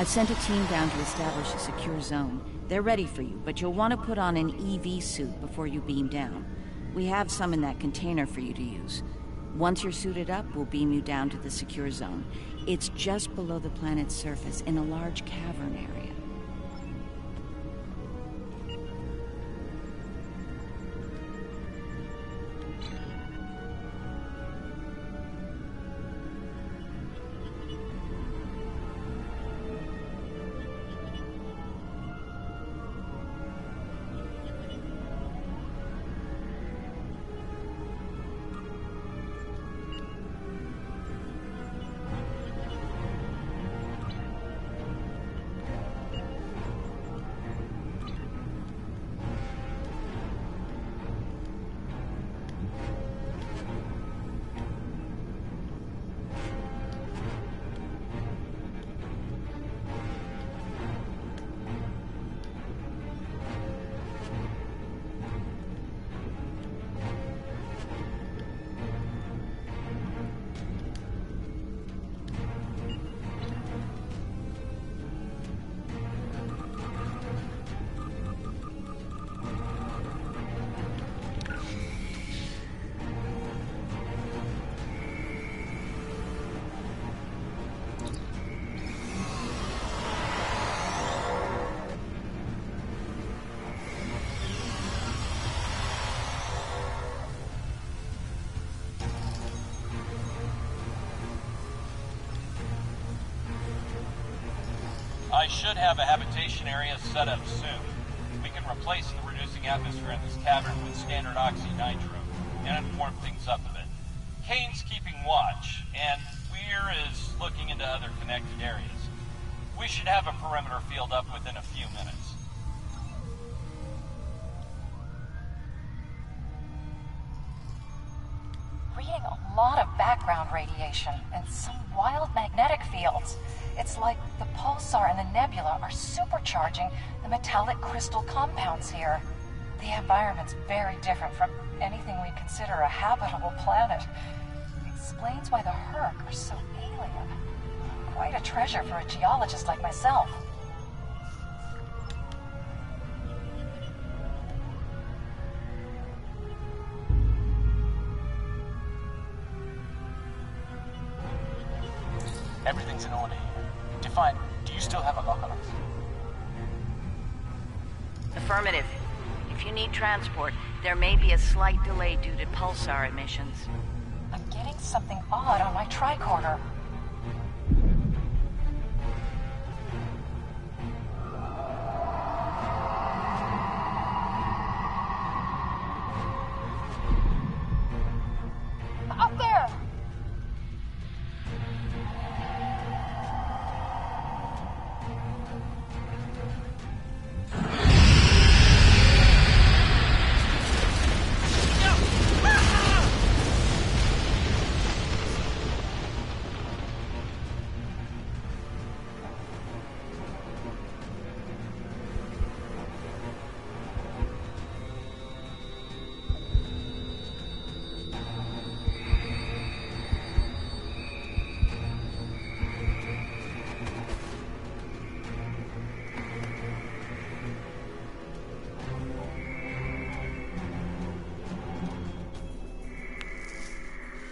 I've sent a team down to establish a secure zone. They're ready for you, but you'll want to put on an EV suit before you beam down. We have some in that container for you to use. Once you're suited up, we'll beam you down to the secure zone. It's just below the planet's surface in a large cavern area. I should have a habitation area set up soon. We can replace the reducing atmosphere in this cavern with standard oxy-nitro and warm things up a bit. Kane's keeping watch, and Weir is looking into other connected areas. We should have a perimeter field up within a few minutes. Reading a lot of background radiation and some wild magnetic fields. It's like the pulsar and the nebula are supercharging the metallic crystal compounds here. The environment's very different from anything we'd consider a habitable planet. It explains why the Herc are so alien. Quite a treasure for a geologist like myself. Everything's in order here. Define, do you still have a lock on us? Affirmative. If you need transport, there may be a slight delay due to pulsar emissions. I'm getting something odd on my tricorder. Up there!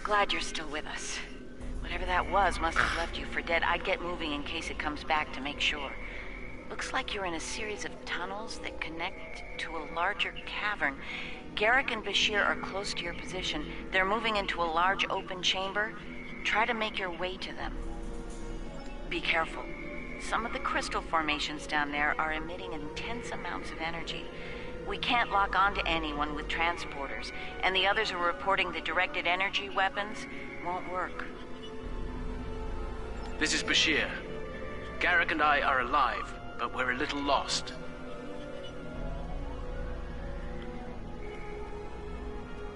Glad you're still with us. Whatever that was must have left you for dead. I'd get moving in case it comes back to make sure. Looks like you're in a series of tunnels that connect to a larger cavern. Garrick and Bashir are close to your position. They're moving into a large open chamber. Try to make your way to them. Be careful. Some of the crystal formations down there are emitting intense amounts of energy. We can't lock onto anyone with transporters, and the others are reporting the directed energy weapons won't work. This is Bashir. Garrick and I are alive, but we're a little lost.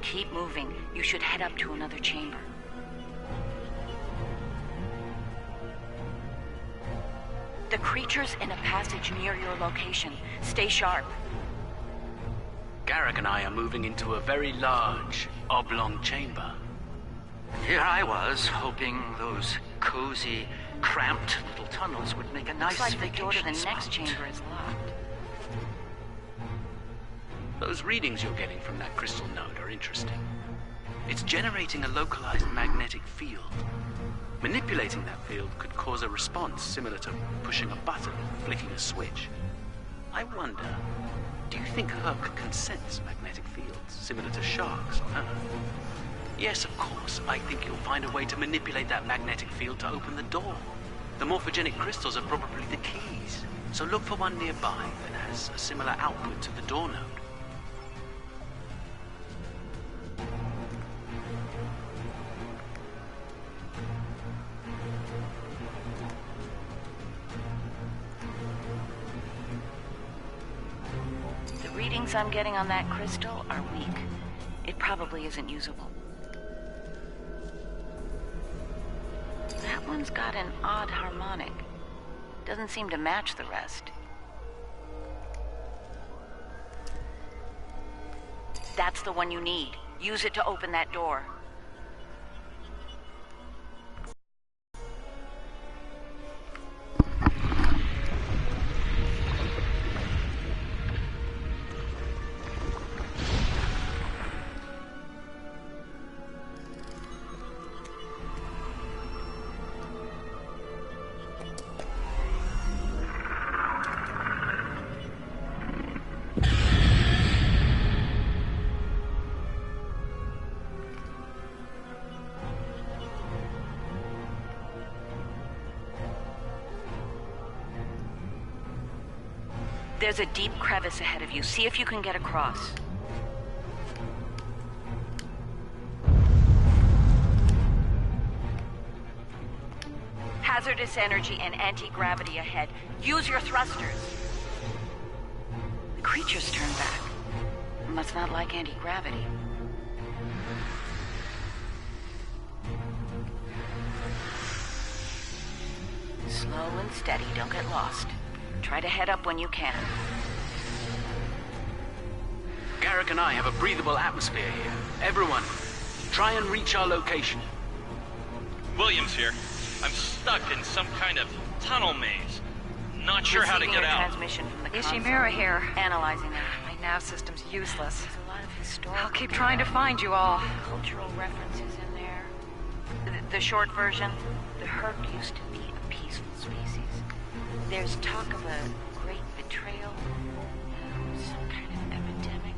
Keep moving. You should head up to another chamber. The creature's in a passage near your location. Stay sharp. Garrick and I are moving into a very large, oblong chamber. Here I was, hoping those cozy, cramped little tunnels would make a nice Looks like the door to vacation the next spot. chamber is locked. Those readings you're getting from that crystal node are interesting. It's generating a localized magnetic field. Manipulating that field could cause a response similar to pushing a button or flicking a switch. I wonder, do you think Herc can sense magnetic fields similar to sharks on Earth? Yes, of course. I think you'll find a way to manipulate that magnetic field to open the door. The morphogenic crystals are probably the keys, so look for one nearby that has a similar output to the door node. The readings I'm getting on that crystal are weak. It probably isn't usable. That one's got an odd harmonic. Doesn't seem to match the rest. That's the one you need. Use it to open that door. There's a deep crevice ahead of you. See if you can get across. Hazardous energy and anti-gravity ahead. Use your thrusters. The creature's turned back. Must not like anti-gravity. Slow and steady. Don't get lost. Try to head up when you can. Garrick and I have a breathable atmosphere here. Everyone, try and reach our location. Williams here. I'm stuck in some kind of tunnel maze. Not sure how to Receiving get your out. transmission from the Ishimura console. here. Analyzing it. My nav system's useless. There's a lot of historical. I'll keep trying to find you all. Cultural references in there. The short version, the Herc used to be a peaceful species. There's talk of a great betrayal, some kind of epidemic.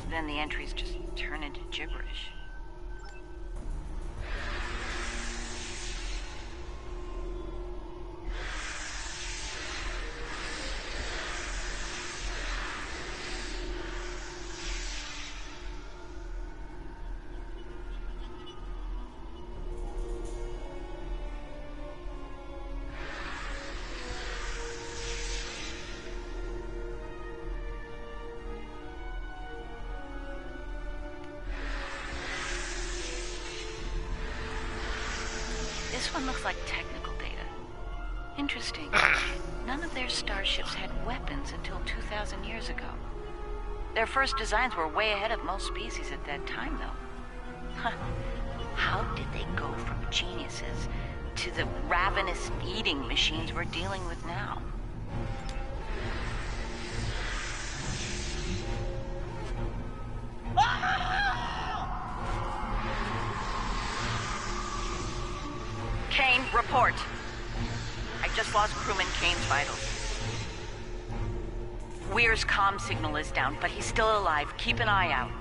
Then the entries just turn into gibberish. This one looks like technical data. Interesting. None of their starships had weapons until 2,000 years ago. Their first designs were way ahead of most species at that time, though. Huh. How did they go from geniuses to the ravenous eating machines we're dealing with now? Kane, report. I just lost crewman Kane's vitals. Weir's comm signal is down, but he's still alive. Keep an eye out.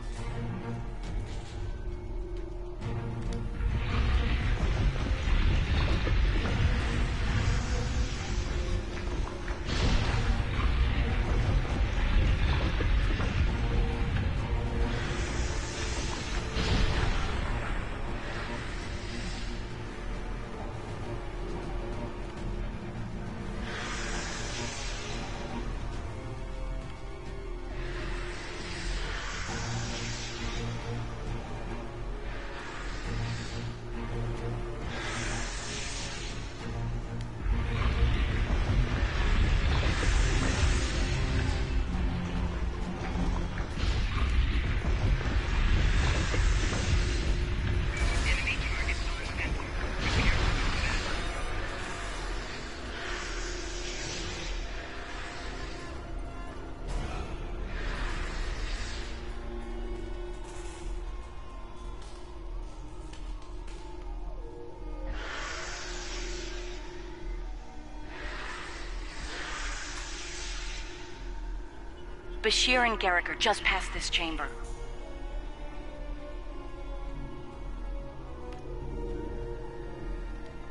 Bashir and Garrick are just past this chamber.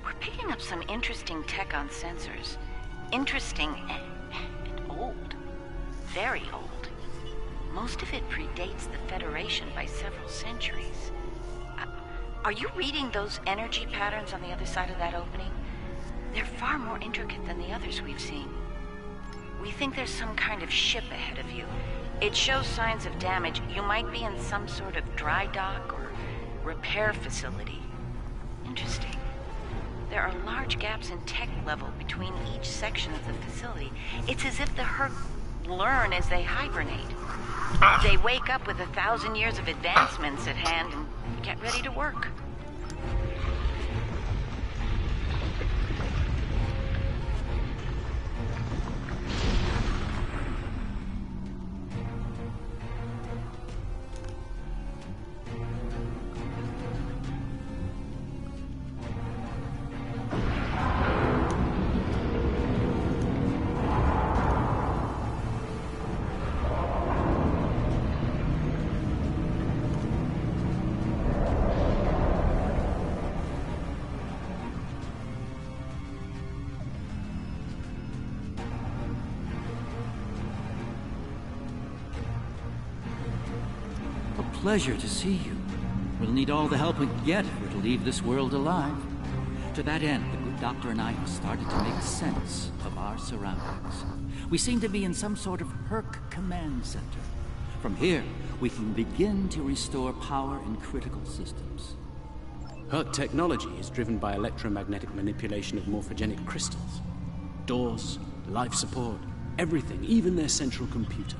We're picking up some interesting tech on sensors. Interesting and old. Very old. Most of it predates the Federation by several centuries. Are you reading those energy patterns on the other side of that opening? They're far more intricate than the others we've seen. We think there's some kind of ship ahead of you. It shows signs of damage. You might be in some sort of dry dock or repair facility. Interesting. There are large gaps in tech level between each section of the facility. It's as if the Herc learn as they hibernate. They wake up with 1,000 years of advancements at hand and get ready to work. Pleasure to see you. We'll need all the help we can get if we're to leave this world alive. To that end, the good doctor and I have started to make sense of our surroundings. We seem to be in some sort of Herc command center. From here, we can begin to restore power in critical systems. Herc technology is driven by electromagnetic manipulation of morphogenic crystals. Doors, life support, everything, even their central computer.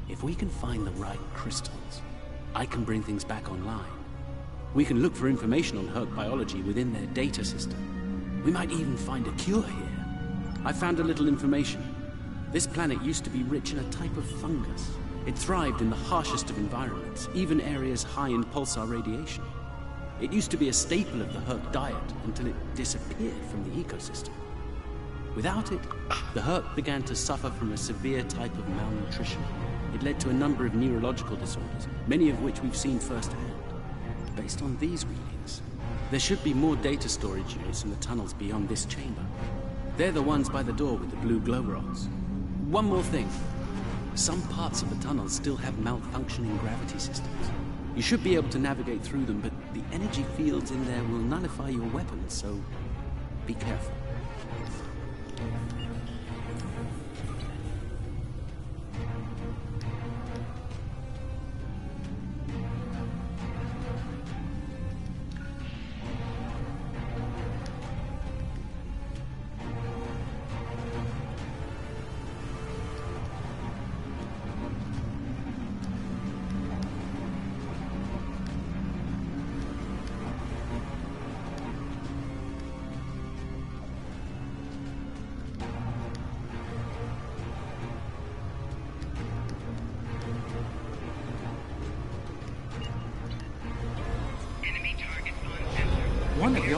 If we can find the right crystals, I can bring things back online. We can look for information on Herc biology within their data system. We might even find a cure here. I found a little information. This planet used to be rich in a type of fungus. It thrived in the harshest of environments, even areas high in pulsar radiation. It used to be a staple of the Herc diet until it disappeared from the ecosystem. Without it, the Herc began to suffer from a severe type of malnutrition. It led to a number of neurological disorders, many of which we've seen firsthand. Based on these readings, there should be more data storage units in the tunnels beyond this chamber. They're the ones by the door with the blue glow rods. One more thing. Some parts of the tunnels still have malfunctioning gravity systems. You should be able to navigate through them, but the energy fields in there will nullify your weapons, so be careful.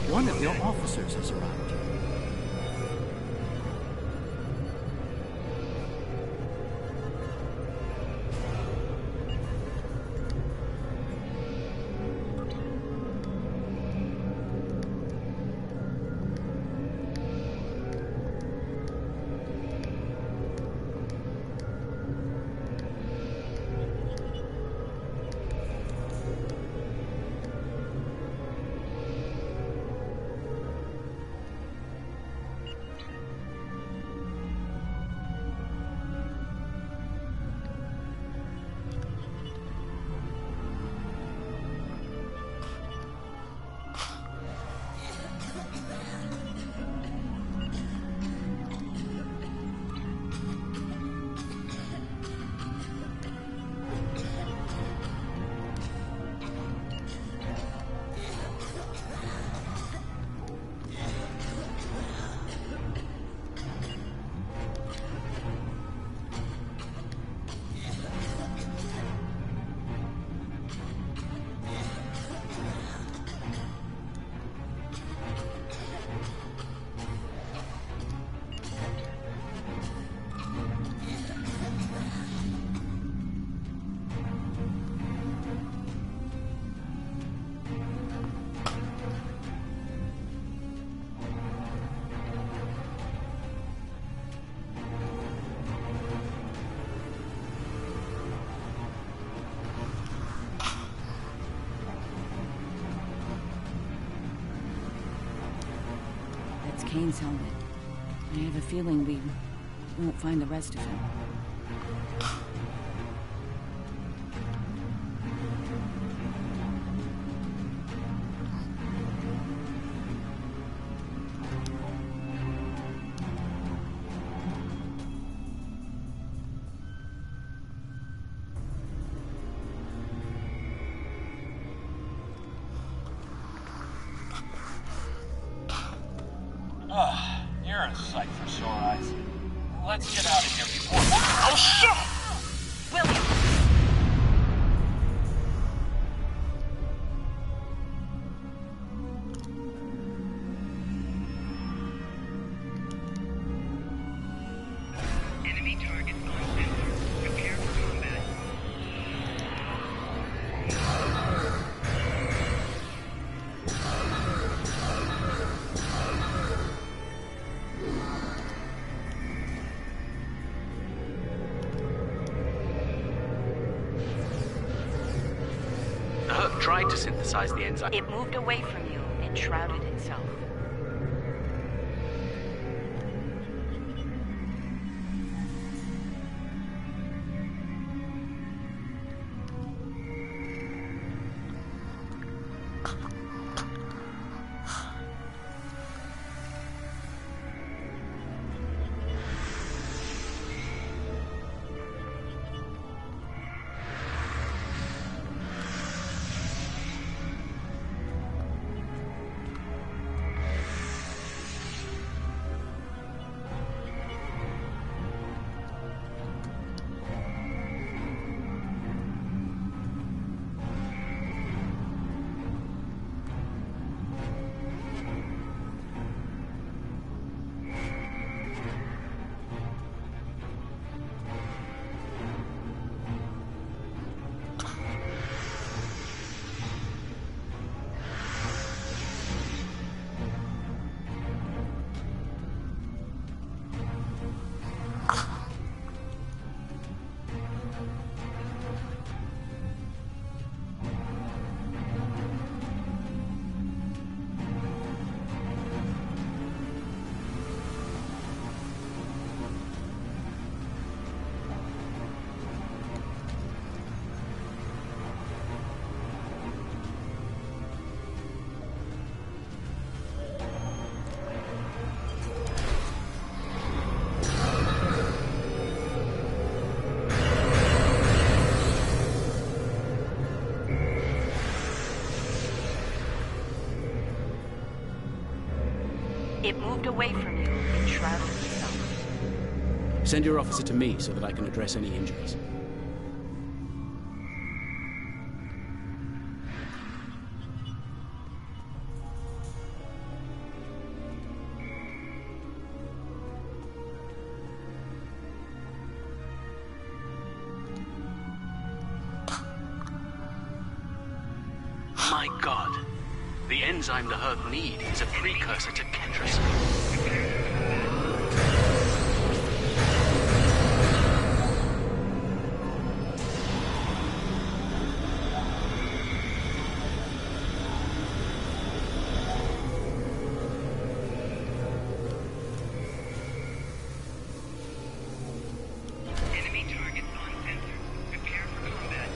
One of your officers has arrived. Kane's helmet. I have a feeling we won't find the rest of him. You're a sight for sore eyes. Let's get out of here before... Oh, shit! William! Enemy target on sensor. Prepare for combat. The Hurt tried to synthesize the enzyme. It moved away from you and shrouded itself. It moved away from you and shrouded itself. Send your officer to me so that I can address any injuries. My God. The enzyme the Hurt need is a precursor to Ketracin. Enemy target on sensor. Prepare for combat.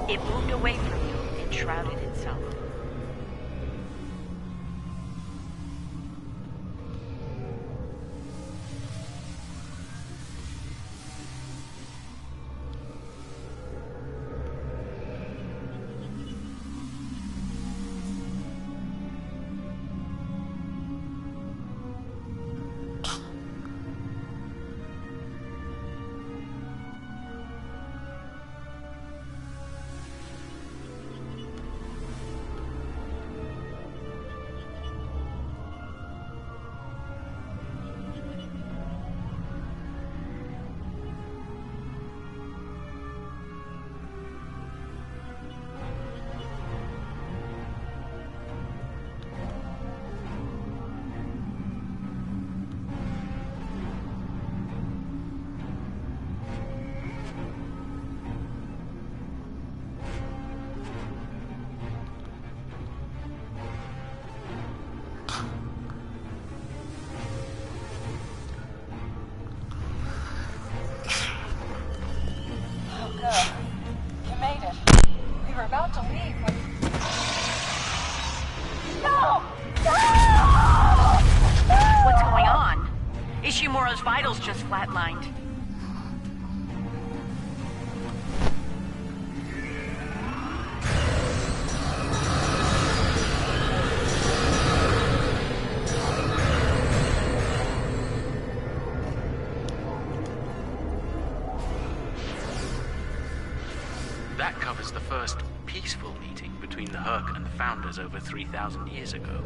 It moved away from you and shrouded itself. Vitals just flatlined. That covers the first peaceful meeting between the Herc and the Founders over 3,000 years ago.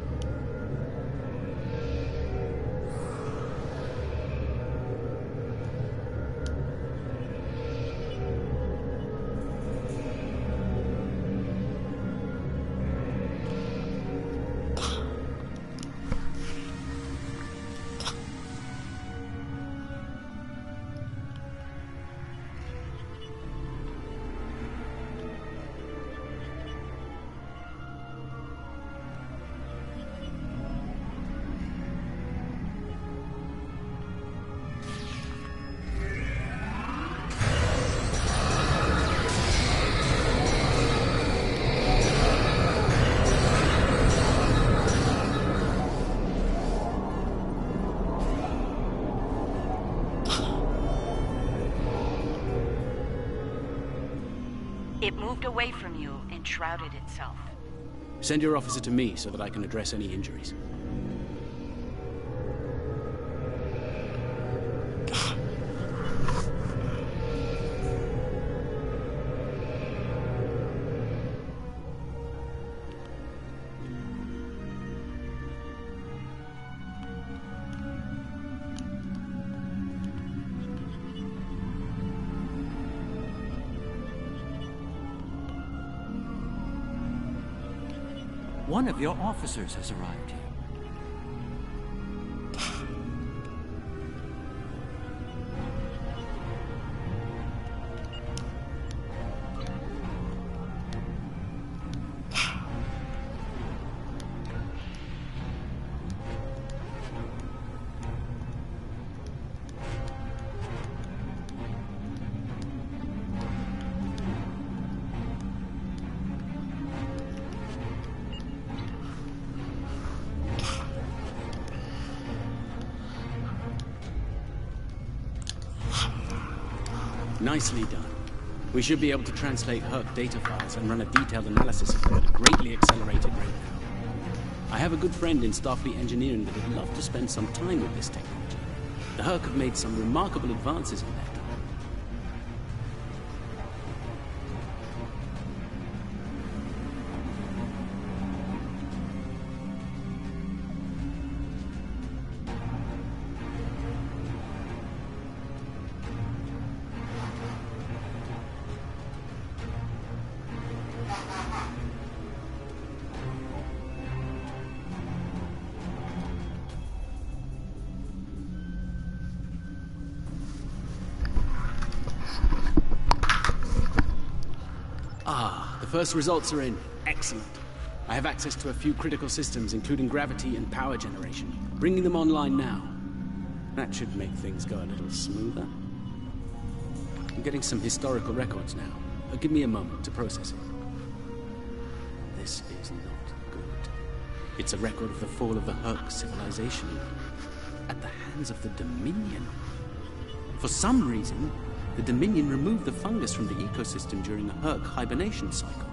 It moved away from you and shrouded itself. Send your officer to me so that I can address any injuries. One of your officers has arrived here. Nicely done. We should be able to translate Herc data files and run a detailed analysis of them at a greatly accelerated rate now. I have a good friend in Starfleet engineering that would love to spend some time with this technology. The Herc have made some remarkable advances in that time. The first results are in. Excellent. I have access to a few critical systems, including gravity and power generation. Bringing them online now. That should make things go a little smoother. I'm getting some historical records now. Give me a moment to process it. This is not good. It's a record of the fall of the Herc civilization at the hands of the Dominion. For some reason, the Dominion removed the fungus from the ecosystem during the Herc hibernation cycle.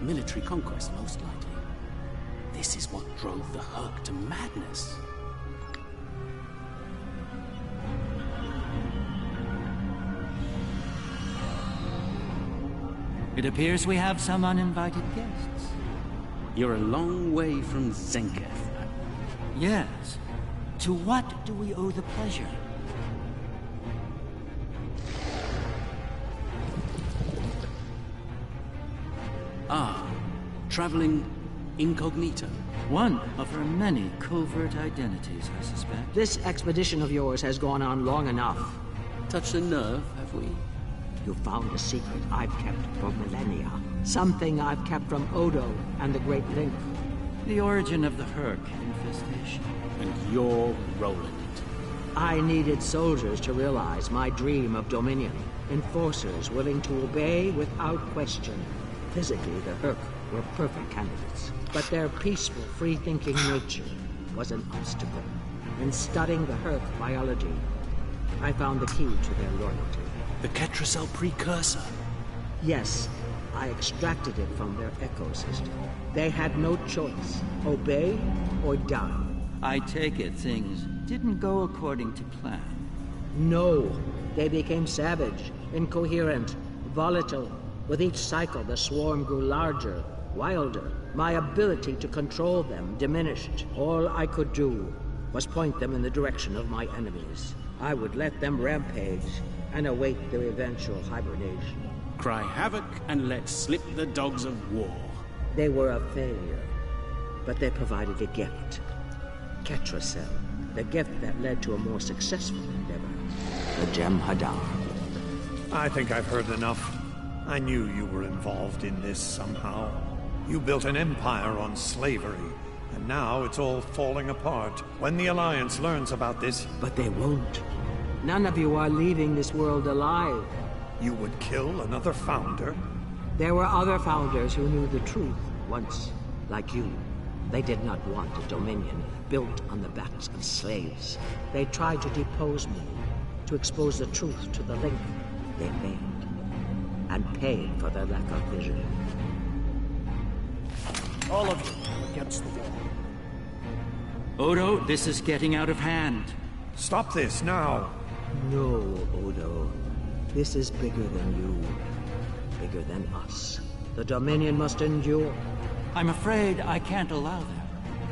Military conquest, most likely. This is what drove the Herc to madness. It appears we have some uninvited guests. You're a long way from Zenketh. Yes. To what do we owe the pleasure? Ah, traveling incognito. One of her many covert identities, I suspect. This expedition of yours has gone on long enough. Touched a nerve, have we? You found a secret I've kept for millennia. Something I've kept from Odo and the Great Link. The origin of the Herc infestation. And you're rolling it. I needed soldiers to realize my dream of dominion. Enforcers willing to obey without question. Physically, the Herc were perfect candidates. But their peaceful, free-thinking nature was an obstacle. In studying the Herc biology, I found the key to their loyalty. The Ketracel precursor. Yes, I extracted it from their ecosystem. They had no choice. Obey or die. I take it things didn't go according to plan. No, they became savage, incoherent, volatile. With each cycle, the swarm grew larger, wilder. My ability to control them diminished. All I could do was point them in the direction of my enemies. I would let them rampage and await their eventual hibernation. Cry havoc and let slip the dogs of war. They were a failure, but they provided a gift. Ketracel, the gift that led to a more successful endeavor. The Gem Hadar. I think I've heard enough. I knew you were involved in this somehow. You built an empire on slavery, and now it's all falling apart. When the Alliance learns about this... But they won't. None of you are leaving this world alive. You would kill another founder? There were other founders who knew the truth once, like you. They did not want a dominion built on the backs of slaves. They tried to depose me, to expose the truth to the Link. They failed, and paid for their lack of vision. All of you, against the wall. Odo, this is getting out of hand. Stop this, now! No, Odo. This is bigger than you. Bigger than us. The Dominion must endure. I'm afraid I can't allow that.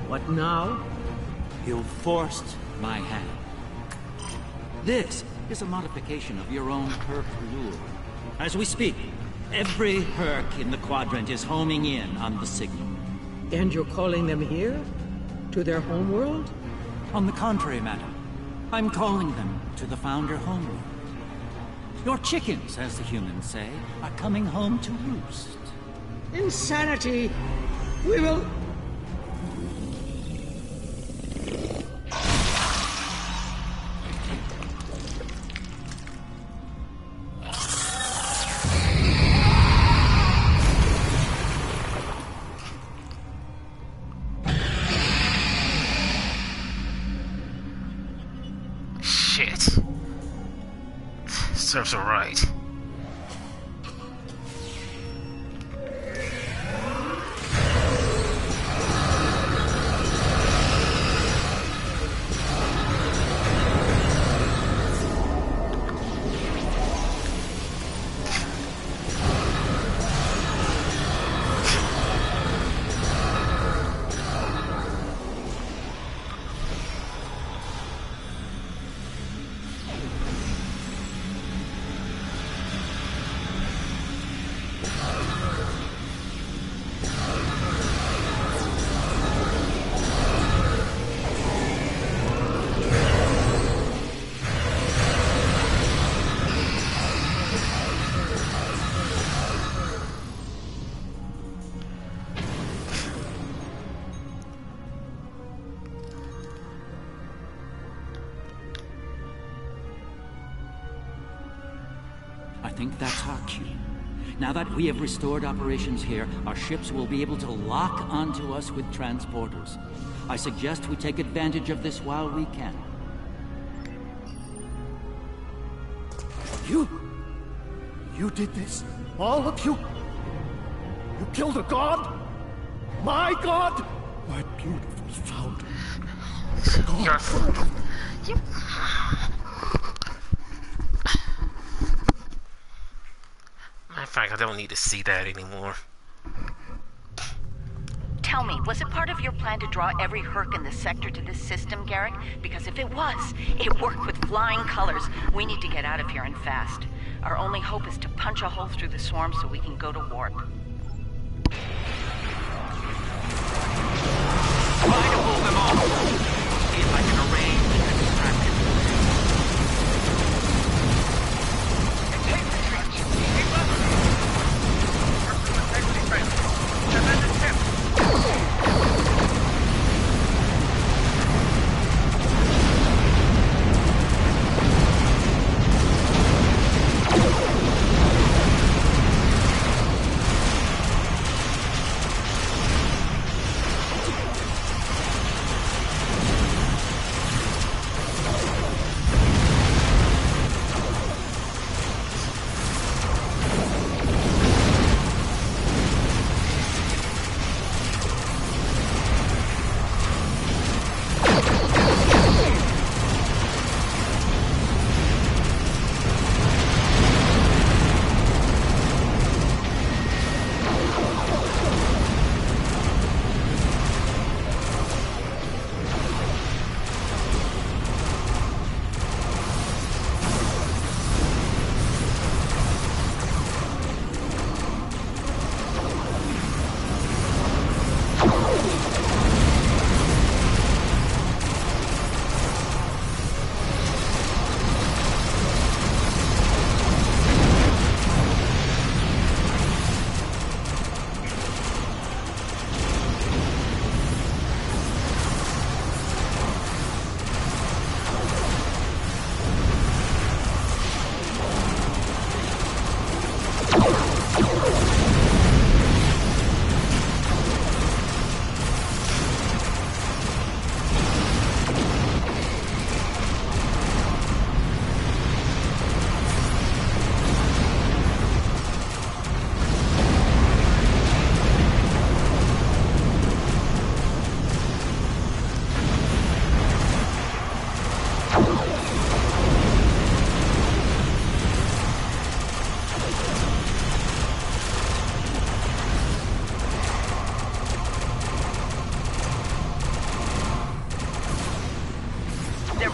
What now? You forced my hand. This is a modification of your own Herc lure. As we speak, every Herc in the Quadrant is homing in on the signal. And you're calling them here? To their homeworld? On the contrary, madam. I'm calling them to the Founder homeworld. Your chickens, as the humans say, are coming home to roost. Insanity! We will... Shit. Serves her right. I think that's our cue. Now that we have restored operations here, our ships will be able to lock onto us with transporters. I suggest we take advantage of this while we can. You did this? All of you? You killed a god? My god? My beautiful founder. Yes. Matter of fact, I don't need to see that anymore. Tell me, was it part of your plan to draw every Herc in the sector to this system, Garrick? Because if it was, it worked with flying colors. We need to get out of here and fast. Our only hope is to punch a hole through the swarm so we can go to warp. Try to hold them off. See if I can arrange to distract him. Take retreat. Keep up. Personal integrity friends. Tremendous tip.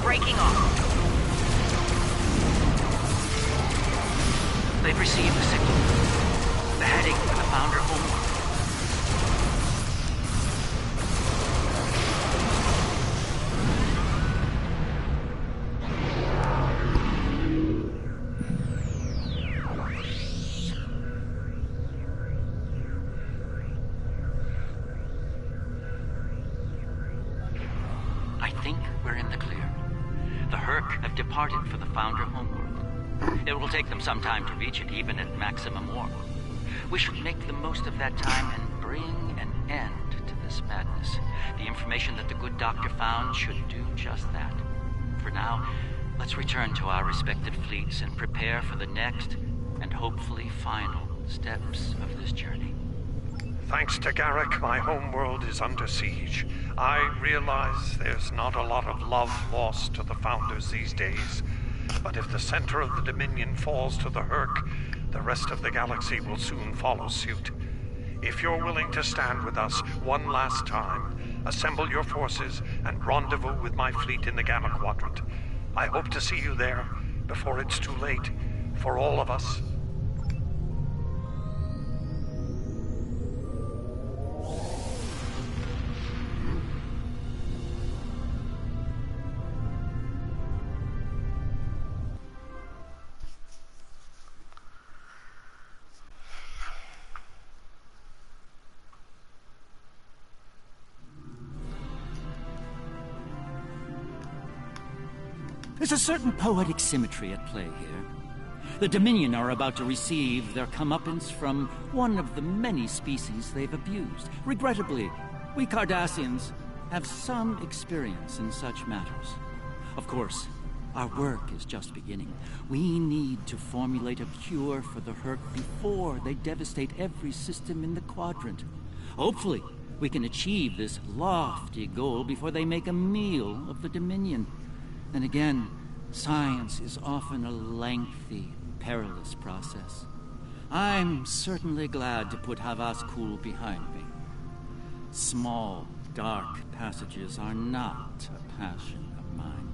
Breaking off. They've received the signal. They're heading for the Founder homeworld. I think we're in the clear. The Herc have departed for the Founder homeworld. It will take them some time to reach it, even at maximum warp. We should make the most of that time and bring an end to this madness. The information that the good doctor found should do just that. For now, let's return to our respected fleets and prepare for the next and hopefully final steps of this journey. Thanks to Garrick, my homeworld is under siege. I realize there's not a lot of love lost to the Founders these days, but if the center of the Dominion falls to the Herc, the rest of the galaxy will soon follow suit. If you're willing to stand with us one last time, assemble your forces and rendezvous with my fleet in the Gamma Quadrant. I hope to see you there before it's too late for all of us. There's a certain poetic symmetry at play here. The Dominion are about to receive their comeuppance from one of the many species they've abused. Regrettably, we Cardassians have some experience in such matters. Of course, our work is just beginning. We need to formulate a cure for the Hurt before they devastate every system in the Quadrant. Hopefully, we can achieve this lofty goal before they make a meal of the Dominion. Then again, science is often a lengthy, perilous process. I'm certainly glad to put Havas Kul behind me. Small, dark passages are not a passion of mine.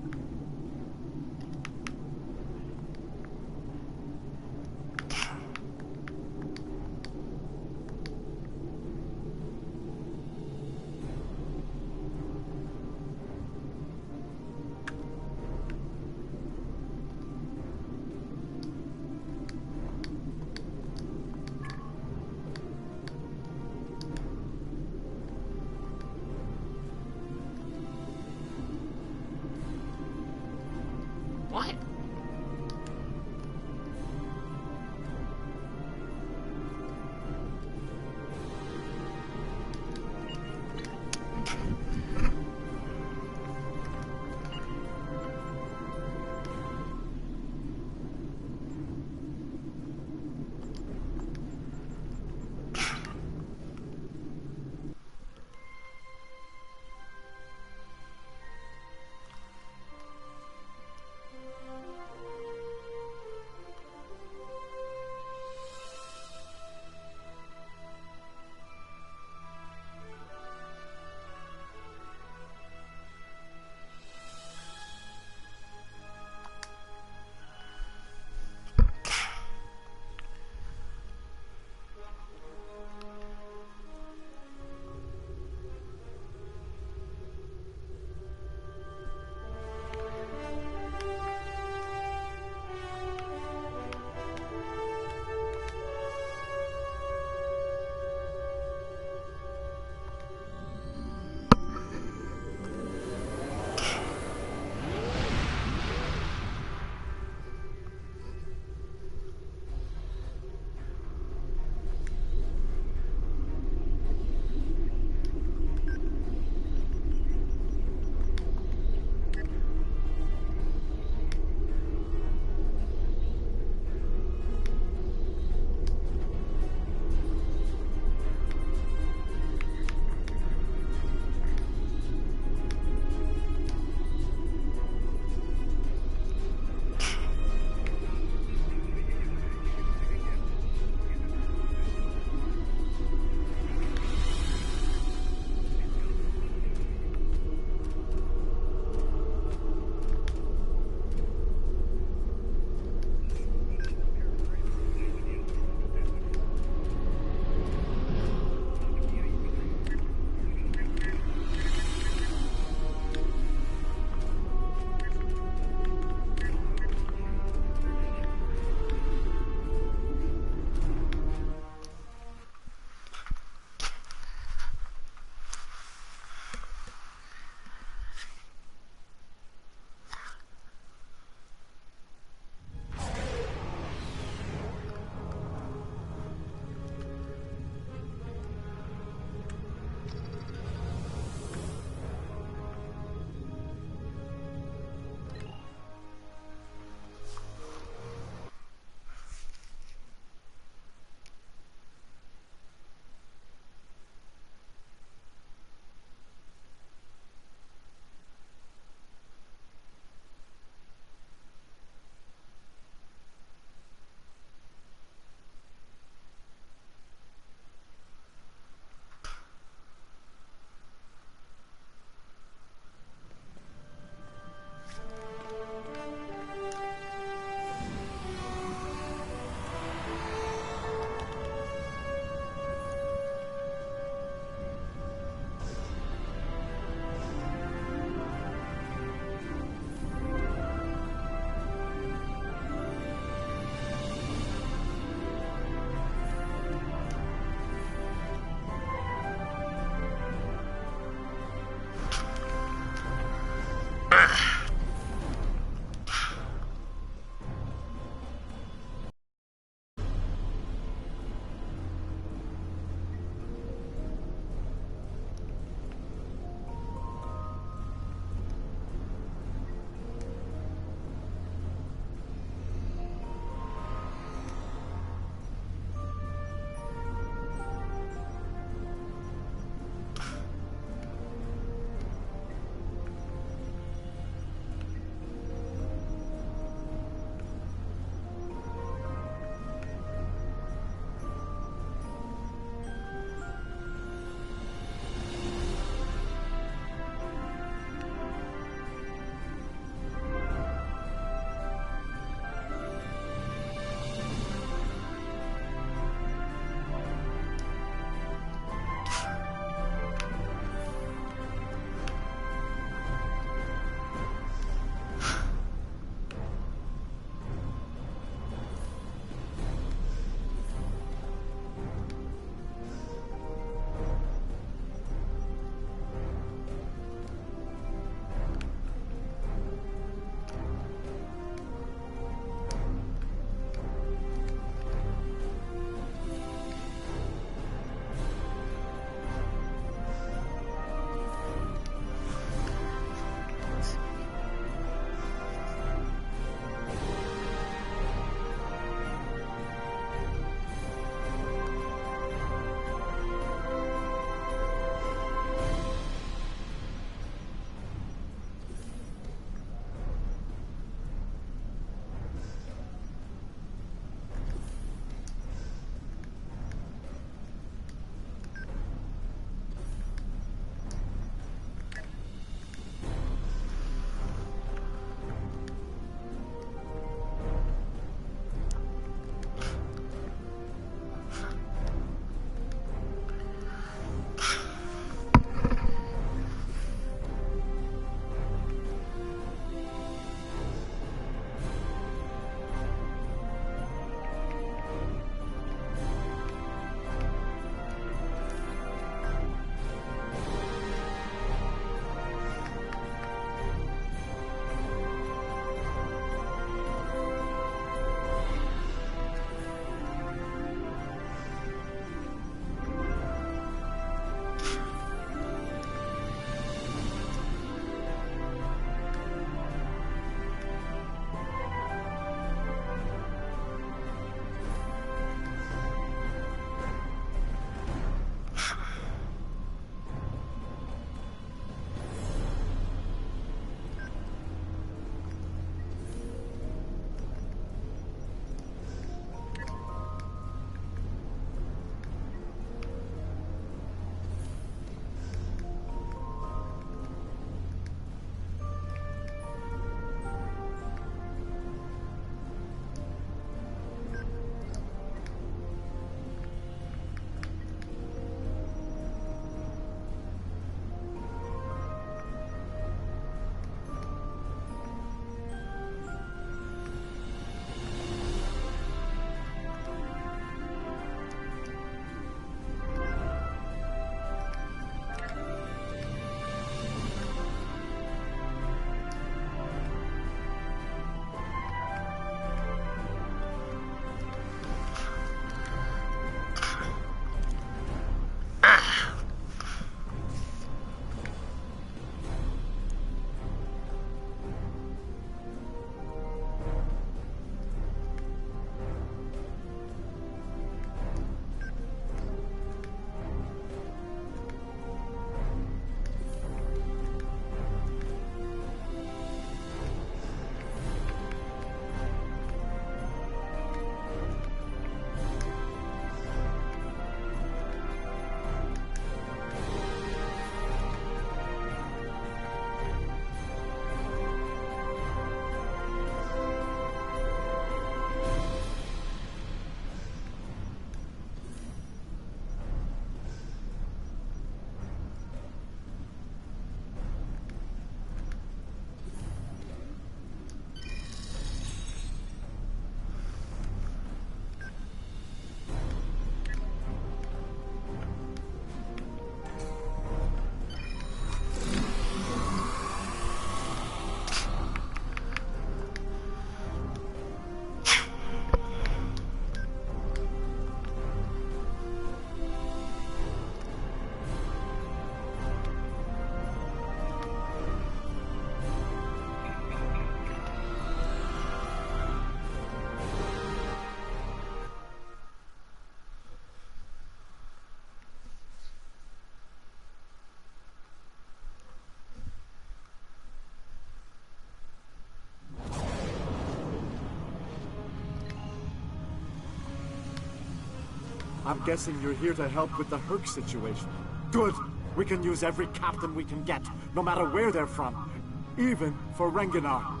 I'm guessing you're here to help with the Herc situation. Good. We can use every captain we can get, no matter where they're from. Even for Rengenar.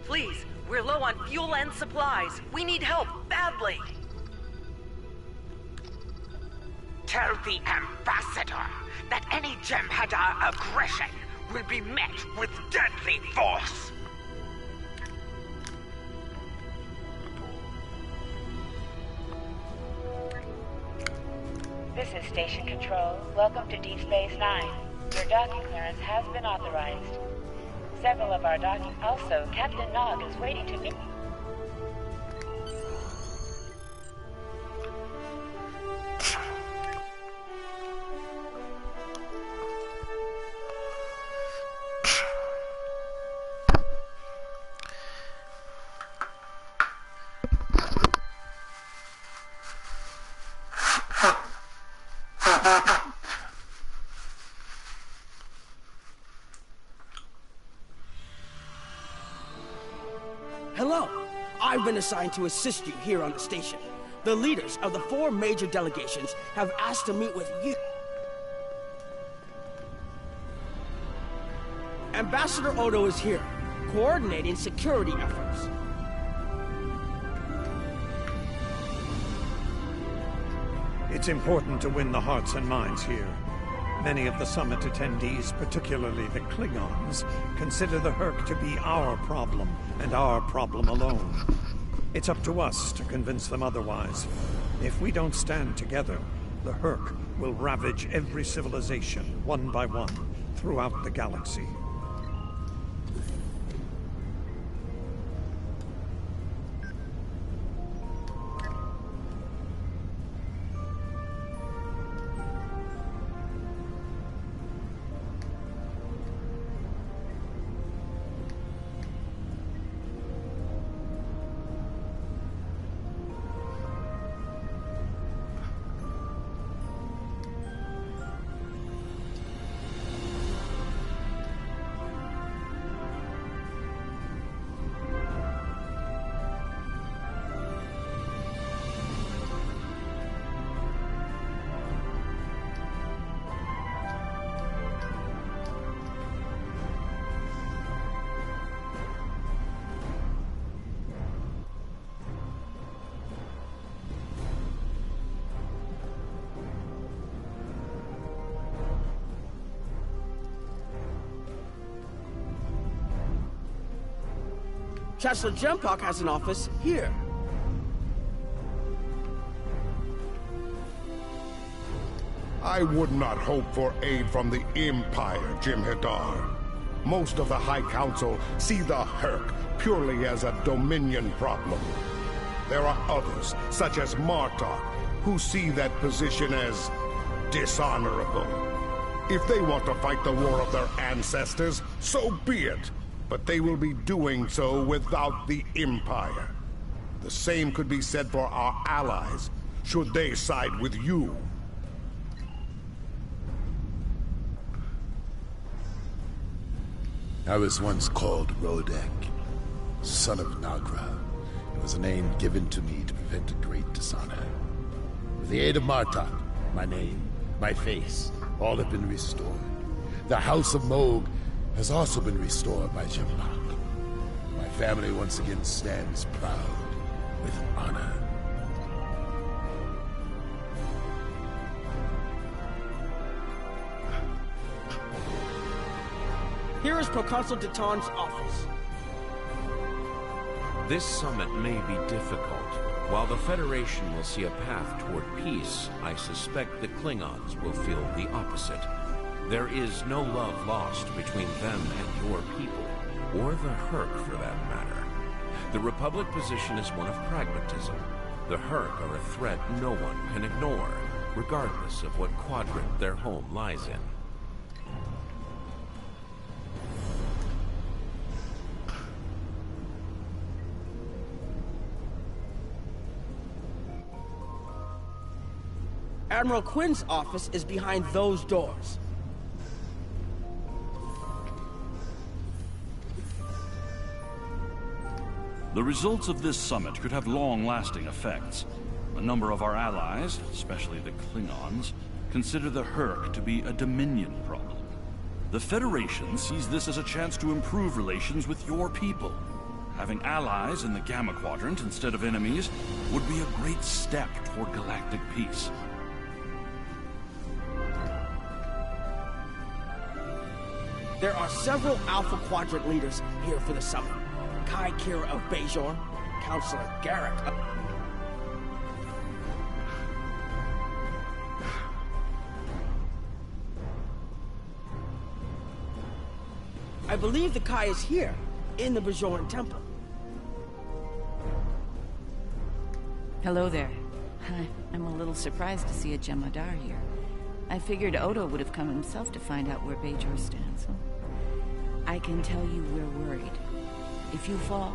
Please, we're low on fuel and supplies. We need help, badly. Tell the Ambassador that any Jem'Hadar aggression will be met with deadly force. This is Station Control. Welcome to Deep Space Nine. Your docking clearance has been authorized. Several of our docking... Also, Captain Nog is waiting to meet... Hello. I've been assigned to assist you here on the station. The leaders of the 4 major delegations have asked to meet with you. Ambassador Odo is here, coordinating security efforts. It's important to win the hearts and minds here. Many of the summit attendees, particularly the Klingons, consider the Herc to be our problem, and our problem alone. It's up to us to convince them otherwise. If we don't stand together, the Herc will ravage every civilization, one by one, throughout the galaxy. Chancellor Jempak has an office here. I would not hope for aid from the Empire, Jem'Hadar. Most of the High Council see the Herc purely as a Dominion problem. There are others, such as Martok, who see that position as dishonorable. If they want to fight the war of their ancestors, so be it. But they will be doing so without the Empire. The same could be said for our allies, should they side with you. I was once called Rodek, son of Nagra. It was a name given to me to prevent a great dishonor. With the aid of Martok, my name, my face, all have been restored. The House of Moog has also been restored by Jem'Hadar. My family once again stands proud with honor. Here is Proconsul Deton's office. This summit may be difficult, While the Federation will see a path toward peace, I suspect the Klingons will feel the opposite. There is no love lost between them and your people, or the Herc for that matter. The Republic position is one of pragmatism. The Herc are a threat no one can ignore, regardless of what quadrant their home lies in. Admiral Quinn's office is behind those doors. The results of this summit could have long-lasting effects. A number of our allies, especially the Klingons, consider the Herc to be a Dominion problem. The Federation sees this as a chance to improve relations with your people. Having allies in the Gamma Quadrant instead of enemies would be a great step toward galactic peace. There are several Alpha Quadrant leaders here for the summit. Kai Kira of Bajor, Counselor Garrick. I believe the Kai is here, in the Bajoran Temple. Hello there. I'm a little surprised to see a Jem'Hadar here. I figured Odo would have come himself to find out where Bajor stands. I can tell you we're worried. If you fall,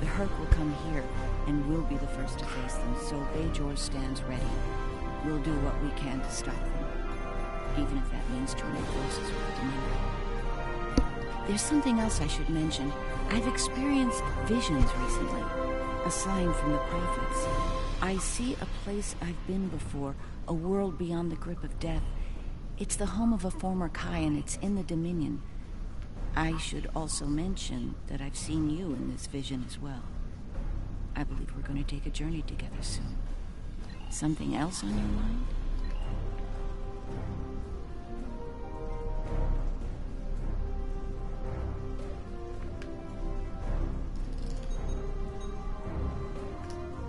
the Herc will come here, and we'll be the first to face them, so Bajor stands ready. We'll do what we can to stop them, even if that means joining forces with the Dominion. There's something else I should mention. I've experienced visions recently, a sign from the prophets. I see a place I've been before, a world beyond the grip of death. It's the home of a former Kai, and it's in the Dominion. I should also mention that I've seen you in this vision as well. I believe we're going to take a journey together soon. Something else on your mind?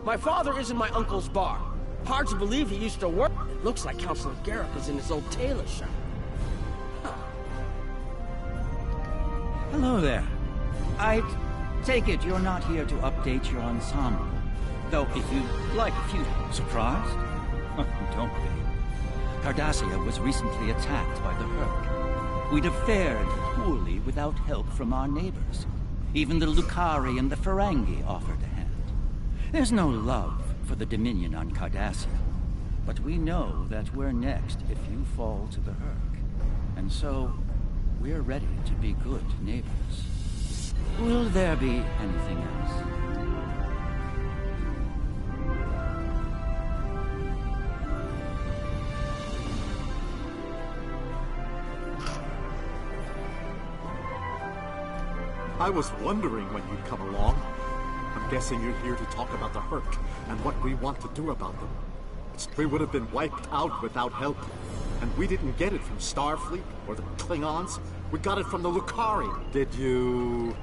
My father is in my uncle's bar. Hard to believe he used to work. It looks like Counselor Garrick is in his old tailor shop. Hello there. I take it you're not here to update your ensemble. Though if you'd like a few... Surprised? Don't be. Cardassia was recently attacked by the Herc. We'd have fared poorly without help from our neighbors. Even the Lucari and the Ferengi offered a hand. There's no love for the Dominion on Cardassia. But we know that we're next if you fall to the Herc. And so... we're ready to be good neighbors. Will there be anything else? I was wondering when you'd come along. I'm guessing you're here to talk about the Herc and what we want to do about them. We would have been wiped out without help. And we didn't get it from Starfleet or the Klingons. We got it from the Lucari. Did you...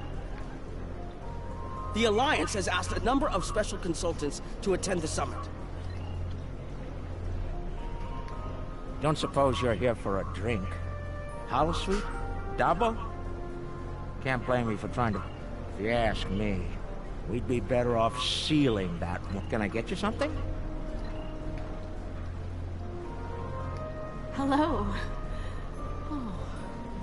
The Alliance has asked a number of special consultants to attend the summit. Don't suppose you're here for a drink? Holosuite? Dabo? Can't blame me for trying to... If you ask me, we'd be better off sealing that one. Can I get you something? Hello. Oh,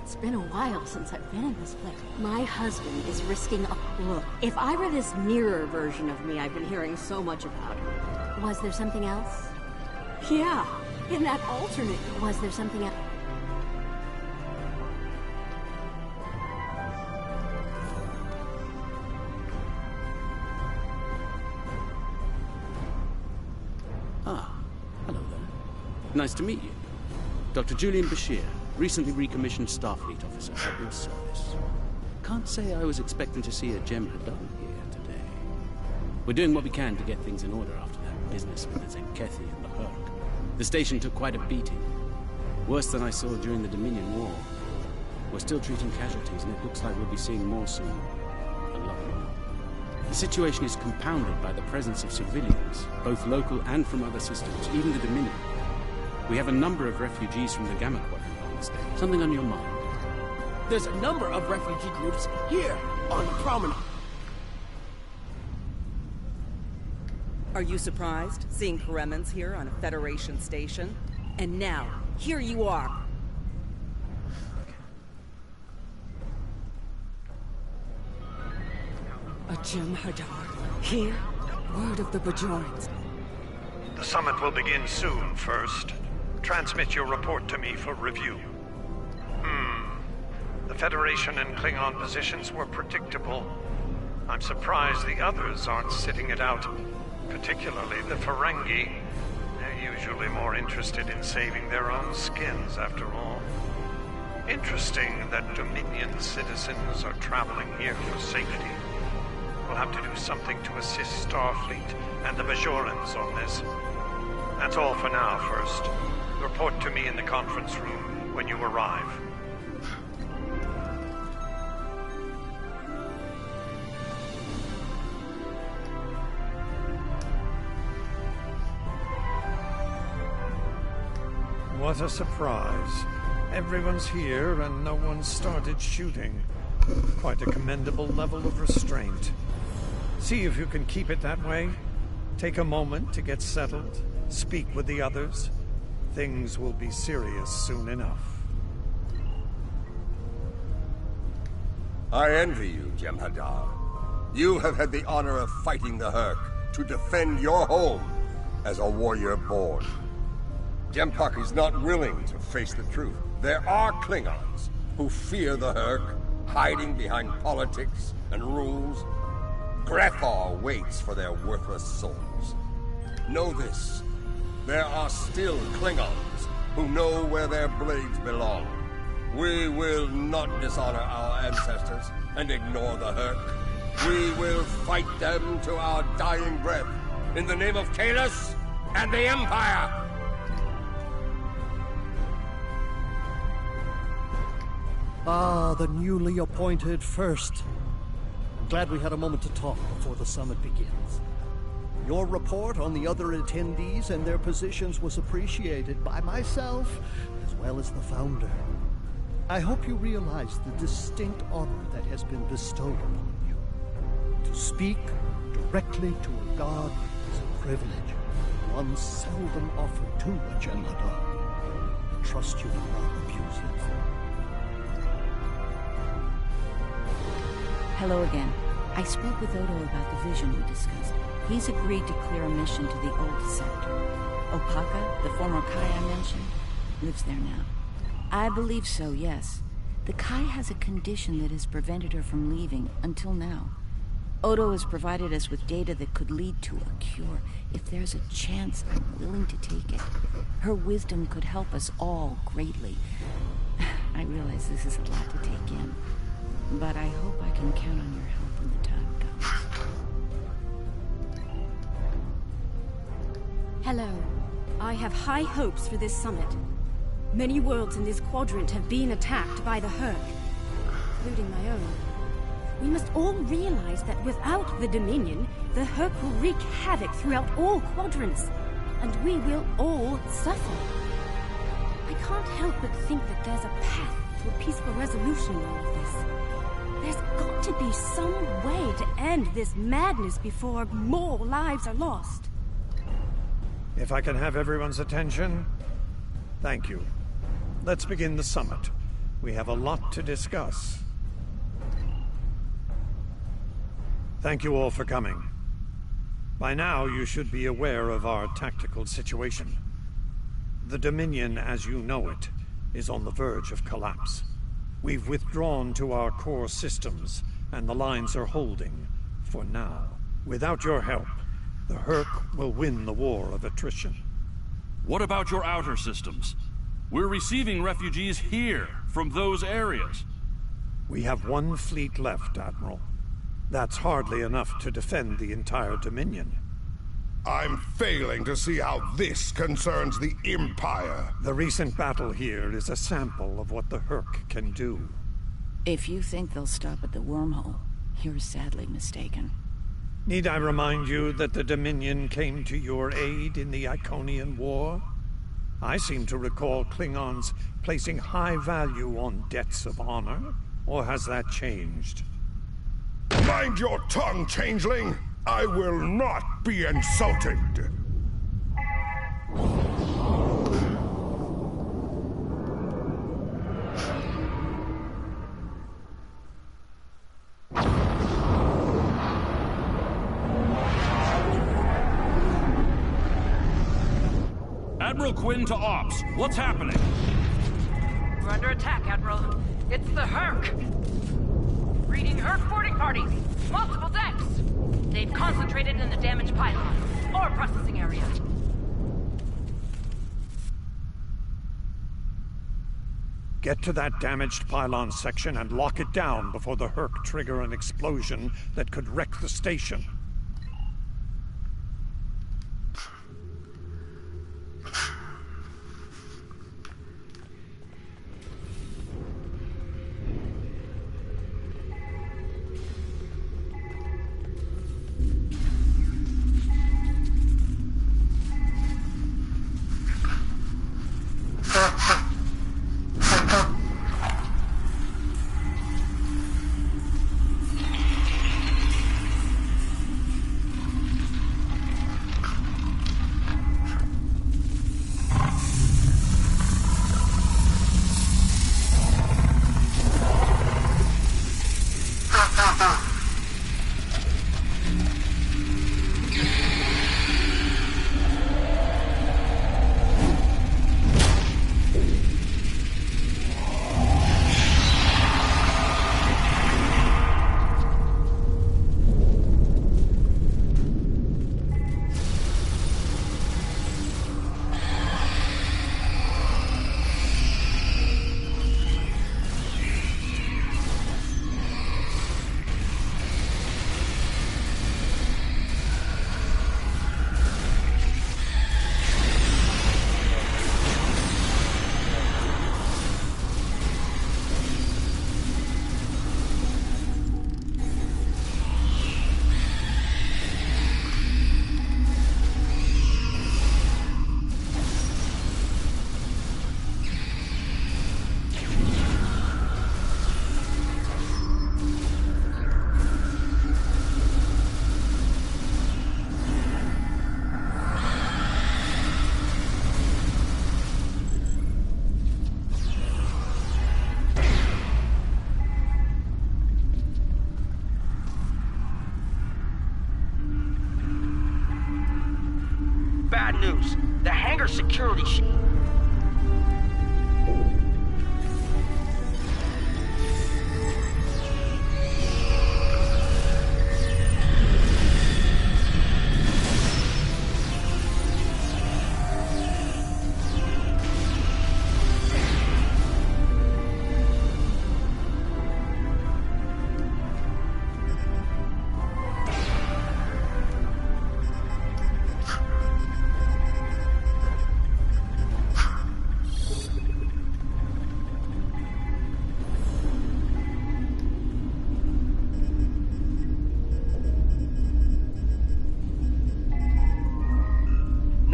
it's been a while since I've been in this place. My husband is risking a... Look, if I were this mirror version of me I've been hearing so much about... Was there something else? Yeah, in that alternate... Was there something else? Ah, hello there. Nice to meet you. Dr. Julian Bashir, recently recommissioned Starfleet officer at your service. Can't say I was expecting to see a Jem'Hadar here today. We're doing what we can to get things in order after that business with the Zenkethi and the Herc. The station took quite a beating. Worse than I saw during the Dominion War. We're still treating casualties, and it looks like we'll be seeing more soon. A lot more. The situation is compounded by the presence of civilians, both local and from other systems, even the Dominion. We have a number of refugees from the Gamma Quadrant. Something on your mind? There's a number of refugee groups here on the promenade. Are you surprised seeing Kremens here on a Federation station? And now, here you are. A Jem'Hadar here? Word of the Bajorans. The summit will begin soon, First. Transmit your report to me for review. The Federation and Klingon positions were predictable. I'm surprised the others aren't sitting it out. Particularly the Ferengi. They're usually more interested in saving their own skins, after all. Interesting that Dominion citizens are traveling here for safety. We'll have to do something to assist Starfleet and the Bajorans on this. That's all for now, First. Report to me in the conference room when you arrive. What a surprise. Everyone's here and no one started shooting. Quite a commendable level of restraint. See if you can keep it that way. Take a moment to get settled. Speak with the others. Things will be serious soon enough. I envy you, Jem'Hadar. You have had the honor of fighting the Hurk to defend your home as a warrior born. Jem'Pak is not willing to face the truth. There are Klingons who fear the Hurk, hiding behind politics and rules. Grethar waits for their worthless souls. Know this. There are still Klingons who know where their blades belong. We will not dishonor our ancestors and ignore the Hurk. We will fight them to our dying breath in the name of Kahless and the Empire! Ah, the newly appointed First. I'm glad we had a moment to talk before the summit begins. Your report on the other attendees and their positions was appreciated by myself, as well as the Founder. I hope you realize the distinct honor that has been bestowed upon you. To speak directly to a god is a privilege, one seldom offered to a Jem'Hadar. I trust you will not abuse it. Hello again. I spoke with Odo about the vision we discussed. He's agreed to clear a mission to the old sector. Opaka, the former Kai I mentioned, lives there now. I believe so, yes. The Kai has a condition that has prevented her from leaving until now. Odo has provided us with data that could lead to a cure. If there's a chance, I'm willing to take it. Her wisdom could help us all greatly. I realize this is a lot to take in, but I hope I can count on your help when the time comes. Hello. I have high hopes for this summit. Many worlds in this quadrant have been attacked by the Hurk, including my own. We must all realize that without the Dominion, the Hurk will wreak havoc throughout all quadrants, and we will all suffer. I can't help but think that there's a path to a peaceful resolution in all of this. There's got to be some way to end this madness before more lives are lost. If I can have everyone's attention, thank you. Let's begin the summit. We have a lot to discuss. Thank you all for coming. By now, you should be aware of our tactical situation. The Dominion, as you know it, is on the verge of collapse. We've withdrawn to our core systems, and the lines are holding, for now. Without your help, the Hurk will win the war of attrition. What about your outer systems? We're receiving refugees here, from those areas. We have one fleet left, Admiral. That's hardly enough to defend the entire Dominion. I'm failing to see how this concerns the Empire. The recent battle here is a sample of what the Hurk can do. If you think they'll stop at the wormhole, you're sadly mistaken. Need I remind you that the Dominion came to your aid in the Iconian War? I seem to recall Klingons placing high value on debts of honor. Or has that changed? Mind your tongue, changeling! I will not be insulted! Admiral Quinn to Ops. What's happening? We're under attack, Admiral. It's the Herc. Reading Herc boarding parties. Multiple decks. They've concentrated in the damaged pylon. Ore processing area. Get to that damaged pylon section and lock it down before the Herc trigger an explosion that could wreck the station. Bad news. The hangar security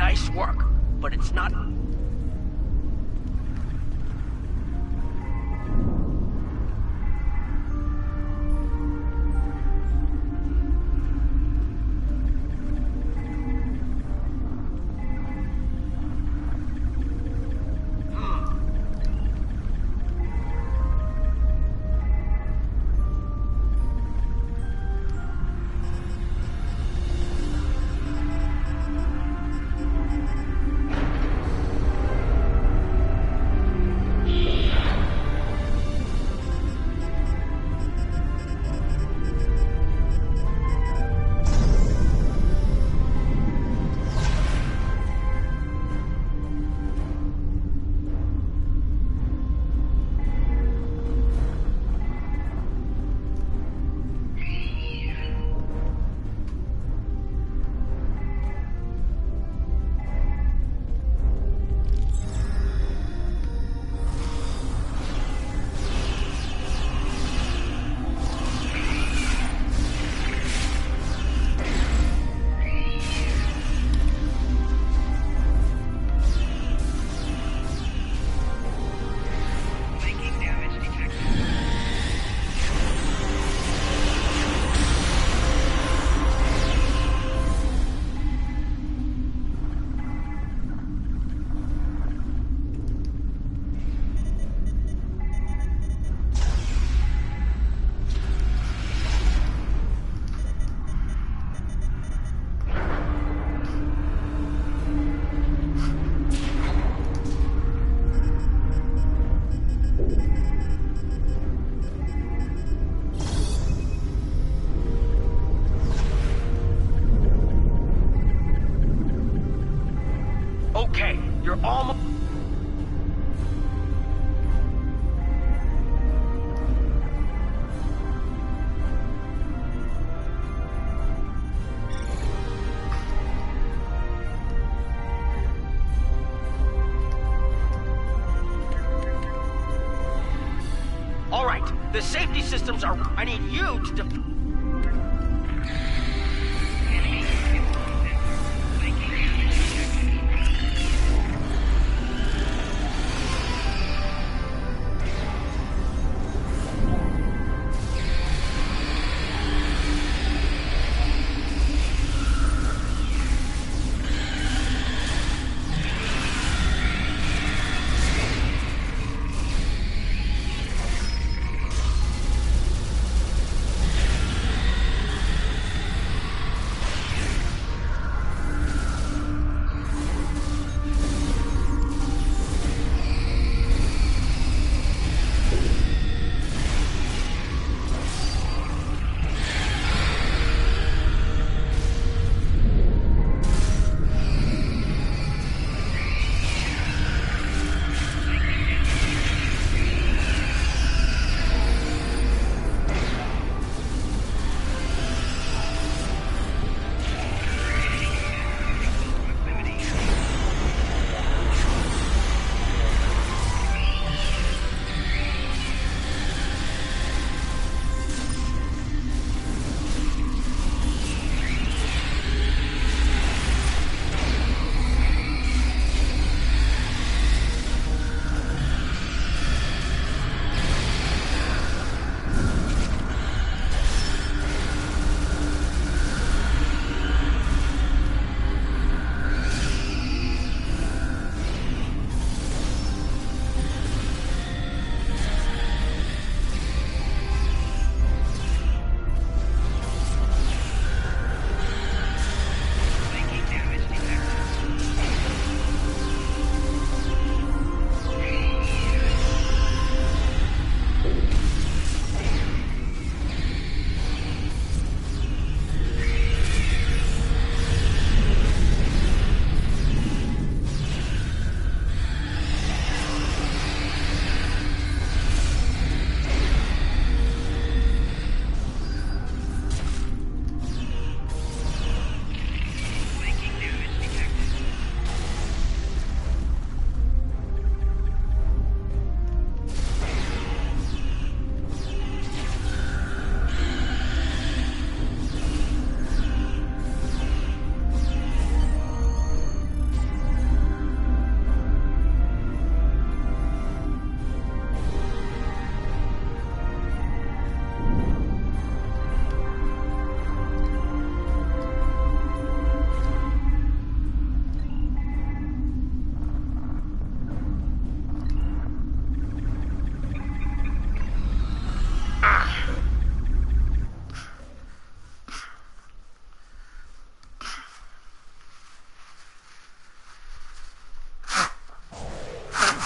Nice work, but it's not... almost... All right, the safety systems are... I need you to...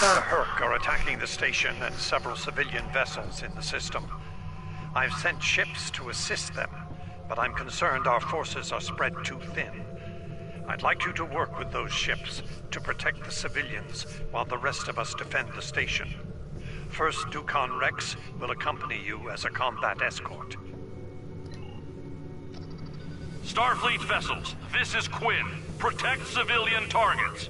The Herc are attacking the station and several civilian vessels in the system. I've sent ships to assist them, but I'm concerned our forces are spread too thin. I'd like you to work with those ships to protect the civilians while the rest of us defend the station. First Dukan Rex will accompany you as a combat escort. Starfleet vessels, this is Quinn. Protect civilian targets.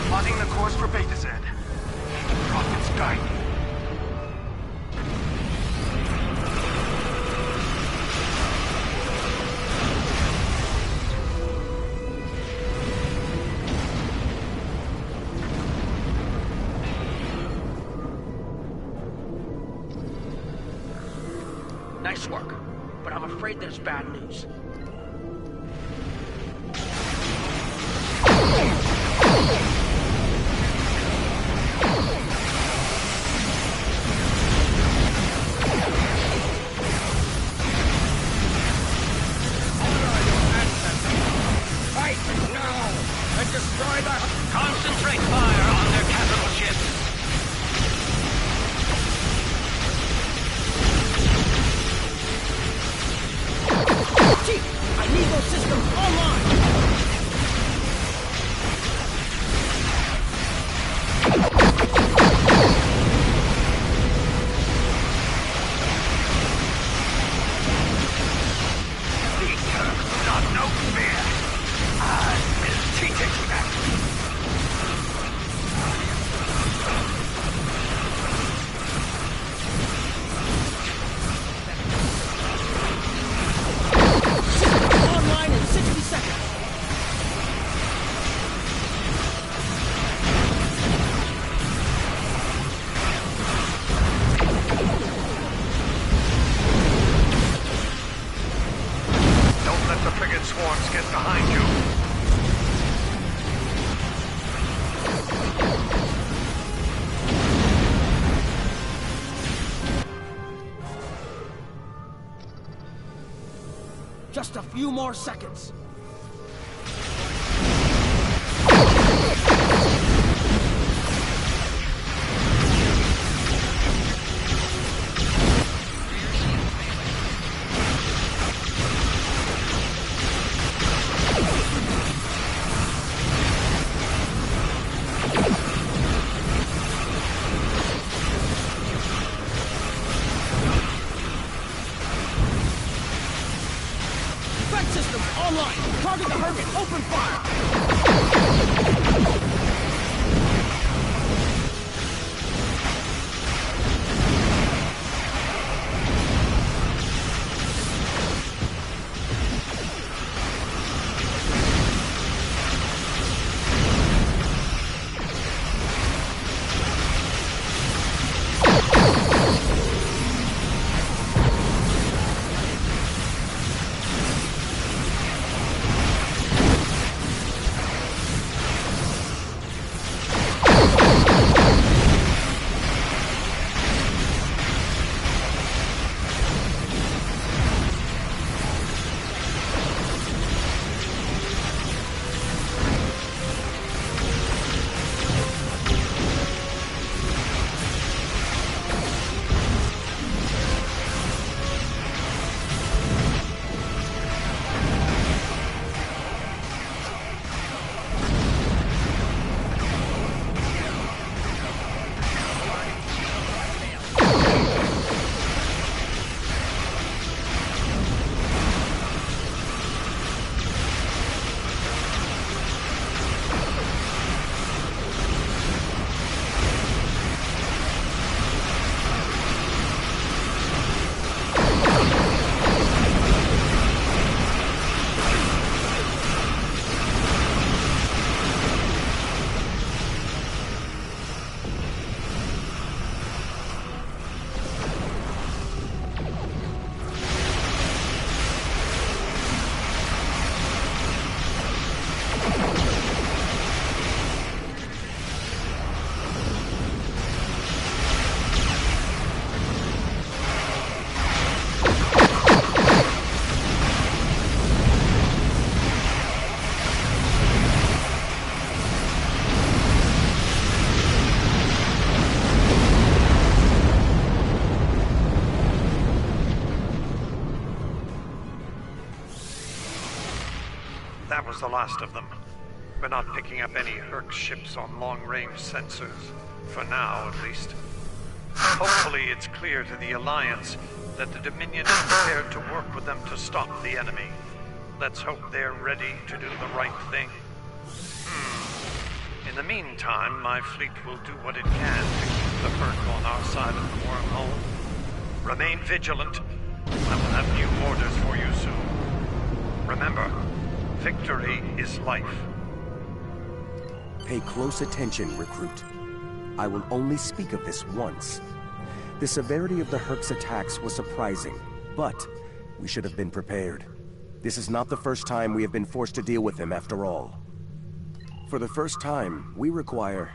Plotting the course for Beta Z. Prophet's guide. Nice work, but I'm afraid there's bad news. Fight now and destroy the... Concentrate fire on their capital ships. Chief, I need those systems online! Online in 60 seconds! Don't let the frigate swarms get behind you. Just a few more seconds. Defense systems online! Target the Hermit! Open fire! That was the last of them. We're not picking up any Herc ships on long-range sensors. For now, at least. Hopefully it's clear to the Alliance that the Dominion is prepared to work with the them to stop the enemy. Let's hope they're ready to do the right thing. In the meantime, my fleet will do what it can to keep the Hurk on our side of the wormhole. Remain vigilant. I will have new orders for you soon. Remember, victory is life. Pay close attention, recruit. I will only speak of this once. The severity of the Hurk's attacks was surprising, but we should have been prepared. This is not the first time we have been forced to deal with them, after all. For the first time, we require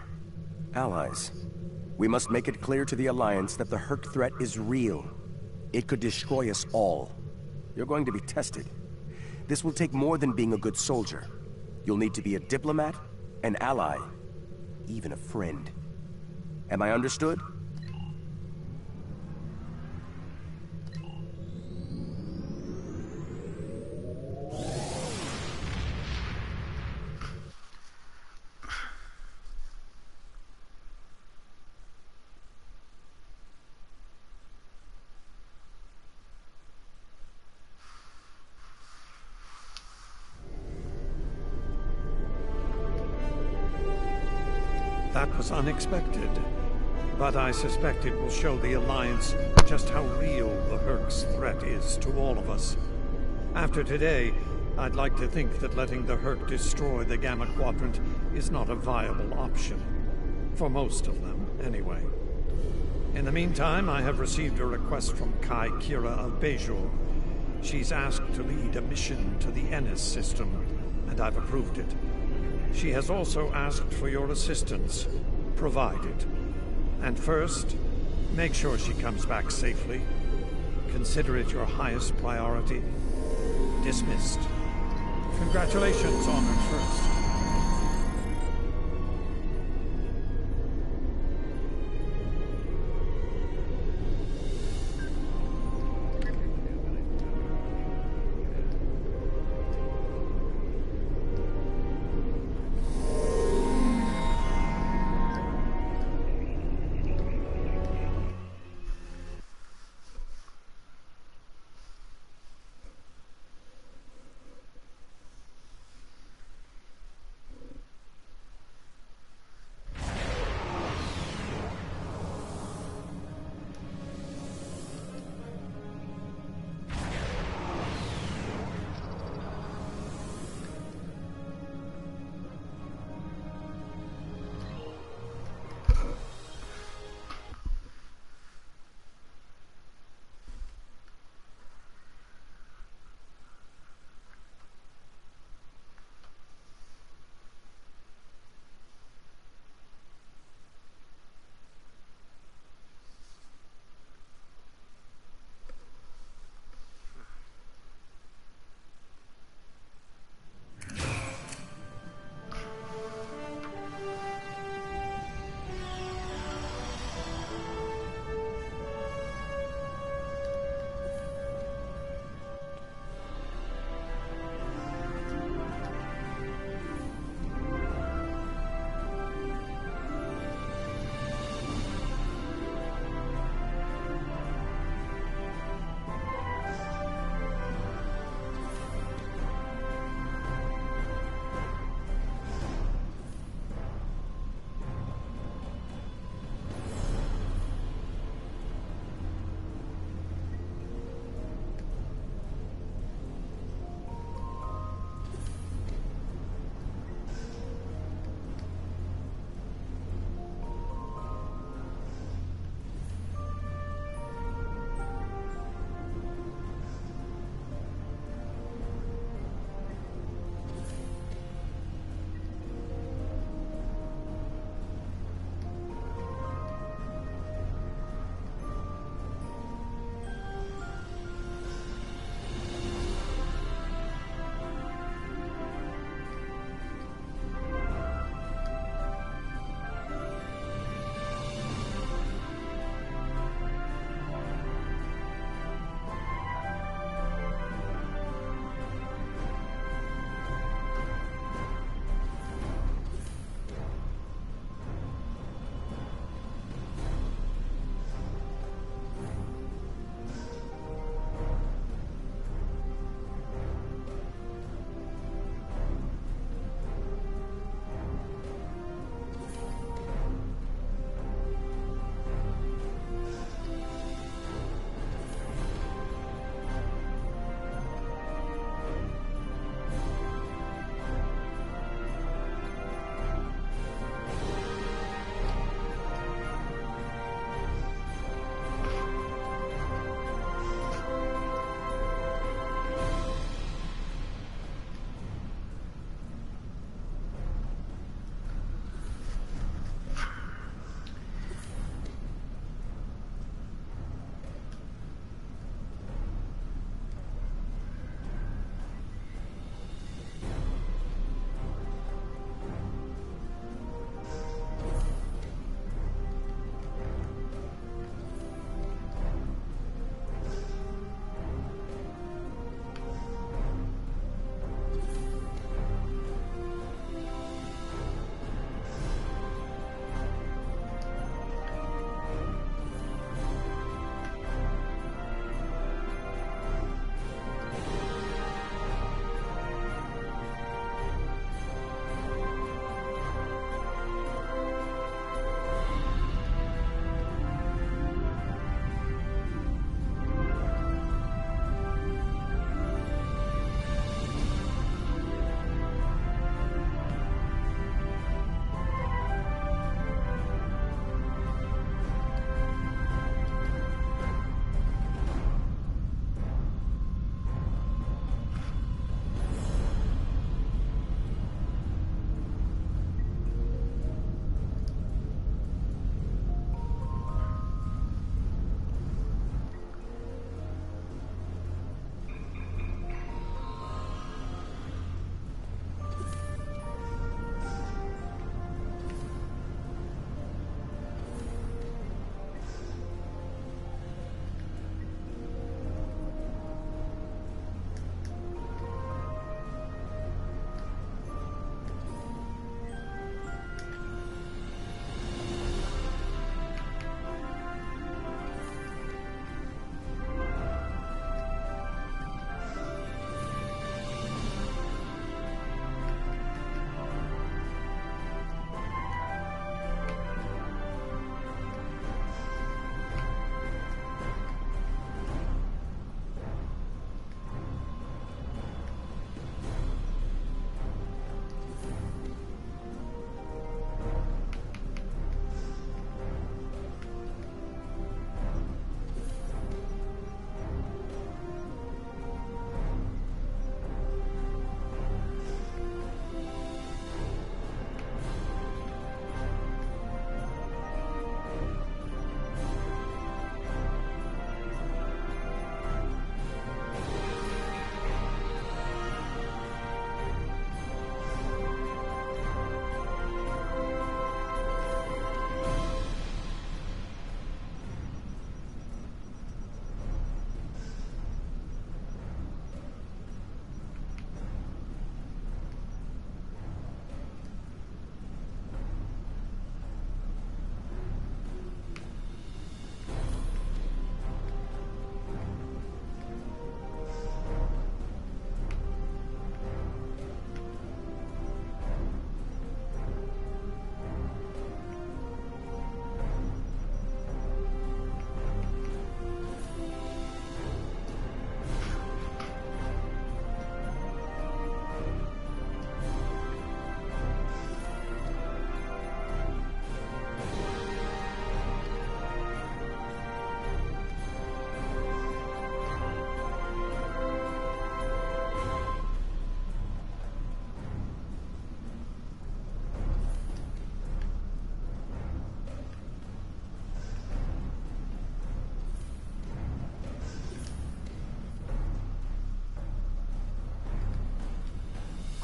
allies. We must make it clear to the Alliance that the Hurk threat is real. It could destroy us all. You're going to be tested. This will take more than being a good soldier. You'll need to be a diplomat, an ally, even a friend. Am I understood? That was unexpected, but I suspect it will show the Alliance just how real the Hurk's threat is to all of us. After today, I'd like to think that letting the Hurk destroy the Gamma Quadrant is not a viable option. For most of them, anyway. In the meantime, I have received a request from Kai Kira of Bejor. She's asked to lead a mission to the Ennis system, and I've approved it. She has also asked for your assistance, provided. And first, make sure she comes back safely. Consider it your highest priority. Dismissed. Congratulations on her first.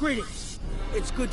Greetings. It's good.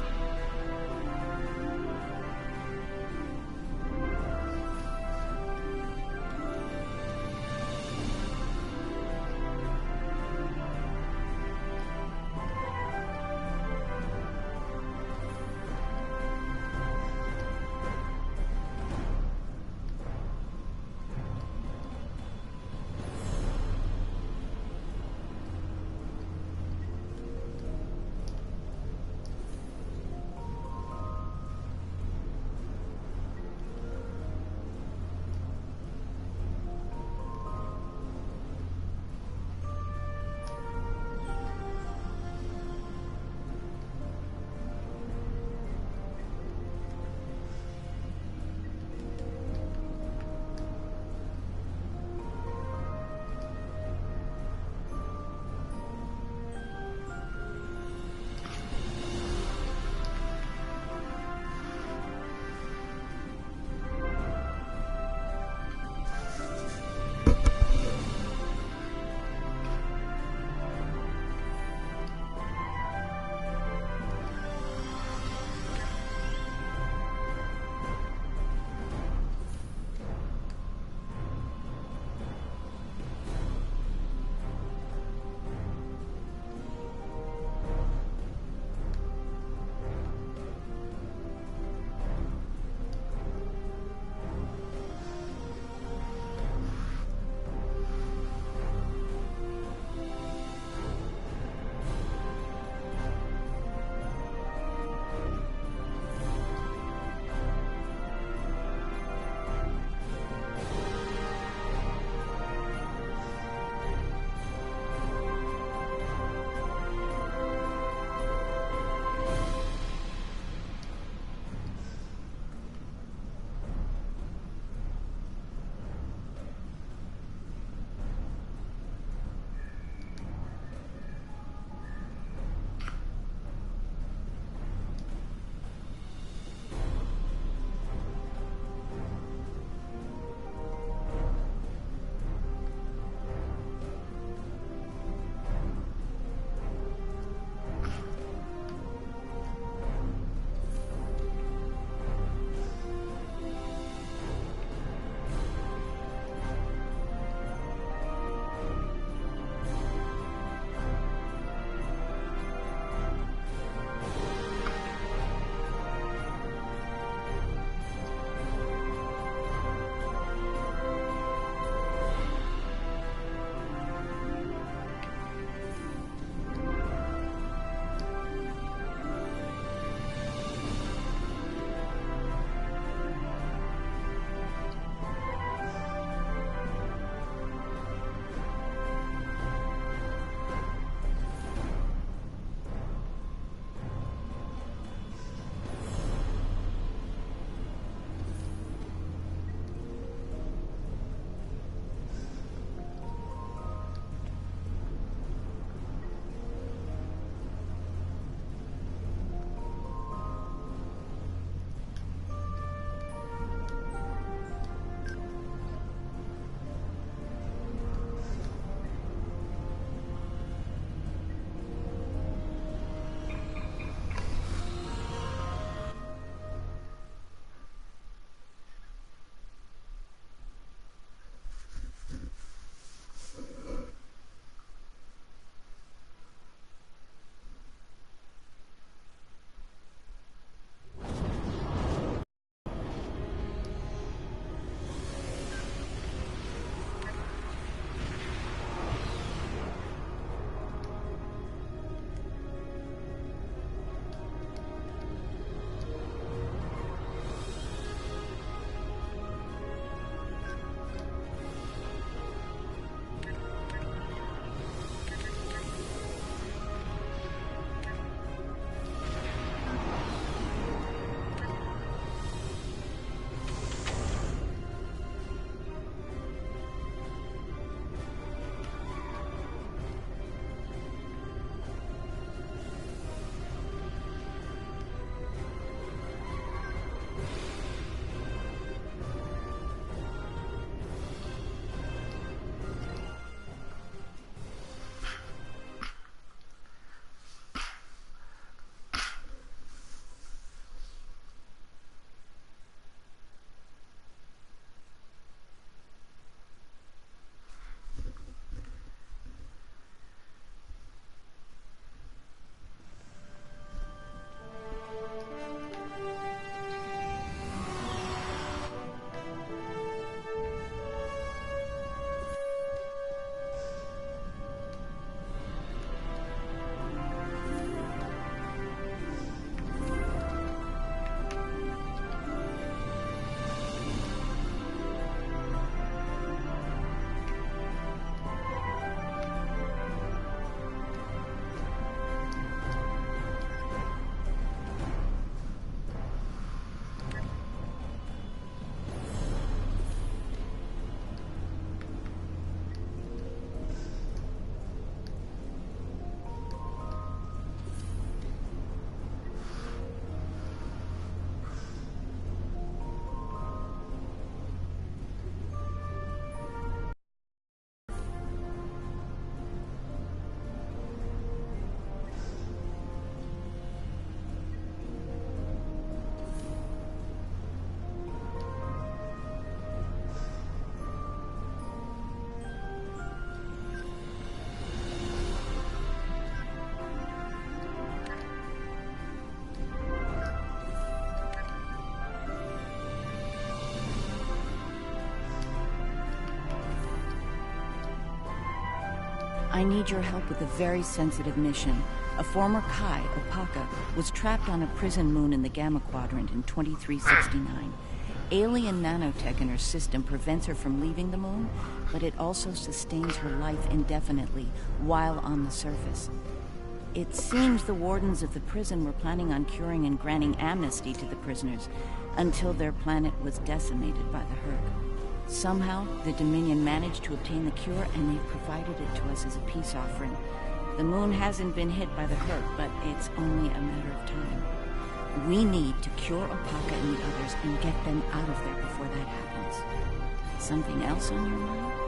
I need your help with a very sensitive mission. A former Kai, Opaka, was trapped on a prison moon in the Gamma Quadrant in 2369. Alien nanotech in her system prevents her from leaving the moon, but it also sustains her life indefinitely while on the surface. It seems the wardens of the prison were planning on curing and granting amnesty to the prisoners until their planet was decimated by the Herc. Somehow, the Dominion managed to obtain the cure, and they've provided it to us as a peace offering. The moon hasn't been hit by the Herc, but it's only a matter of time. We need to cure Opaka and the others and get them out of there before that happens. Something else on your mind?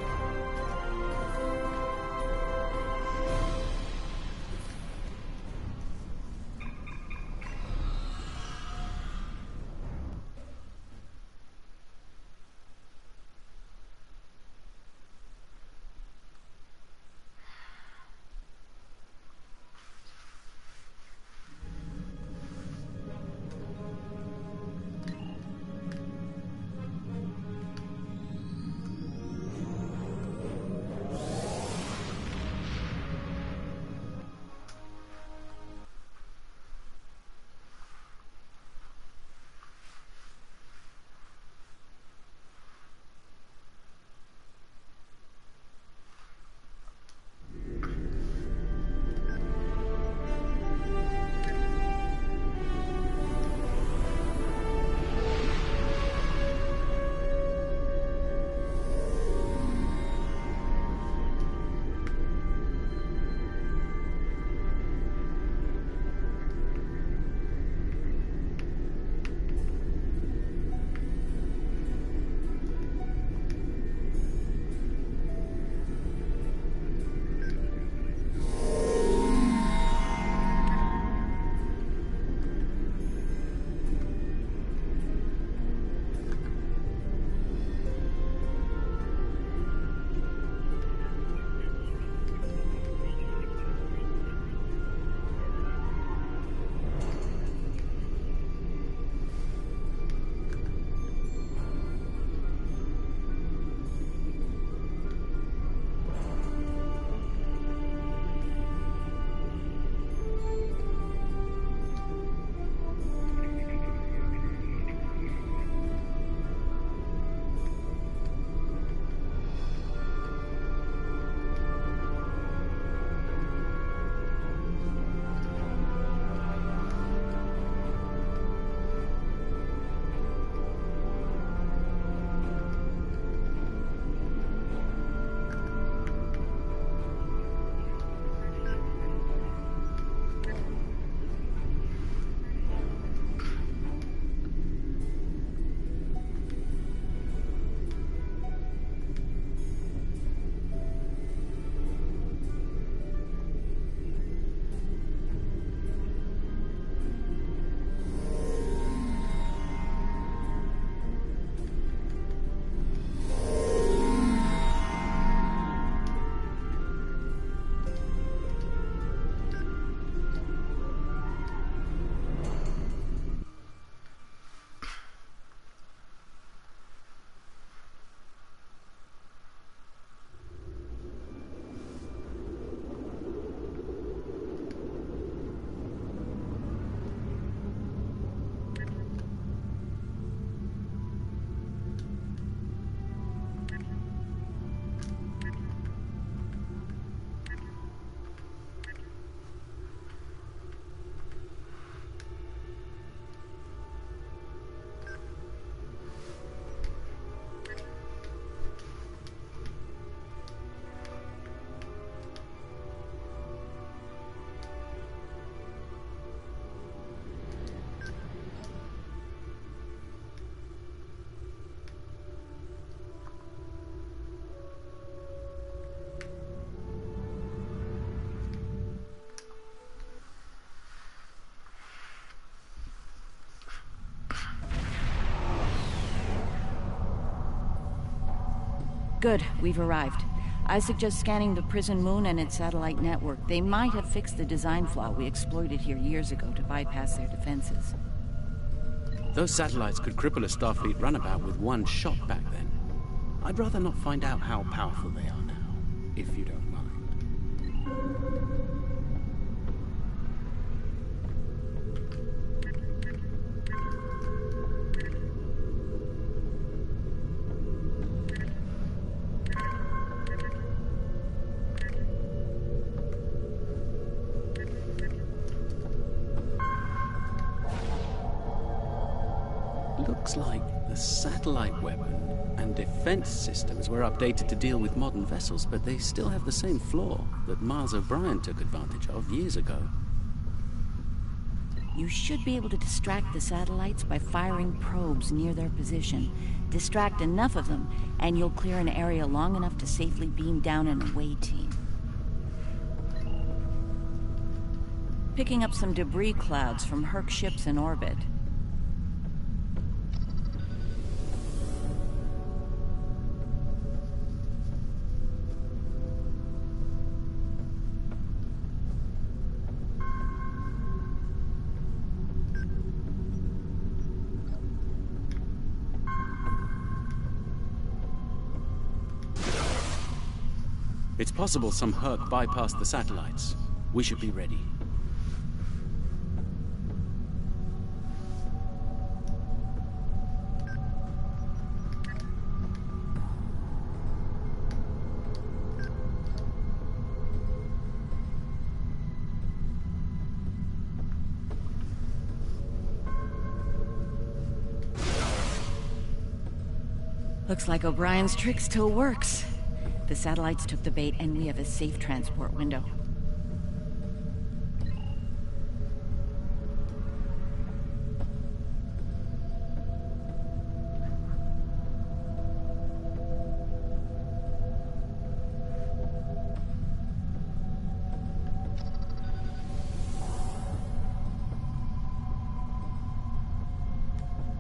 Good, we've arrived. I suggest scanning the prison moon and its satellite network. They might have fixed the design flaw we exploited here years ago to bypass their defenses. Those satellites could cripple a Starfleet runabout with one shot back then. I'd rather not find out how powerful they are now, if you don't mind. Looks like the satellite weapon and defense systems were updated to deal with modern vessels, but they still have the same flaw that Mars O'Brien took advantage of years ago. You should be able to distract the satellites by firing probes near their position. Distract enough of them, and you'll clear an area long enough to safely beam down an away team. Picking up some debris clouds from Herc ships in orbit. It's possible some Herc bypassed the satellites. We should be ready. Looks like O'Brien's trick still works. The satellites took the bait, and we have a safe transport window.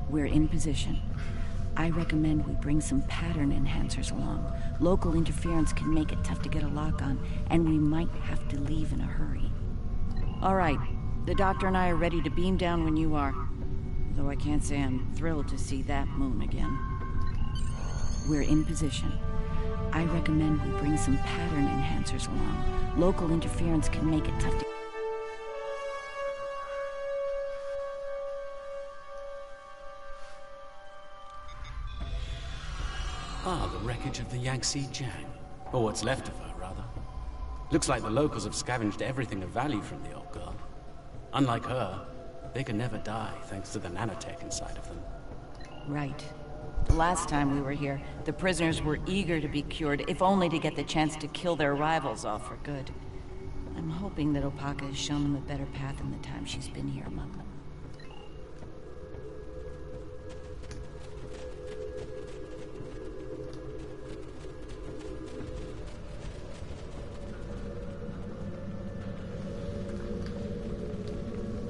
We're in position. I recommend we bring some pattern enhancers along. Local interference can make it tough to get a lock on, and we might have to leave in a hurry. All right, the doctor and I are ready to beam down when you are. Though I can't say I'm thrilled to see that moon again. We're in position. I recommend we bring some pattern enhancers along. Local interference can make it tough to... Ah, the wreckage of the Yangtze Jiang. Or what's left of her, rather. Looks like the locals have scavenged everything of value from the old girl. Unlike her, they can never die thanks to the nanotech inside of them. Right. The last time we were here, the prisoners were eager to be cured, if only to get the chance to kill their rivals off for good. I'm hoping that Opaka has shown them a better path in the time she's been here among them.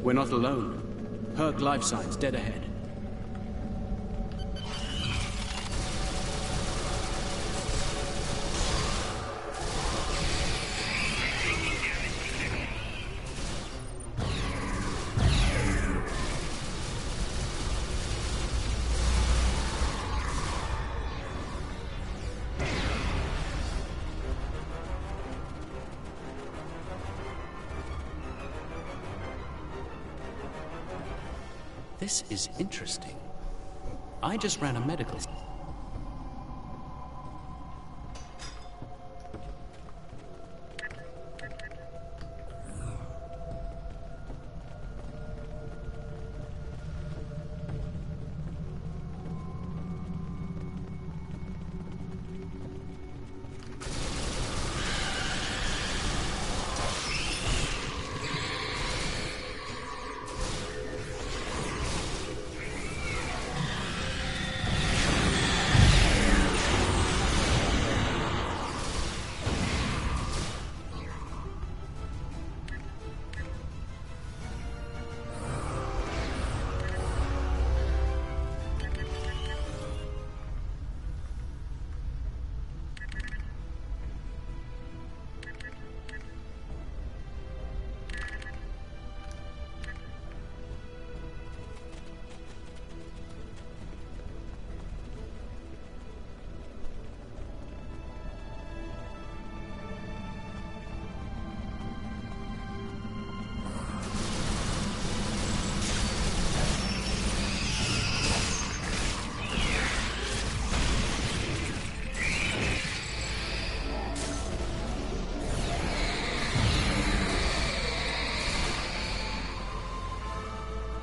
We're not alone. Herc life signs dead ahead. This is interesting. I just ran a medical...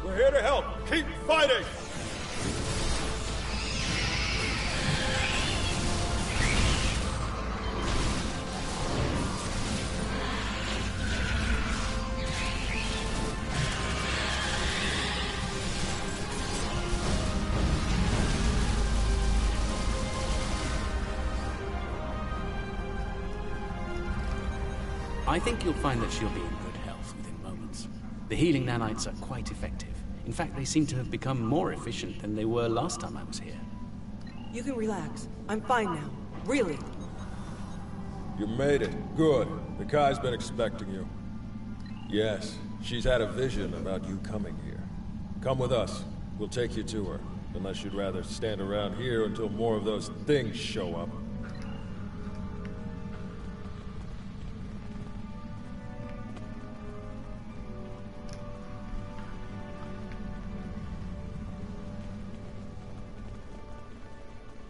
We're here to help. Keep fighting! I think you'll find that she'll be in good health within moments. The healing nanites are quite effective. In fact, they seem to have become more efficient than they were last time I was here. You can relax. I'm fine now. Really. You made it. Good. The Kai's been expecting you. Yes, she's had a vision about you coming here. Come with us. We'll take you to her. Unless you'd rather stand around here until more of those things show up.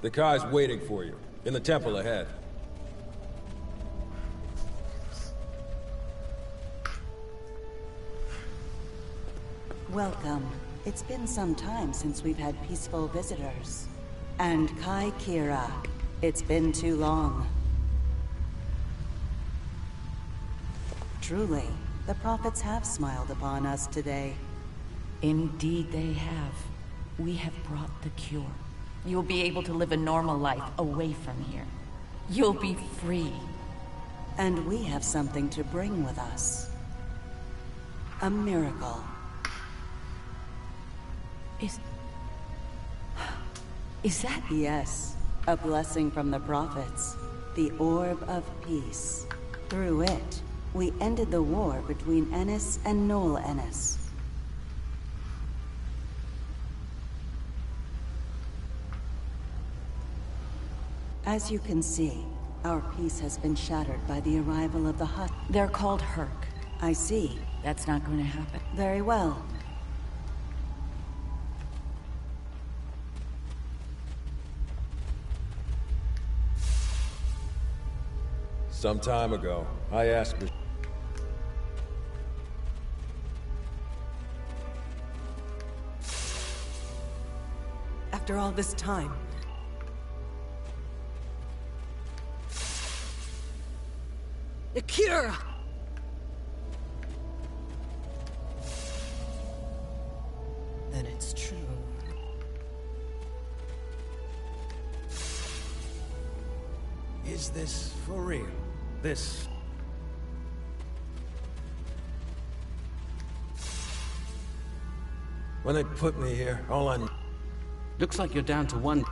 The Kai's waiting for you, in the temple ahead. Welcome. It's been some time since we've had peaceful visitors. And Kai Kira, it's been too long. Truly, the prophets have smiled upon us today. Indeed they have. We have brought the cure. You'll be able to live a normal life away from here. You'll be free. And we have something to bring with us. A miracle. Is that? Yes. A blessing from the prophets. The Orb of Peace. Through it, we ended the war between Ennis and Noel Ennis. As you can see, our peace has been shattered by the arrival of the Hut. They're called Herc. I see. That's not going to happen. Very well. Some time ago, I asked her. After all this time, the cure! Then it's true. Is this for real? This... When they put me here, all I... Looks like you're down to one.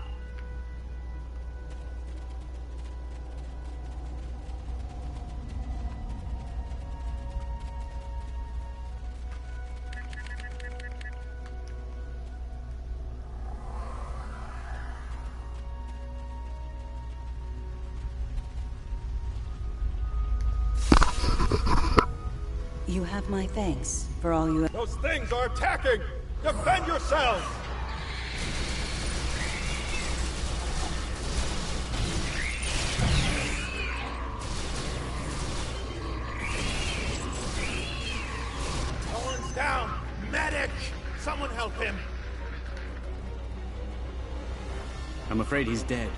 You have my thanks for all you... Those things are attacking! Defend yourselves! Owen's down! Medic! Someone help him! I'm afraid he's dead.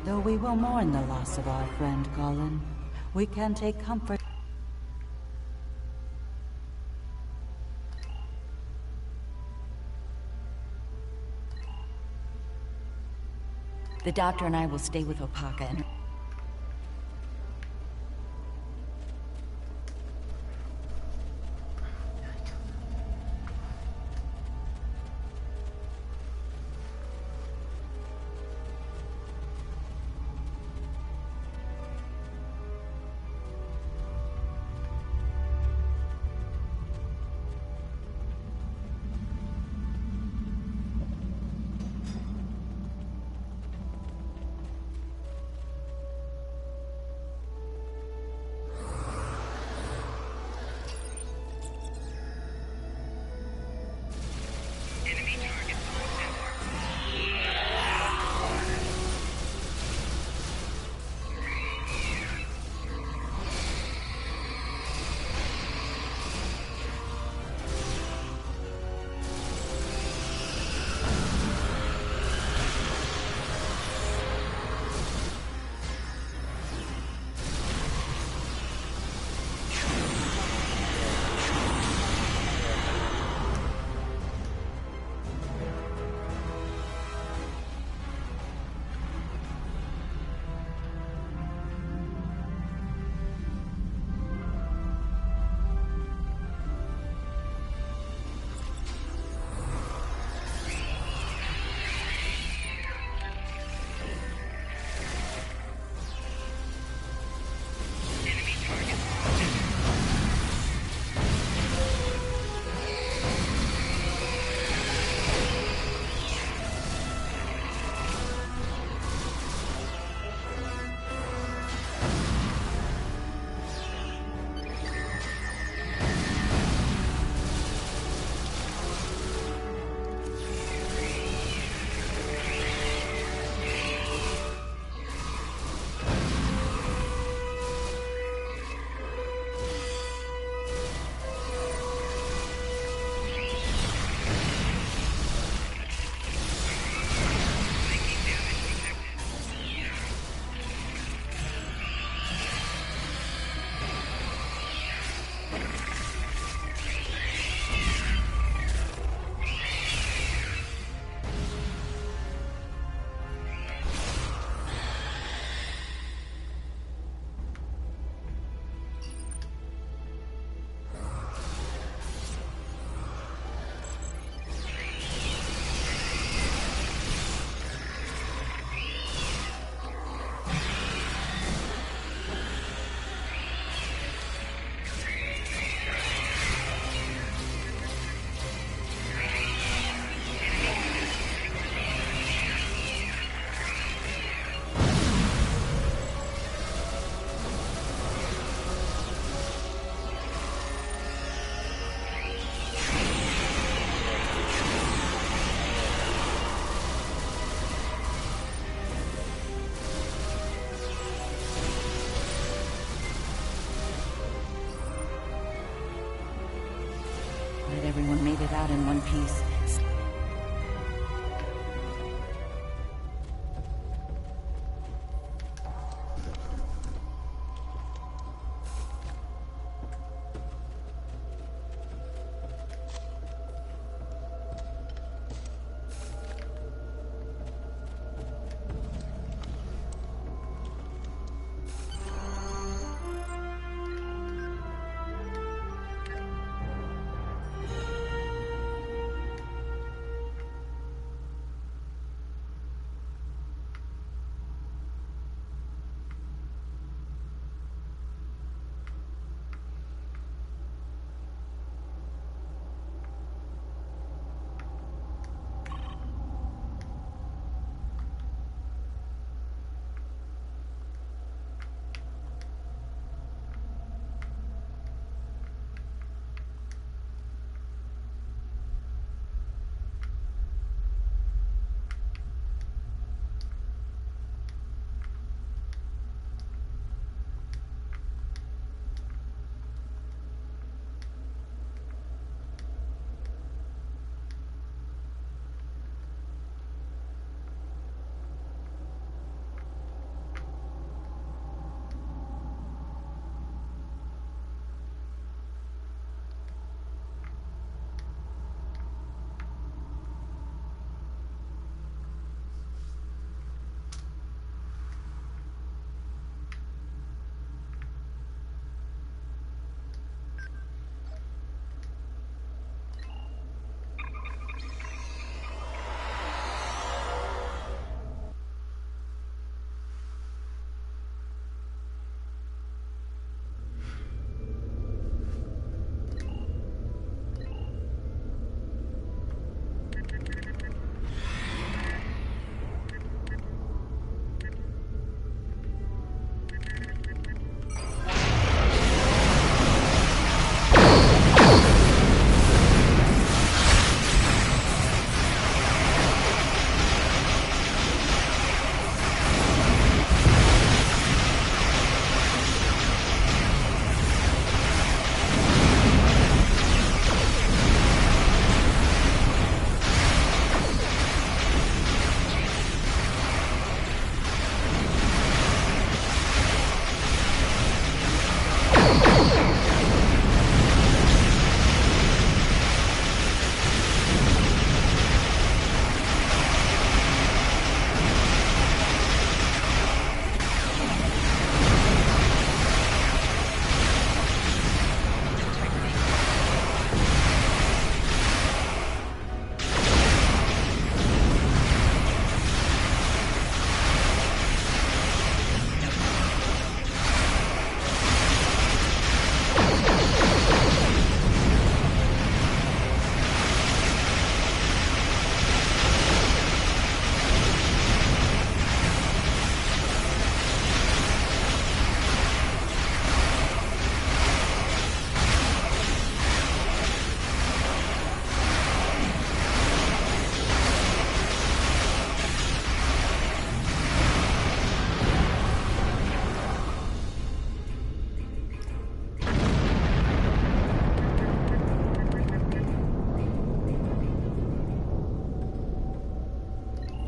Though we will mourn the loss of our friend Colin, we can take comfort. The doctor and I will stay with Opaka and... Glad everyone made it out in one piece.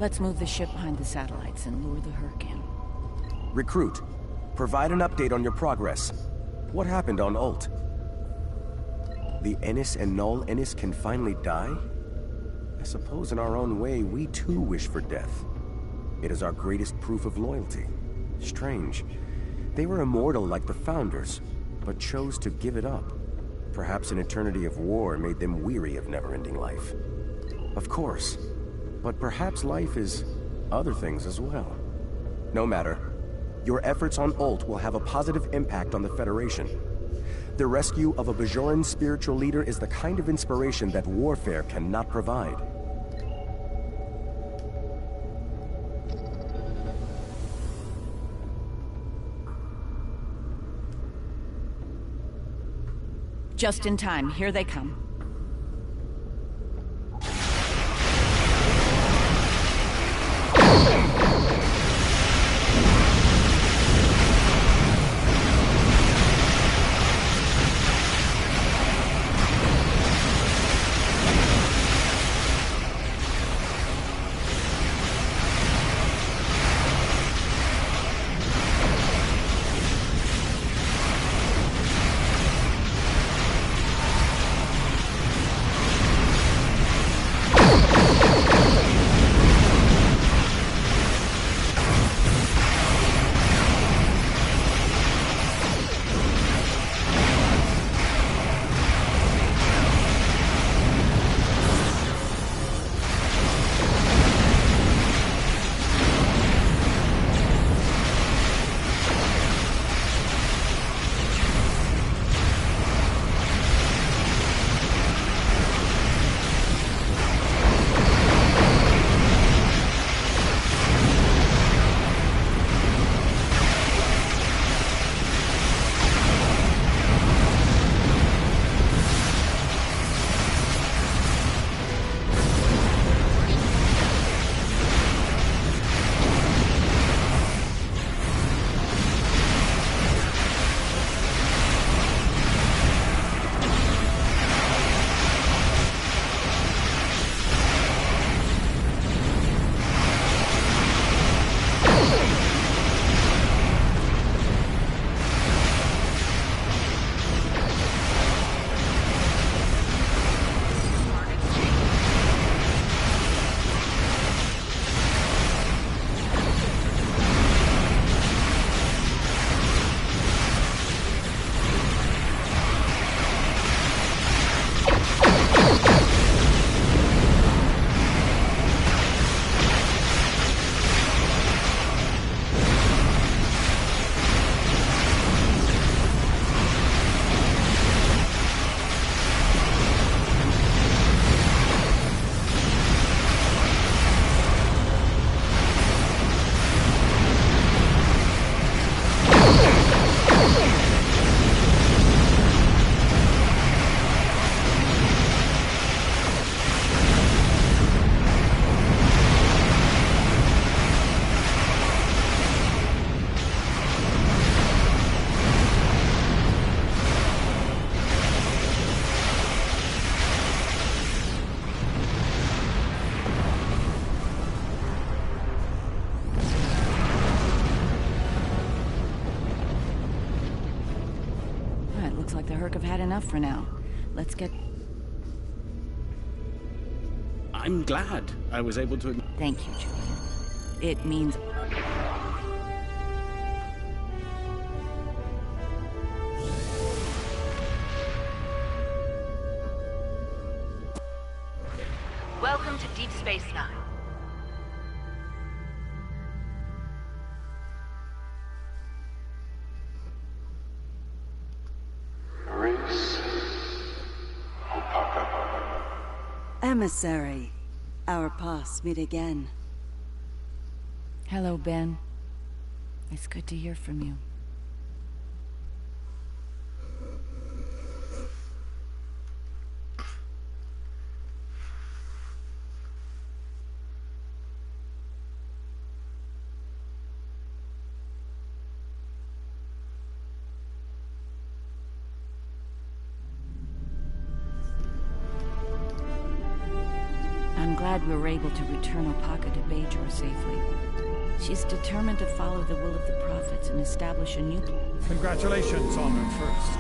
Let's move the ship behind the satellites and lure the Herc in. Recruit, provide an update on your progress. What happened on Ult? The Ennis and Null Ennis can finally die? I suppose in our own way, we too wish for death. It is our greatest proof of loyalty. Strange. They were immortal like the Founders, but chose to give it up. Perhaps an eternity of war made them weary of never-ending life. Of course. But perhaps life is other things as well. No matter. Your efforts on Ult will have a positive impact on the Federation. The rescue of a Bajoran spiritual leader is the kind of inspiration that warfare cannot provide. Just in time. Here they come. Herc have had enough for now. Let's get... I'm glad I was able to... Thank you, Julian. It means... Welcome to Deep Space Nine. Emissary, our paths meet again. Hello, Ben. It's good to hear from you. I'm glad we were able to return Opaka to Bajor safely. She's determined to follow the will of the Prophets and establish a new... Congratulations on her first.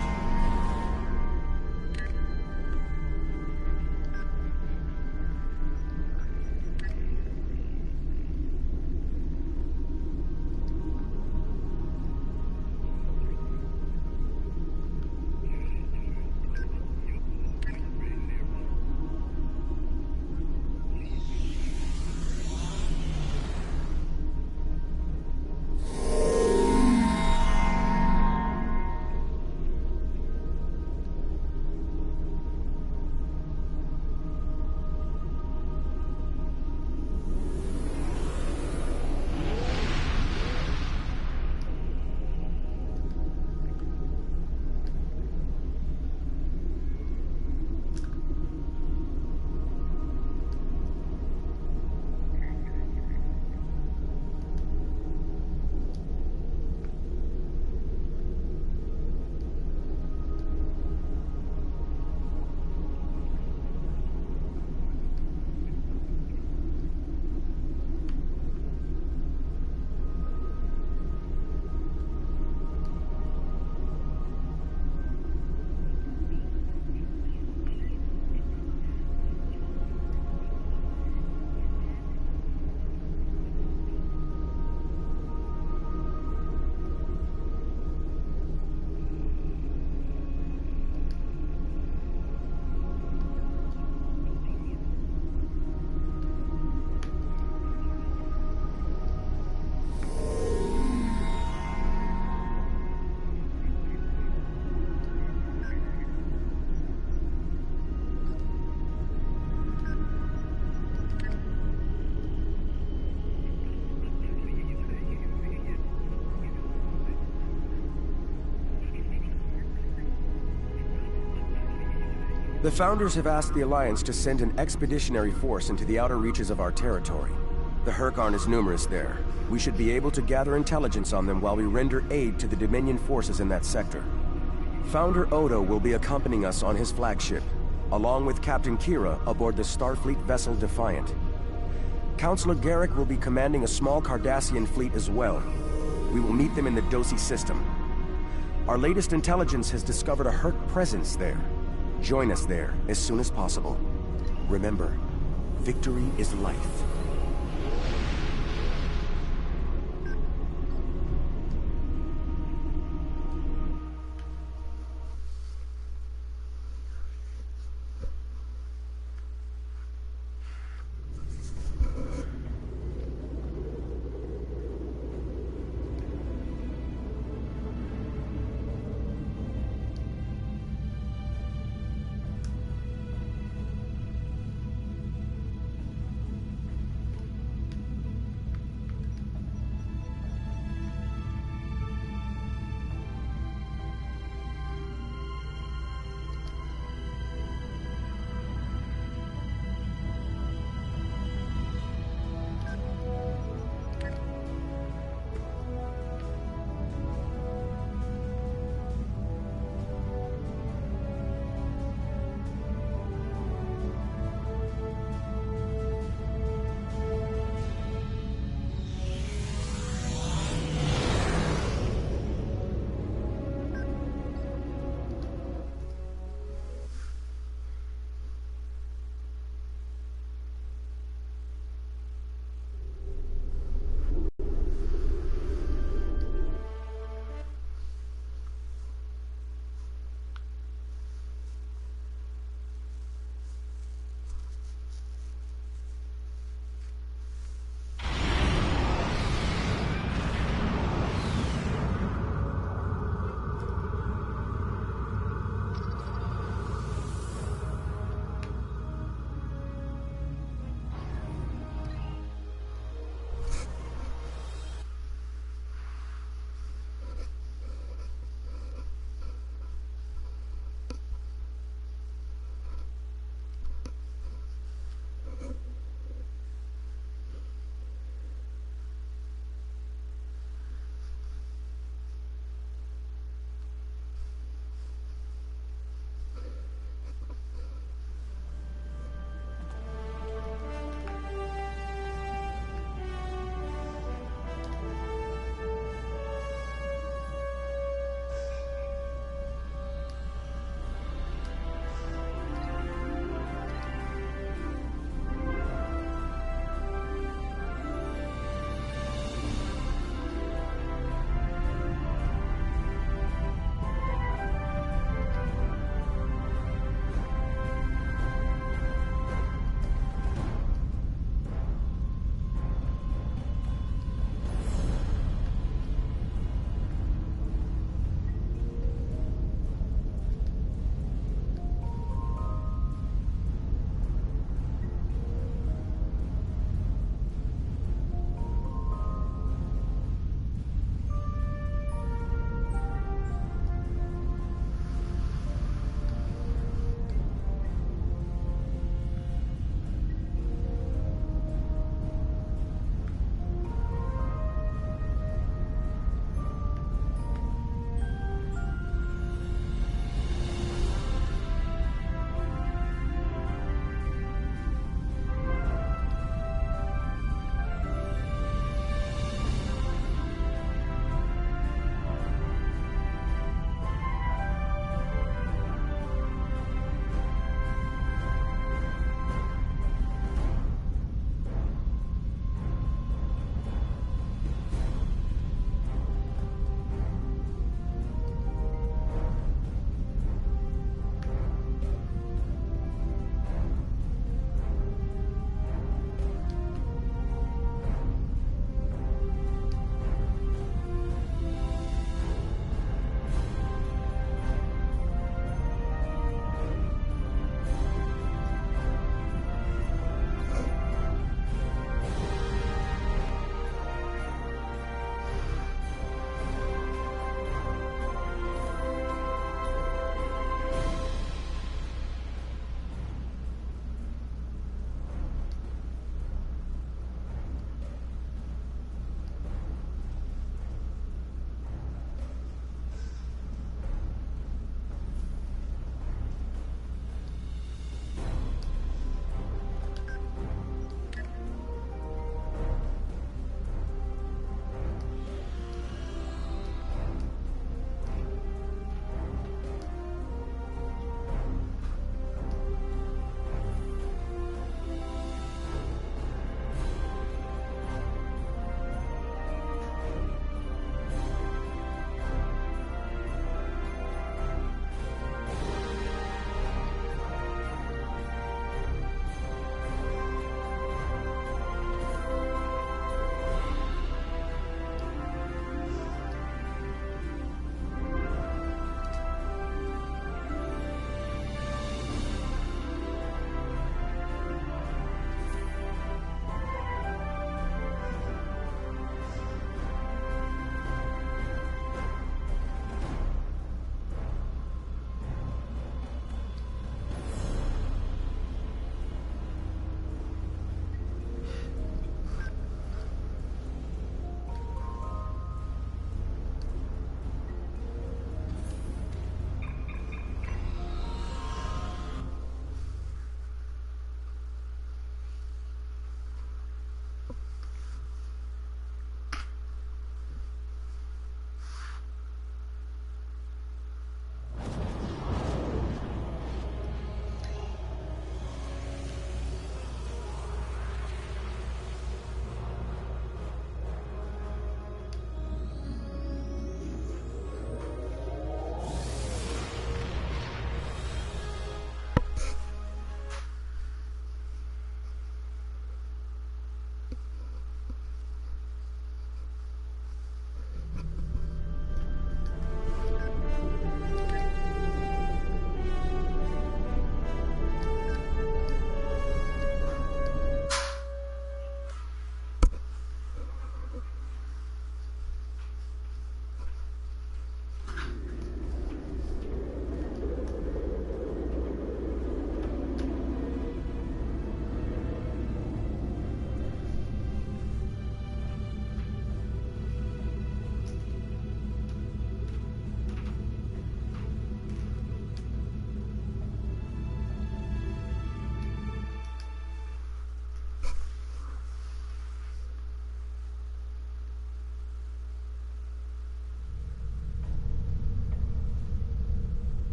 The Founders have asked the Alliance to send an expeditionary force into the outer reaches of our territory. The Herc aren't as numerous there. We should be able to gather intelligence on them while we render aid to the Dominion forces in that sector. Founder Odo will be accompanying us on his flagship, along with Captain Kira aboard the Starfleet vessel Defiant. Counselor Garrick will be commanding a small Cardassian fleet as well. We will meet them in the Dosi system. Our latest intelligence has discovered a Herc presence there. Join us there as soon as possible. Remember, victory is life.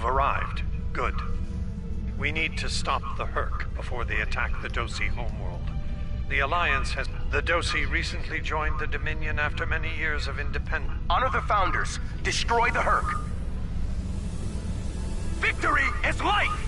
arrived. Good. We need to stop the Herc before they attack the Dosi homeworld. The Alliance has... The Dosi recently joined the Dominion after many years of independence. Honor the Founders. Destroy the Herc. Victory is life!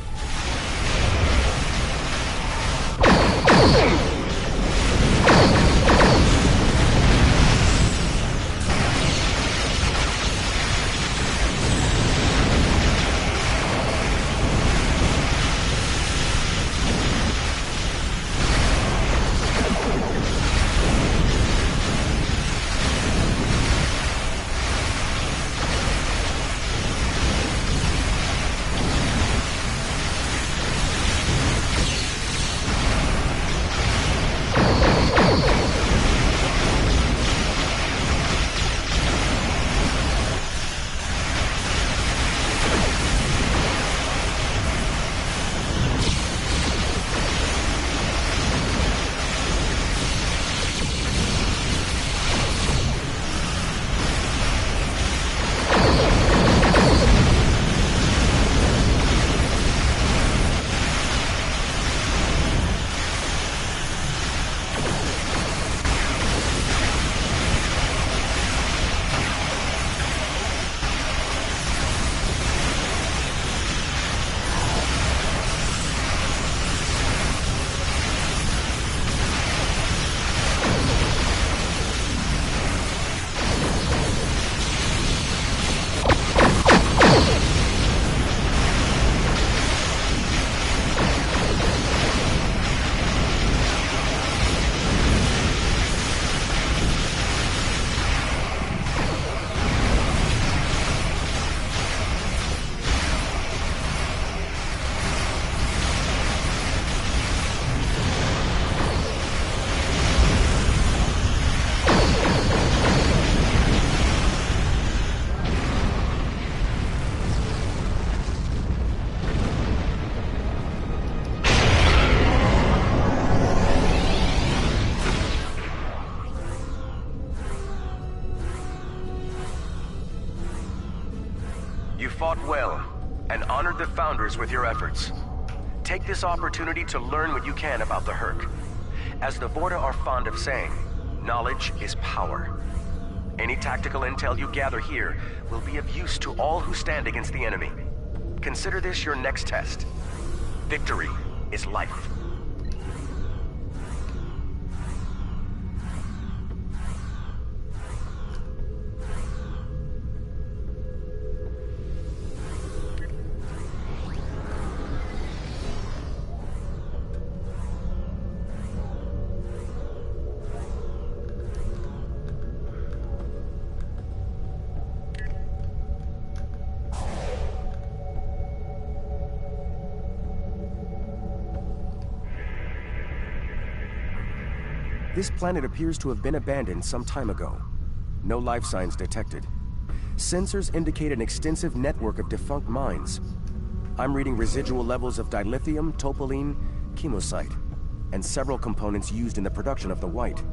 You fought well, and honored the Founders with your efforts. Take this opportunity to learn what you can about the Herc. As the Vorta are fond of saying, knowledge is power. Any tactical intel you gather here will be of use to all who stand against the enemy. Consider this your next test. Victory is life. This planet appears to have been abandoned some time ago. No life signs detected. Sensors indicate an extensive network of defunct mines. I'm reading residual levels of dilithium, topoline, chemosite, and several components used in the production of the White.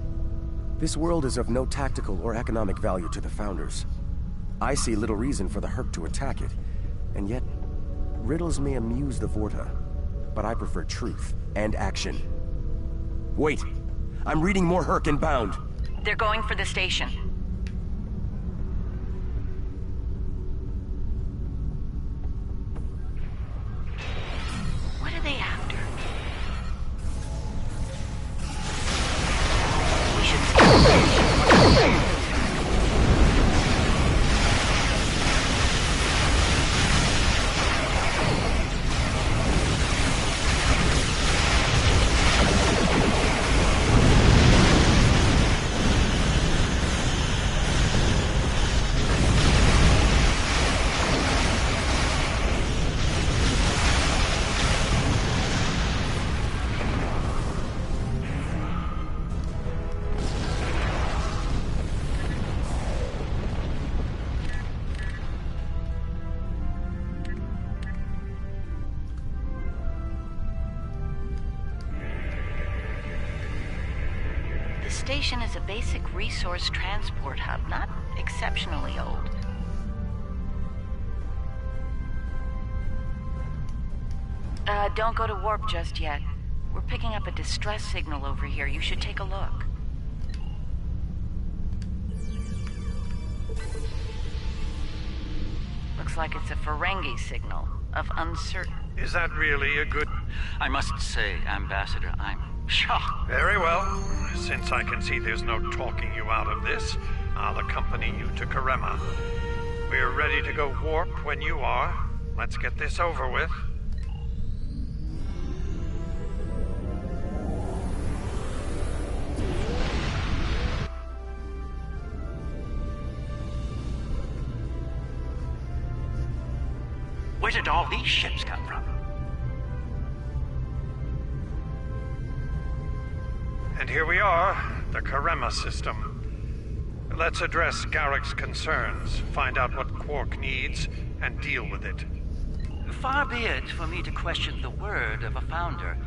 This world is of no tactical or economic value to the Founders. I see little reason for the Herc to attack it, and yet, riddles may amuse the Vorta, but I prefer truth and action. Wait! I'm reading more Herc inbound. They're going for the station. What are they after? We should... The station is a basic resource transport hub, not exceptionally old. Don't go to warp just yet. We're picking up a distress signal over here. You should take a look. Looks like it's a Ferengi signal of uncertain... Is that really a good... I must say, Ambassador, I'm shocked. Very well. Since I can see there's no talking you out of this, I'll accompany you to Karema. We're ready to go warp when you are. Let's get this over with. Where did all these ships come from? And here we are, the Karema system. Let's address Garrick's concerns, find out what Quark needs, and deal with it. Far be it for me to question the word of a founder,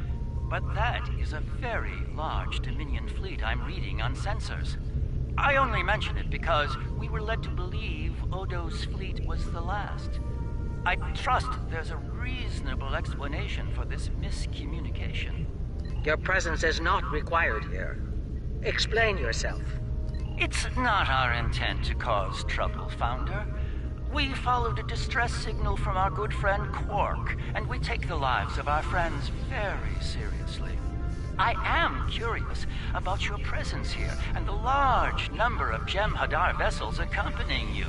but that is a very large Dominion fleet I'm reading on sensors. I only mention it because we were led to believe Odo's fleet was the last. I trust there's a reasonable explanation for this miscommunication. Your presence is not required here. Explain yourself. It's not our intent to cause trouble, Founder. We followed a distress signal from our good friend Quark, and we take the lives of our friends very seriously. I am curious about your presence here and the large number of Jem'Hadar vessels accompanying you.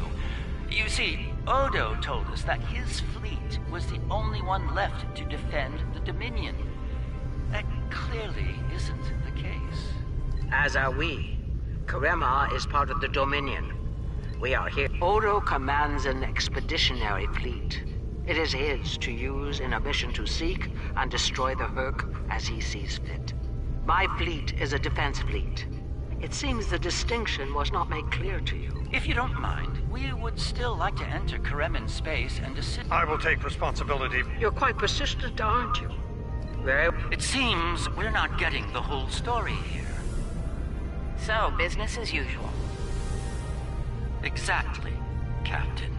You see, Odo told us that his fleet was the only one left to defend the Dominion. That clearly isn't the case. As are we. Karema is part of the Dominion. We are here. Odo commands an expeditionary fleet. It is his to use in a mission to seek and destroy the Herc as he sees fit. My fleet is a defense fleet. It seems the distinction was not made clear to you. If you don't mind, we would still like to enter Karemin space and assist... I will take responsibility. You're quite persistent, aren't you? It seems we're not getting the whole story here. So, business as usual. Exactly, Captain.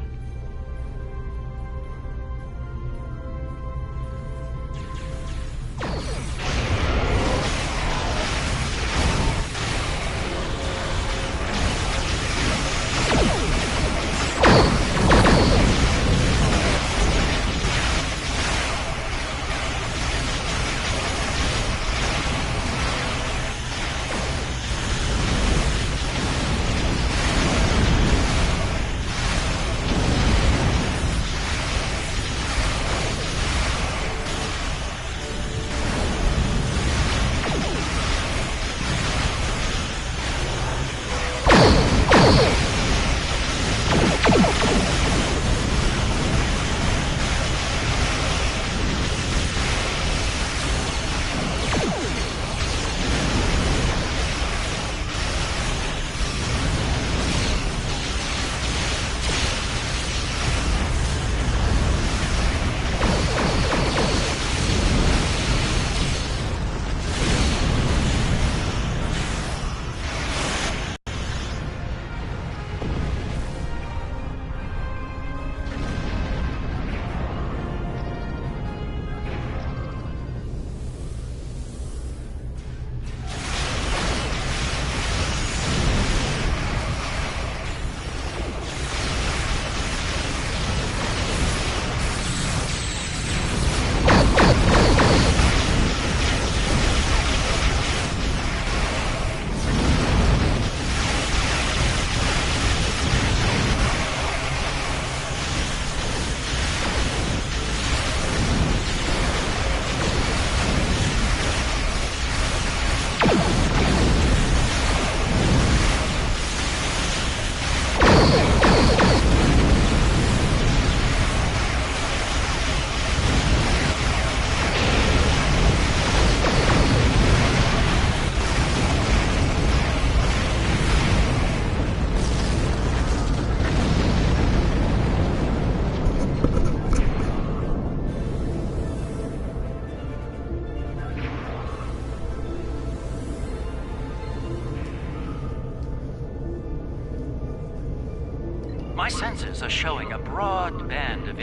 My sensors are showing a broad band of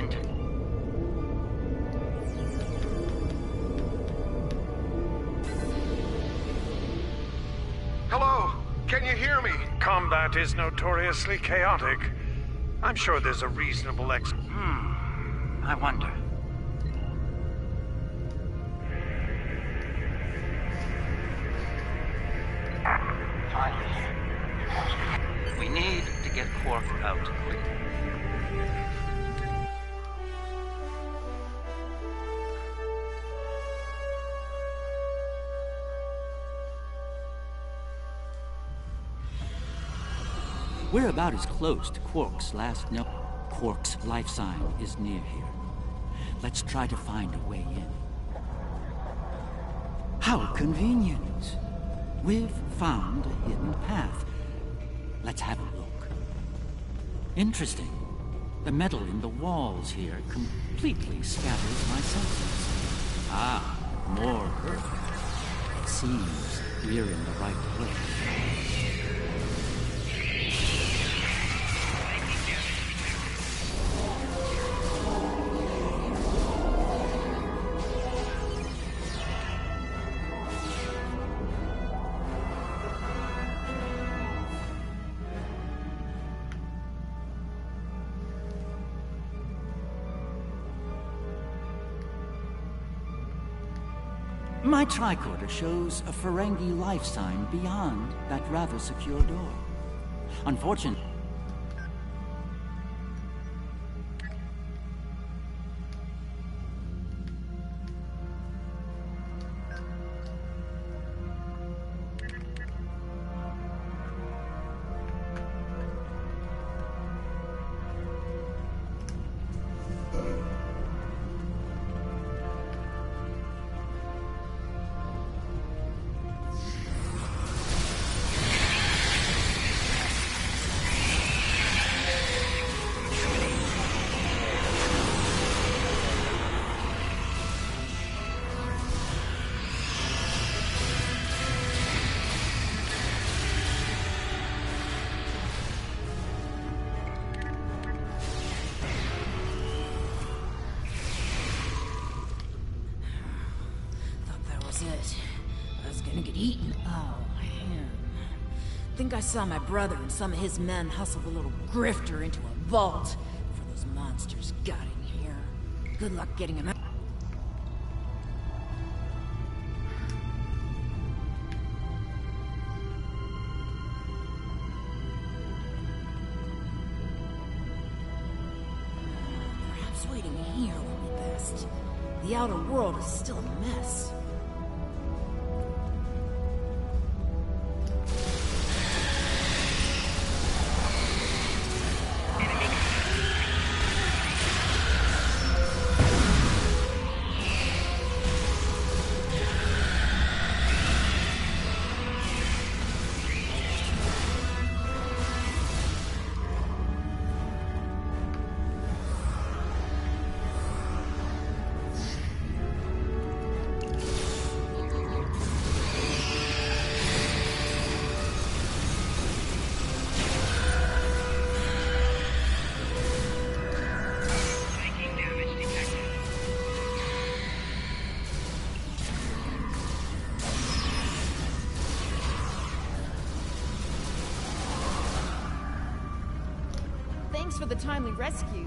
combat is notoriously chaotic. I'm sure there's a reasonable I wonder. Finally. We need to get Quark out. We're about as close to Quark's last note. Quark's life sign is near here. Let's try to find a way in. How convenient. We've found a hidden path. Let's have a look. Interesting. The metal in the walls here completely scatters my senses. Ah, more Earth. It seems we're in the right place. My tricorder shows a Ferengi life sign beyond that rather secure door. Unfortunately, it. I was gonna get eaten. Oh, man. Think I saw my brother and some of his men hustle the little grifter into a vault before those monsters got in here. Good luck getting him out. Perhaps waiting here will be best. The outer world is still a mess. Thanks for the timely rescue.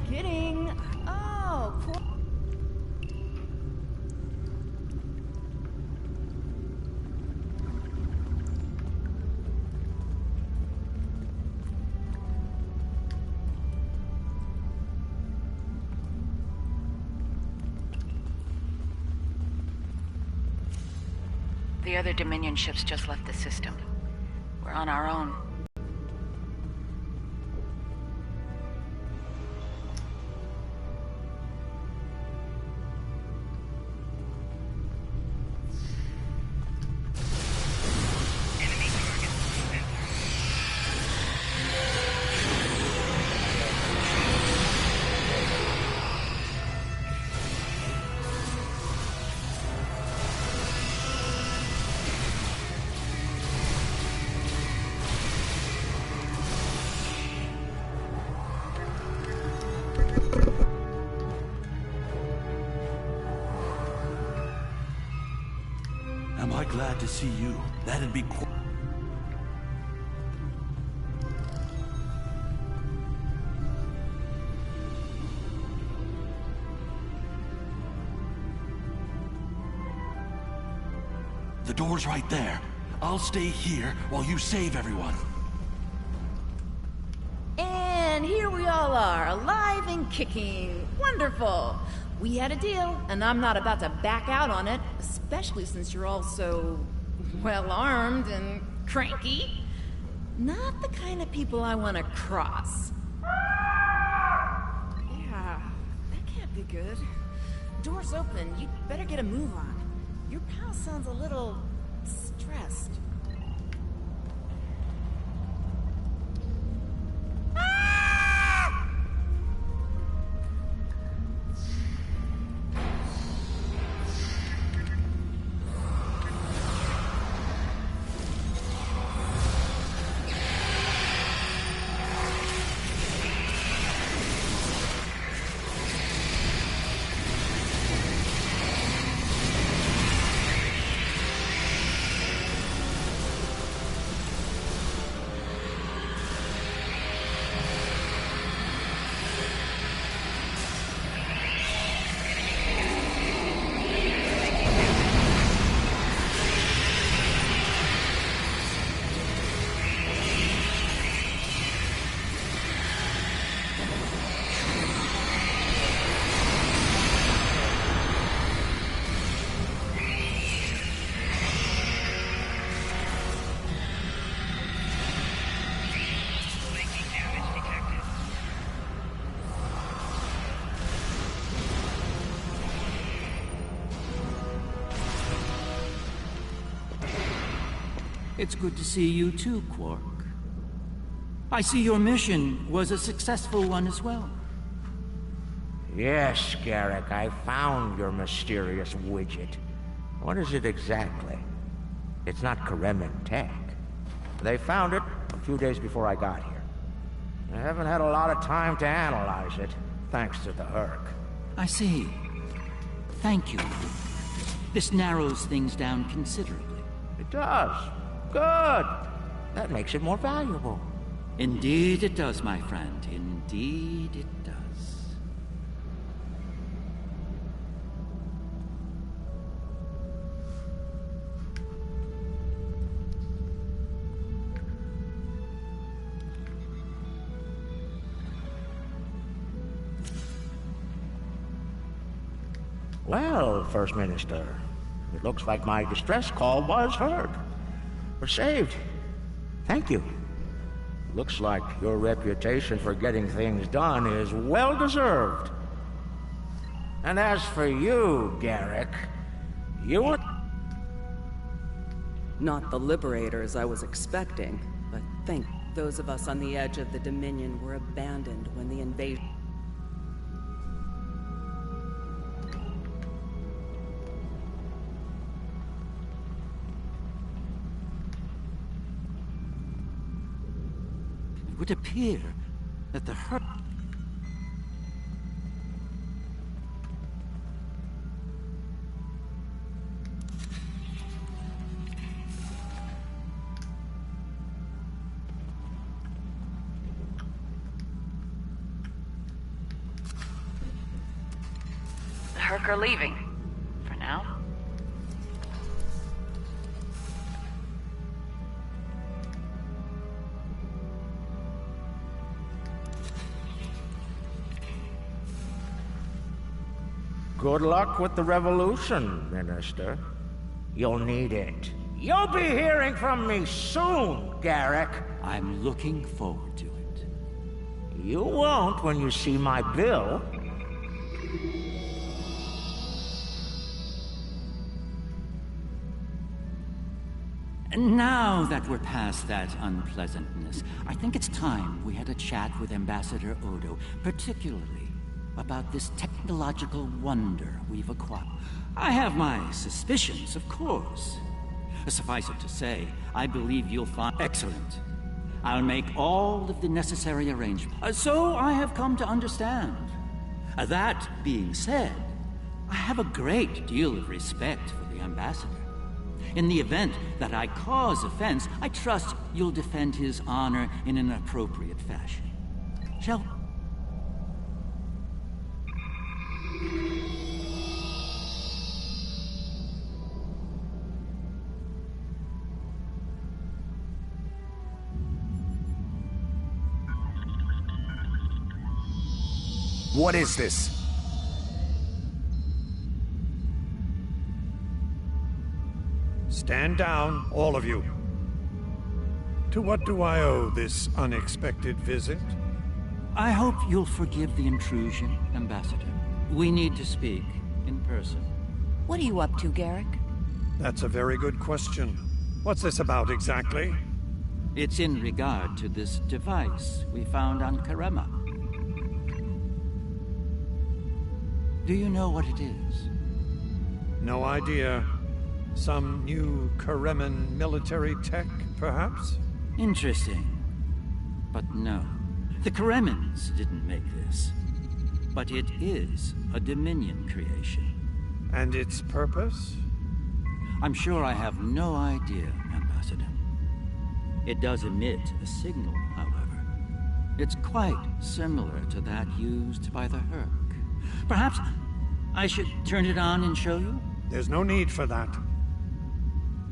Kidding. Oh, poor... The other Dominion ships just left the system. We're on our own. Am I glad to see you? That'd be cool. The door's right there. I'll stay here while you save everyone. And here we all are, alive and kicking. Wonderful. We had a deal, and I'm not about to back out on it, especially since you're all so well-armed and cranky. Not the kind of people I want to cross. Yeah, that can't be good. Door's open. You'd better get a move on. Your pal sounds a little stressed. It's good to see you too, Quark. I see your mission was a successful one as well. Yes, Garrick, I found your mysterious widget. What is it exactly? It's not Kremen tech. They found it a few days before I got here. I haven't had a lot of time to analyze it, thanks to the Herc. I see. Thank you. This narrows things down considerably. It does. Good. That makes it more valuable. Indeed it does, my friend. Indeed it does. Well, First Minister, it looks like my distress call was heard. Or saved. Thank you. Looks like your reputation for getting things done is well deserved. And as for you, Garrick, you were... Not the liberators I was expecting, but think those of us on the edge of the Dominion were abandoned when the invasion... It would appear that the Herc... The Herc are leaving. For now. Good luck with the revolution, Minister. You'll need it. You'll be hearing from me soon, Garrick. I'm looking forward to it. You won't when you see my bill. Now that we're past that unpleasantness, I think it's time we had a chat with Ambassador Odo, particularly about this technological wonder we've acquired. I have my suspicions, of course. Suffice it to say, I believe you'll find excellent. I'll make all of the necessary arrangements. So I have come to understand. That being said, I have a great deal of respect for the Ambassador. In the event that I cause offense, I trust you'll defend his honor in an appropriate fashion. Shall... What is this? Stand down, all of you. To what do I owe this unexpected visit? I hope you'll forgive the intrusion, Ambassador. We need to speak in person. What are you up to, Garrick? That's a very good question. What's this about exactly? It's in regard to this device we found on Karema. Do you know what it is? No idea. Some new Kareman military tech, perhaps? Interesting. But no. The Karemans didn't make this. But it is a Dominion creation. And its purpose? I'm sure I have no idea, Ambassador. It does emit a signal, however. It's quite similar to that used by the Herc. Perhaps I should turn it on and show you? There's no need for that.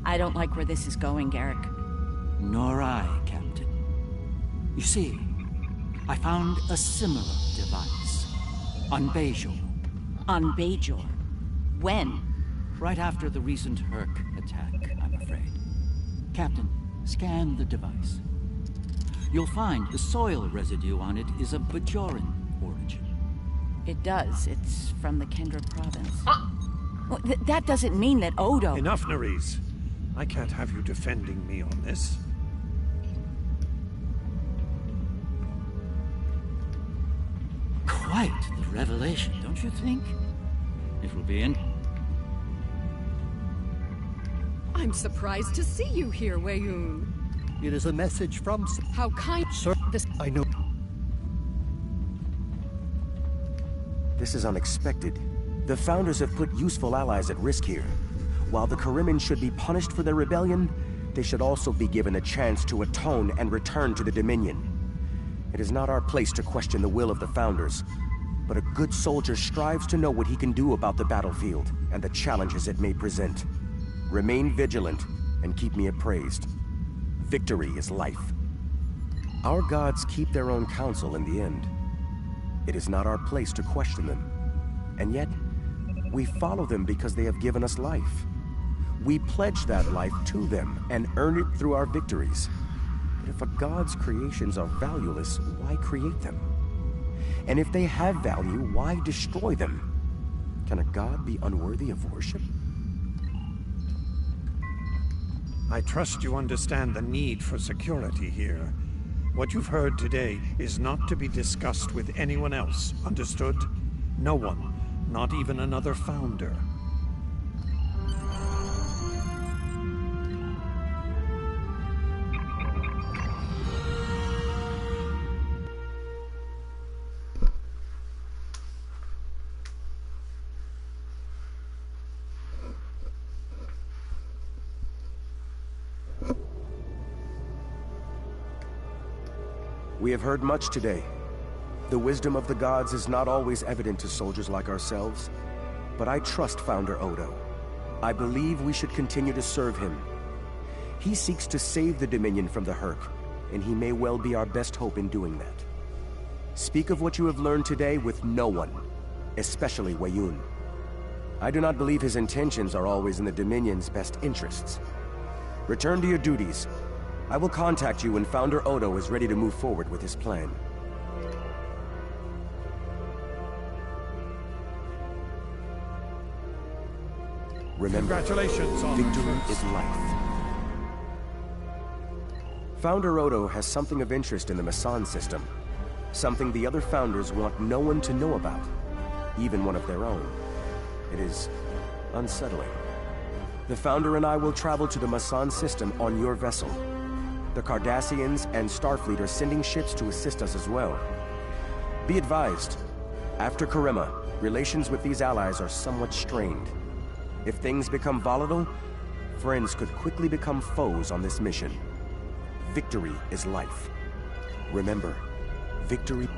I don't like where this is going, Garrick. Nor I, Captain. You see, I found a similar device on Bajor. On Bajor? When? Right after the recent Herc attack, I'm afraid. Captain, scan the device. You'll find the soil residue on it is of Bajoran origin. It does. It's from the Kendra province. Well, that doesn't mean that Odo... Enough, Nerys. I can't have you defending me on this. Quite the revelation, don't you think? It will be in... I'm surprised to see you here, Weyoun. It is a message from... How kind... Sir, I know... This is unexpected. The Founders have put useful allies at risk here. While the Karemen should be punished for their rebellion, they should also be given a chance to atone and return to the Dominion. It is not our place to question the will of the Founders, but a good soldier strives to know what he can do about the battlefield and the challenges it may present. Remain vigilant and keep me appraised. Victory is life. Our gods keep their own counsel in the end. It is not our place to question them. And yet, we follow them because they have given us life. We pledge that life to them and earn it through our victories. But if a god's creations are valueless, why create them? And if they have value, why destroy them? Can a god be unworthy of worship? I trust you understand the need for security here. What you've heard today is not to be discussed with anyone else, understood? No one, not even another Founder. We have heard much today. The wisdom of the gods is not always evident to soldiers like ourselves, but I trust Founder Odo. I believe we should continue to serve him. He seeks to save the Dominion from the Herc, and he may well be our best hope in doing that. Speak of what you have learned today with no one, especially Weyoun. I do not believe his intentions are always in the Dominion's best interests. Return to your duties. I will contact you when Founder Odo is ready to move forward with his plan. Remember, congratulations on victory is life. Founder Odo has something of interest in the Masan system. Something the other Founders want no one to know about, even one of their own. It is unsettling. The Founder and I will travel to the Masan system on your vessel. The Cardassians and Starfleet are sending ships to assist us as well. Be advised, after Karema, relations with these allies are somewhat strained. If things become volatile, friends could quickly become foes on this mission. Victory is life. Remember, victory...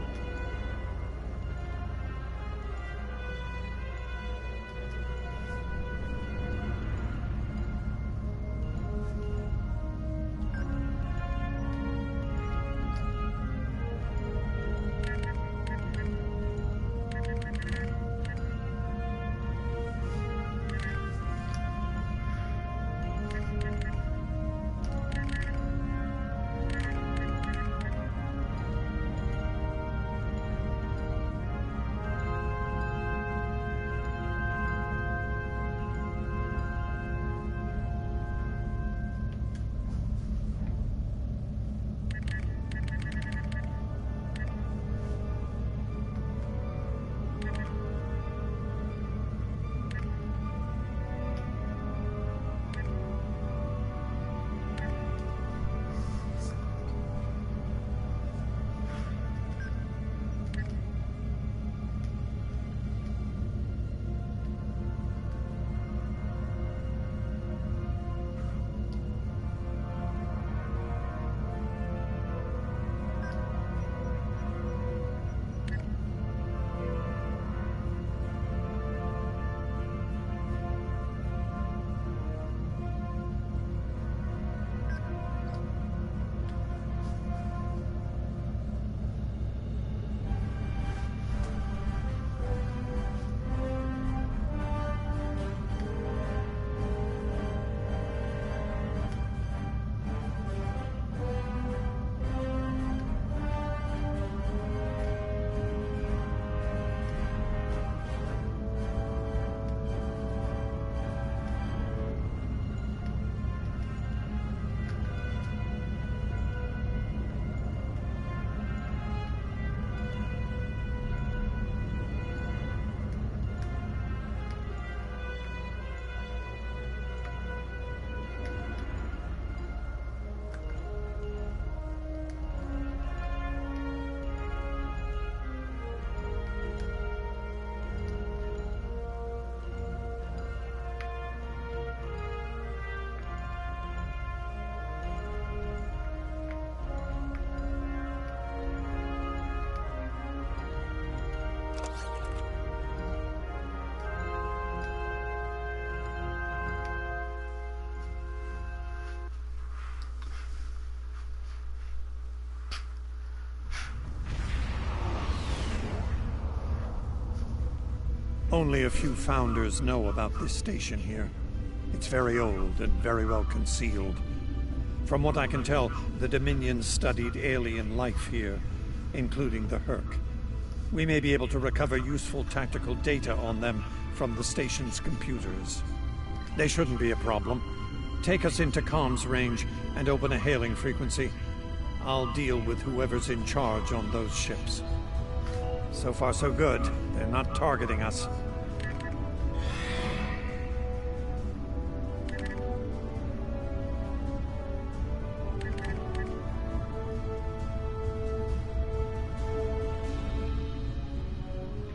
Only a few Founders know about this station here. It's very old and very well concealed. From what I can tell, the Dominion studied alien life here, including the Herc. We may be able to recover useful tactical data on them from the station's computers. They shouldn't be a problem. Take us into comms range and open a hailing frequency. I'll deal with whoever's in charge on those ships. So far so good. They're not targeting us.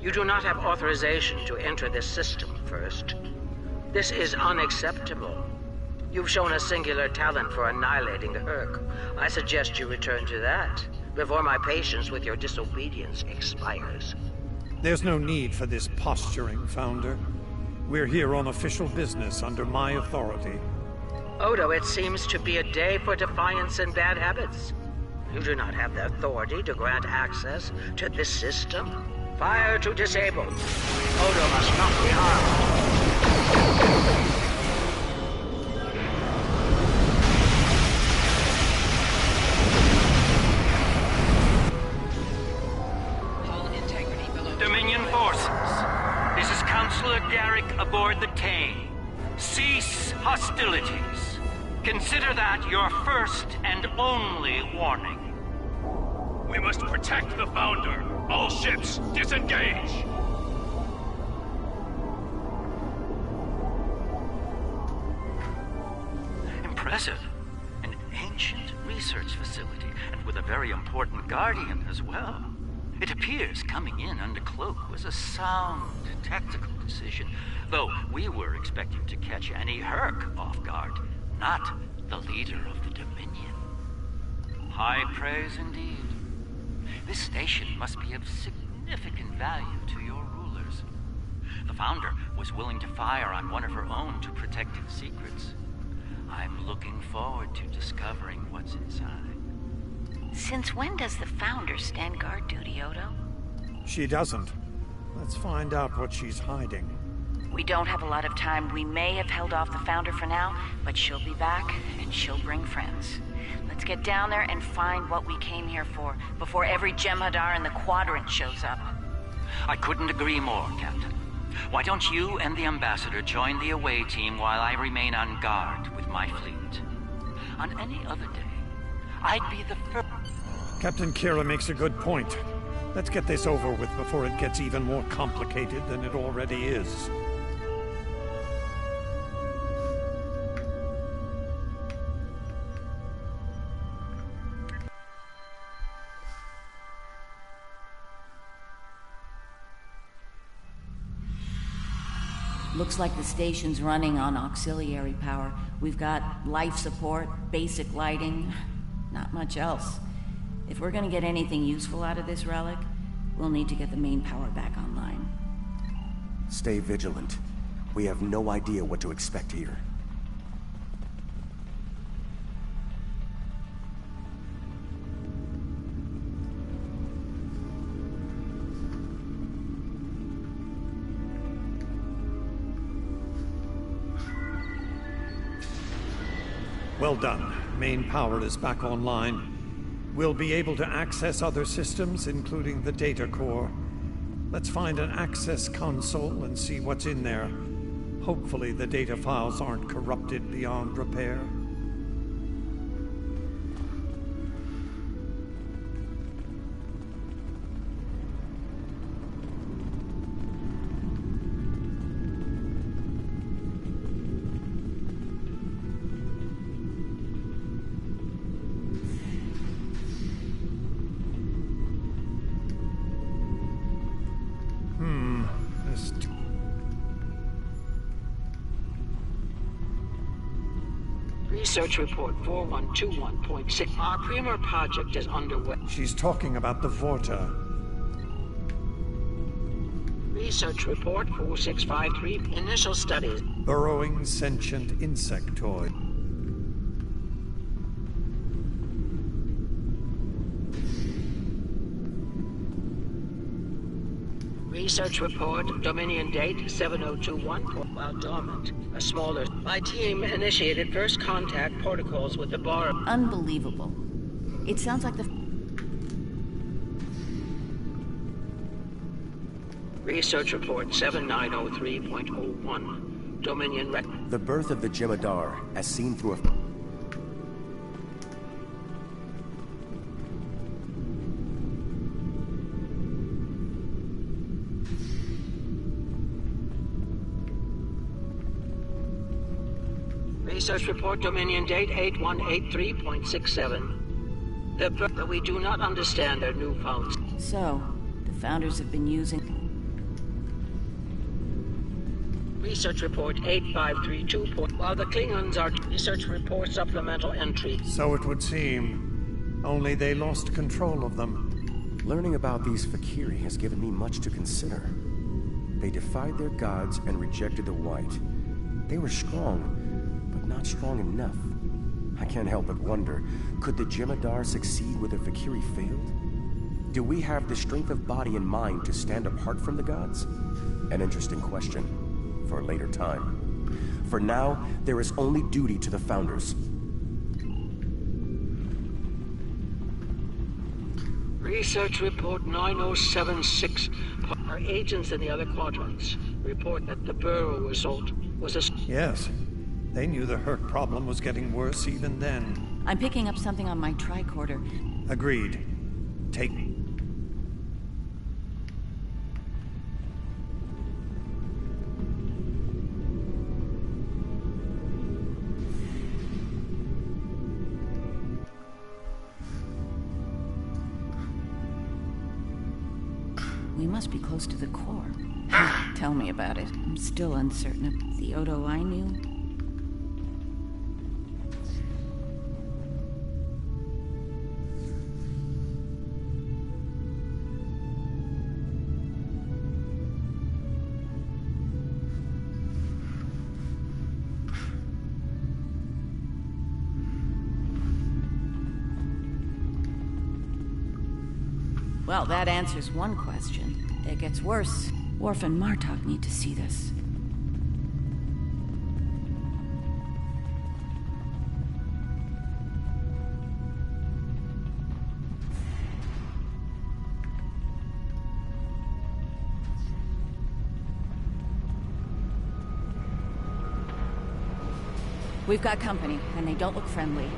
You do not have authorization to enter this system first. This is unacceptable. You've shown a singular talent for annihilating the Herc. I suggest you return to that before my patience with your disobedience expires. There's no need for this posturing, Founder. We're here on official business under my authority. Odo, it seems to be a day for defiance and bad habits. You do not have the authority to grant access to this system. Fire to disable. Odo must not be harmed. Dominion forces, this is Counselor Garrick aboard the Tane. Cease hostilities. Consider that your first and only warning. We must protect the Founder. All ships, disengage! Impressive. An ancient research facility, and with a very important guardian as well. It appears coming in under cloak was a sound tactical decision, though we were expecting to catch any Herc off guard, not the leader of the Dominion. High praise indeed. This station must be of significant value to your rulers. The Founder was willing to fire on one of her own to protect its secrets. I'm looking forward to discovering what's inside. Since when does the Founder stand guard duty, Odo? She doesn't. Let's find out what she's hiding. We don't have a lot of time. We may have held off the Founder for now, but she'll be back, and she'll bring friends. Let's get down there and find what we came here for, before every Jem'Hadar in the Quadrant shows up. I couldn't agree more, Captain. Why don't you and the Ambassador join the away team while I remain on guard with my fleet? On any other day, I'd be the first... Captain Kira makes a good point. Let's get this over with before it gets even more complicated than it already is. Looks like the station's running on auxiliary power. We've got life support, basic lighting, not much else. If we're gonna get anything useful out of this relic, we'll need to get the main power back online. Stay vigilant. We have no idea what to expect here. Well done. Main power is back online. We'll be able to access other systems, including the data core. Let's find an access console and see what's in there. Hopefully the data files aren't corrupted beyond repair. Research report 4121.6. Our Premier project is underway. She's talking about the Vorta. Research report 4653. Initial studies. Burrowing sentient insectoid. Research report, Dominion date 7021, while dormant. A smaller... My team initiated first contact protocols with the bar... Unbelievable. It sounds like the... Research report 7903.01. Dominion... The birth of the Jemadar, as seen through a... Research report Dominion date 8183.67. But we do not understand their newfound... So, the Founders have been using... Research report 8532. While the Klingons are... Research report supplemental entry. So it would seem. Only they lost control of them. Learning about these Fakiri has given me much to consider. They defied their gods and rejected the White. They were strong, but not strong enough. I can't help but wonder, could the Jemadar succeed where the Fakiri failed? Do we have the strength of body and mind to stand apart from the gods? An interesting question, for a later time. For now, there is only duty to the Founders. Research report 9076. Our agents in the other quadrants report that the Burrow result was a... Yes. They knew the Herc problem was getting worse even then. I'm picking up something on my tricorder. Agreed. Take... We must be close to the core. Tell me about it. I'm still uncertain of the Odo I knew. Well, that answers one question. It gets worse. Worf and Martok need to see this. We've got company, and they don't look friendly.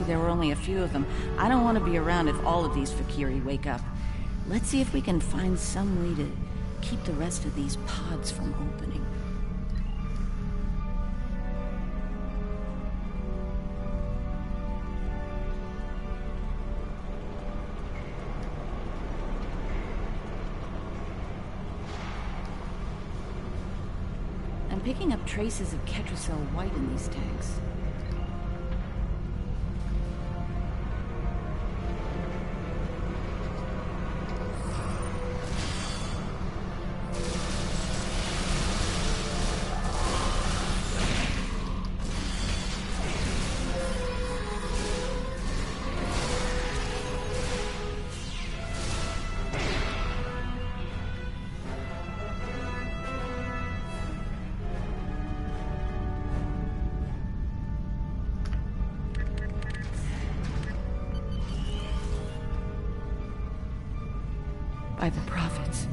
There were only a few of them. I don't want to be around if all of these Fakiri wake up. Let's see if we can find some way to keep the rest of these pods from opening. I'm picking up traces of Ketracel White in these tanks. By the prophets.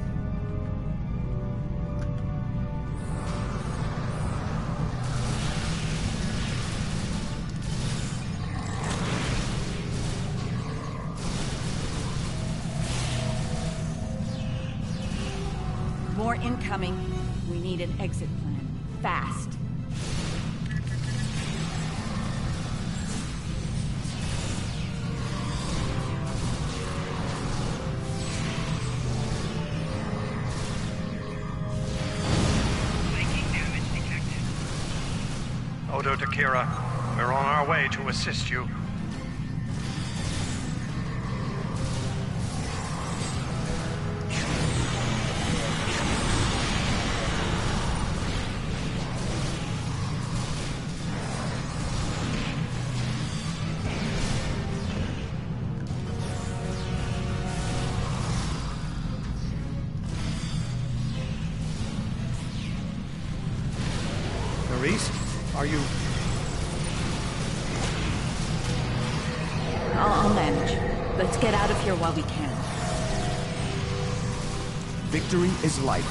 More incoming. We need an exit plan. Fast. Odo to Kira. We're on our way to assist you. Are you... I'll manage. Let's get out of here while we can. Victory is life.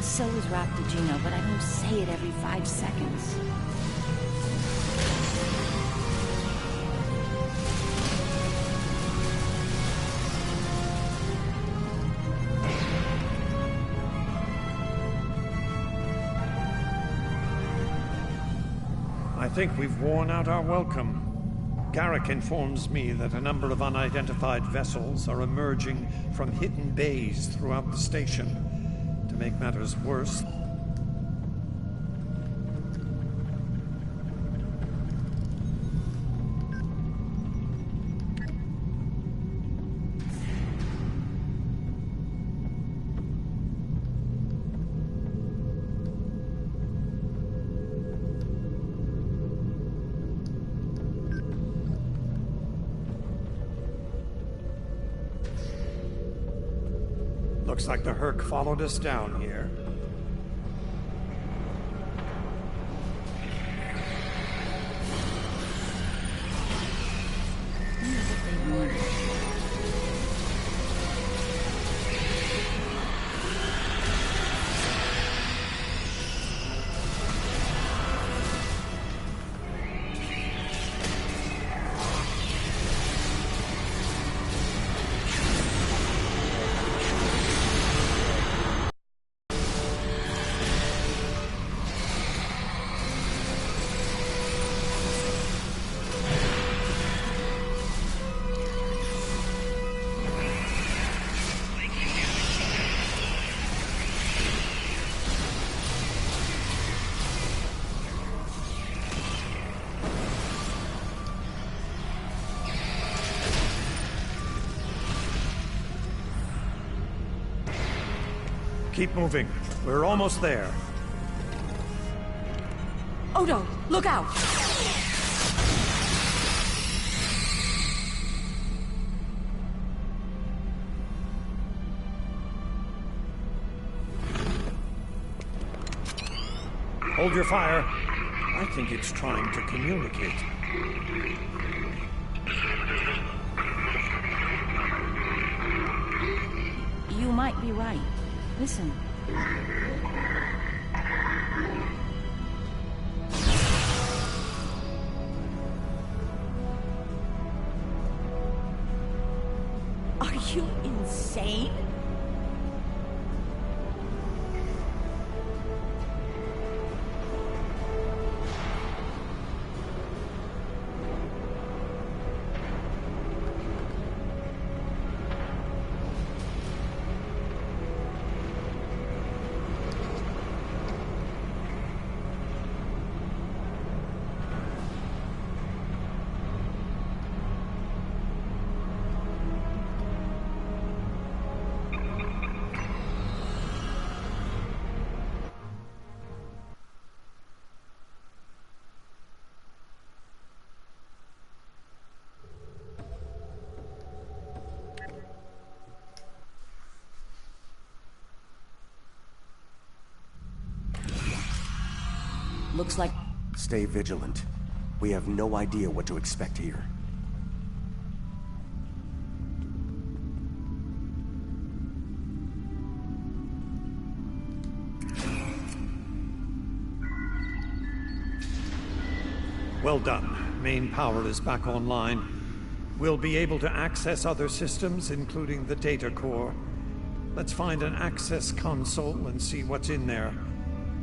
So is Raptagino, but I don't say it every 5 seconds. I think we've worn out our welcome. Garrick informs me that a number of unidentified vessels are emerging from hidden bays throughout the station. To make matters worse, looks like the Herc followed us down here. Keep moving. We're almost there. Odo, look out! Hold your fire. I think it's trying to communicate. You might be right. Listen. Are you insane? Looks like... Stay vigilant. We have no idea what to expect here. Well done. Main power is back online. We'll be able to access other systems, including the data core. Let's find an access console and see what's in there.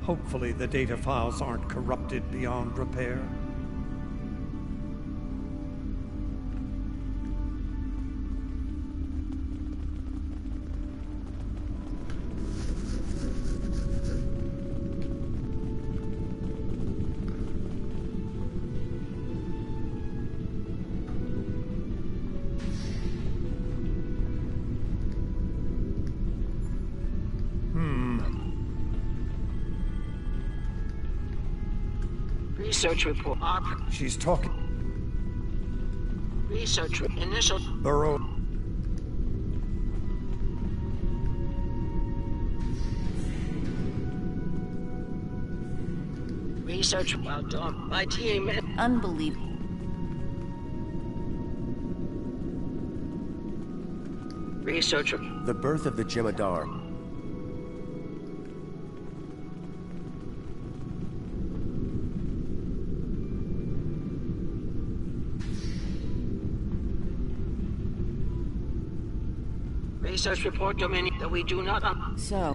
Hopefully the data files aren't corrupted beyond repair. Research report. She's talking. Research initial. Burrow. Research. Well done. My team. Unbelievable. Researcher. The birth of the Jemadar. Research report, Dominion, that we do not... So...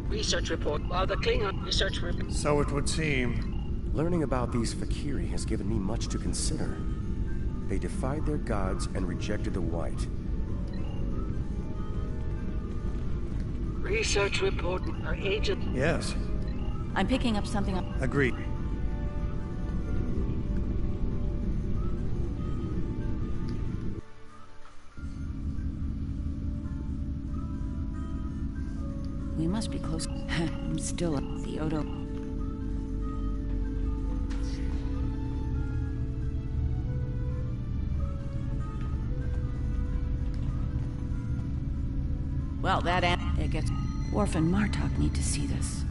Research report. While the Klingon research report... So it would seem. Learning about these Fakiri has given me much to consider. They defied their gods and rejected the white. Research report. Our agent... Yes. I'm picking up something... Agreed. We must be close. I'm still up the Odo. Well, that it gets... Worf and Martok need to see this.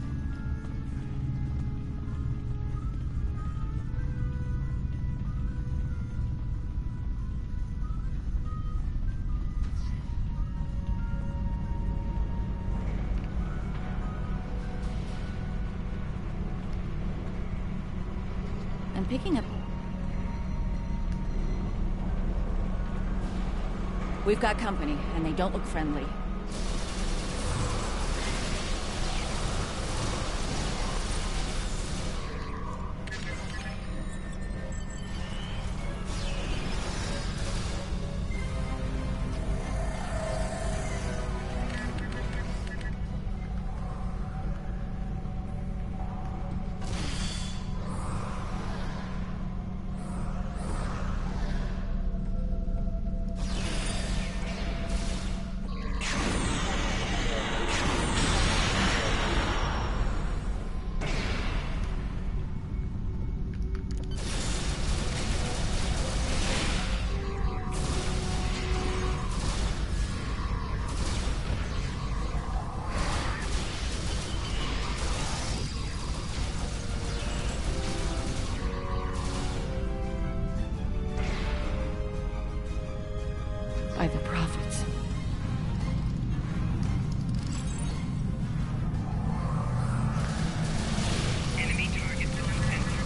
I'm picking up... We've got company, and they don't look friendly. By the prophets. Enemy targets in the center.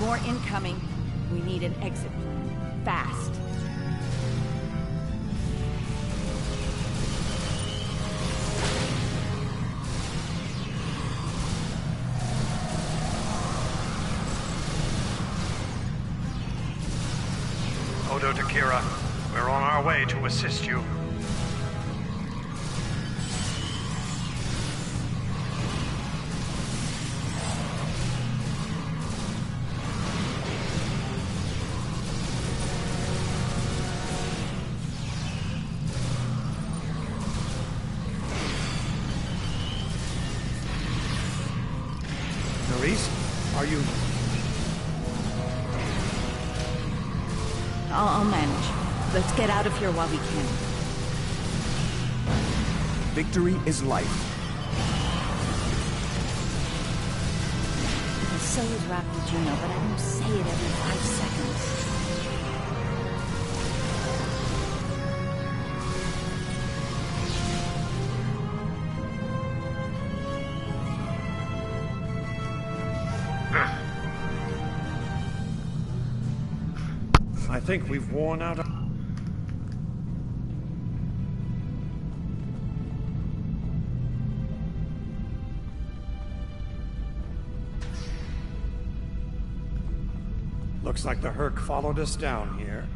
More incoming. We need an exit plan. Fast. Odo to Kira. We're on our way to assist you. Nerys, are you... I'll manage. Let's get out of here while we can. Victory is life. I say is Rocky Juno, but I don't say it every 5 seconds. I think we've worn out... Looks like the Herc followed us down here.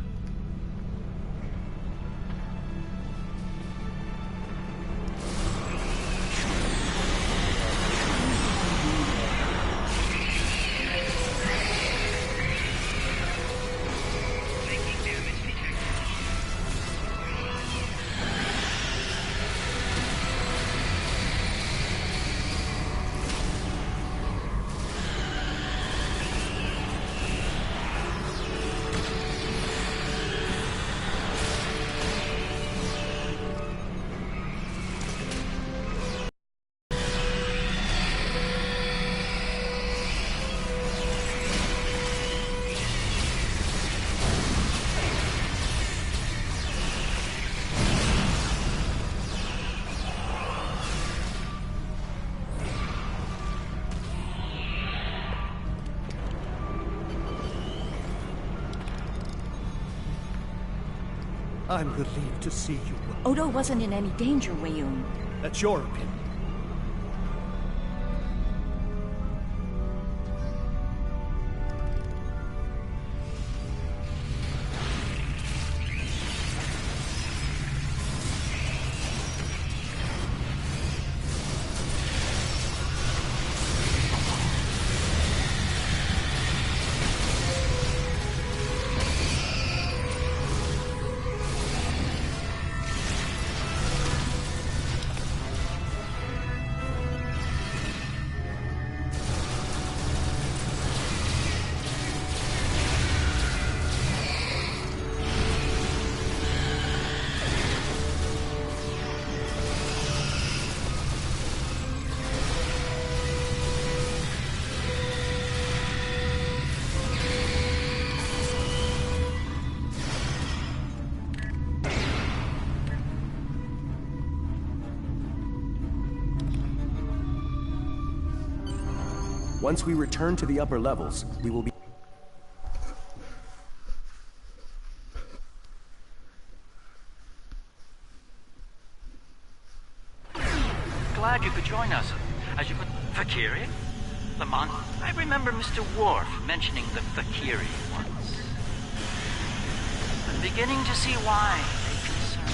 I'm relieved to see you. Odo wasn't in any danger, Wei-Yun. That's your opinion. Once we return to the upper levels, we will be... Glad you could join us. As you put... Fakiri? Lamont, I remember Mr. Worf mentioning the Fakiri once. I'm beginning to see why they concern.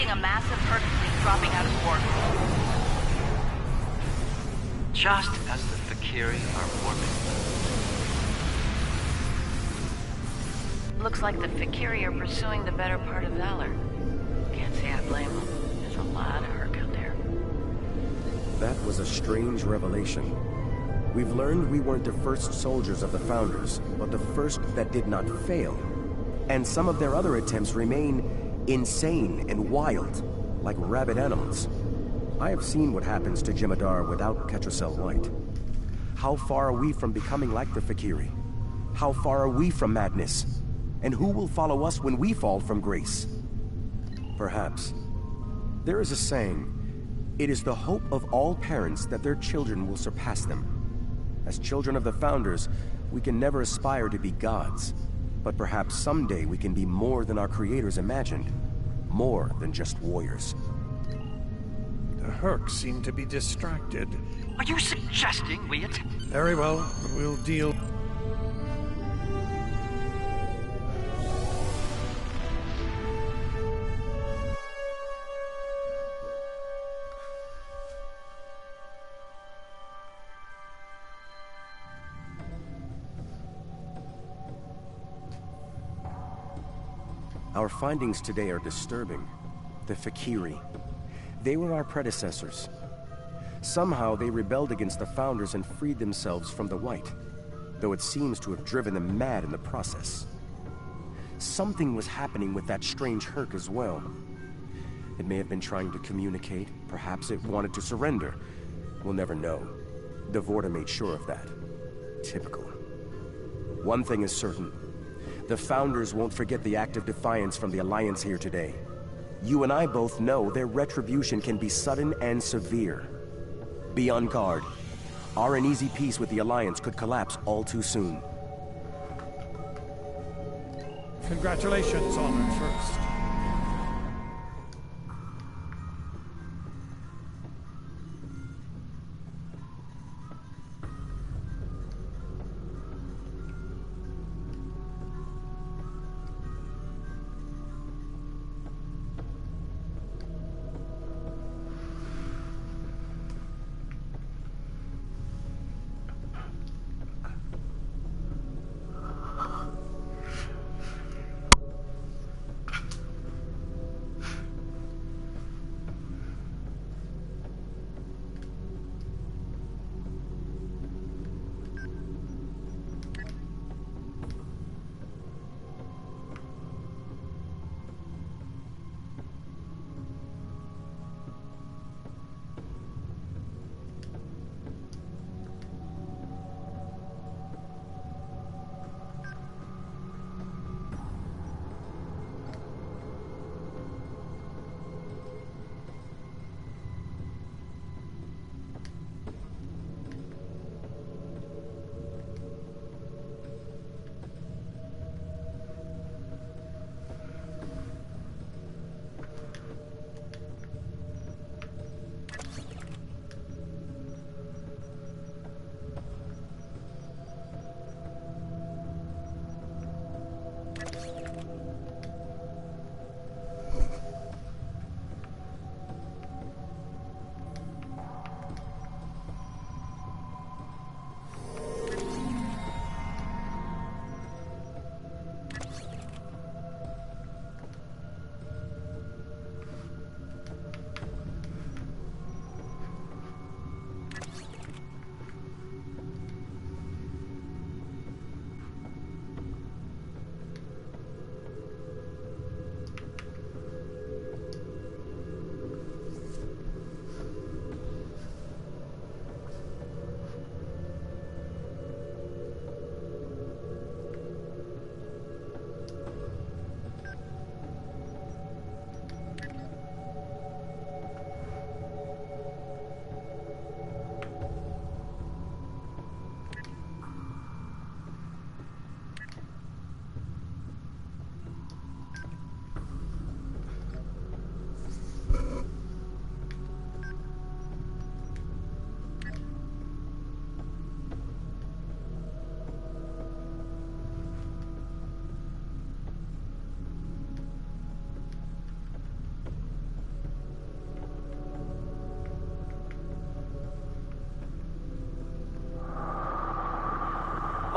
A massive Hurt fleet dropping out of orbit. Just as the Fakiri are warping. Looks like the Fakiri are pursuing the better part of Valor. Can't say I blame them. There's a lot of Hurk out there. That was a strange revelation. We've learned we weren't the first soldiers of the Founders, but the first that did not fail. And some of their other attempts remain insane and wild, like rabid animals. I have seen what happens to Jem'Hadar without Ketracel White. How far are we from becoming like the Fakiri? How far are we from madness? And who will follow us when we fall from grace? Perhaps. There is a saying, it is the hope of all parents that their children will surpass them. As children of the Founders, we can never aspire to be gods. But perhaps someday we can be more than our creators imagined. More than just warriors. The Hurk seem to be distracted. Are you suggesting we attempt? Very well, we'll deal... Our findings today are disturbing. The Fakiri. They were our predecessors. Somehow they rebelled against the Founders and freed themselves from the White, though it seems to have driven them mad in the process. Something was happening with that strange Herc as well. It may have been trying to communicate, perhaps it wanted to surrender. We'll never know. The Vorta made sure of that. Typical. One thing is certain. The Founders won't forget the act of defiance from the Alliance here today. You and I both know their retribution can be sudden and severe. Be on guard. Our uneasy peace with the Alliance could collapse all too soon. Congratulations, Honored First.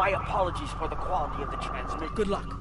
My apologies for the quality of the transmission. Good luck.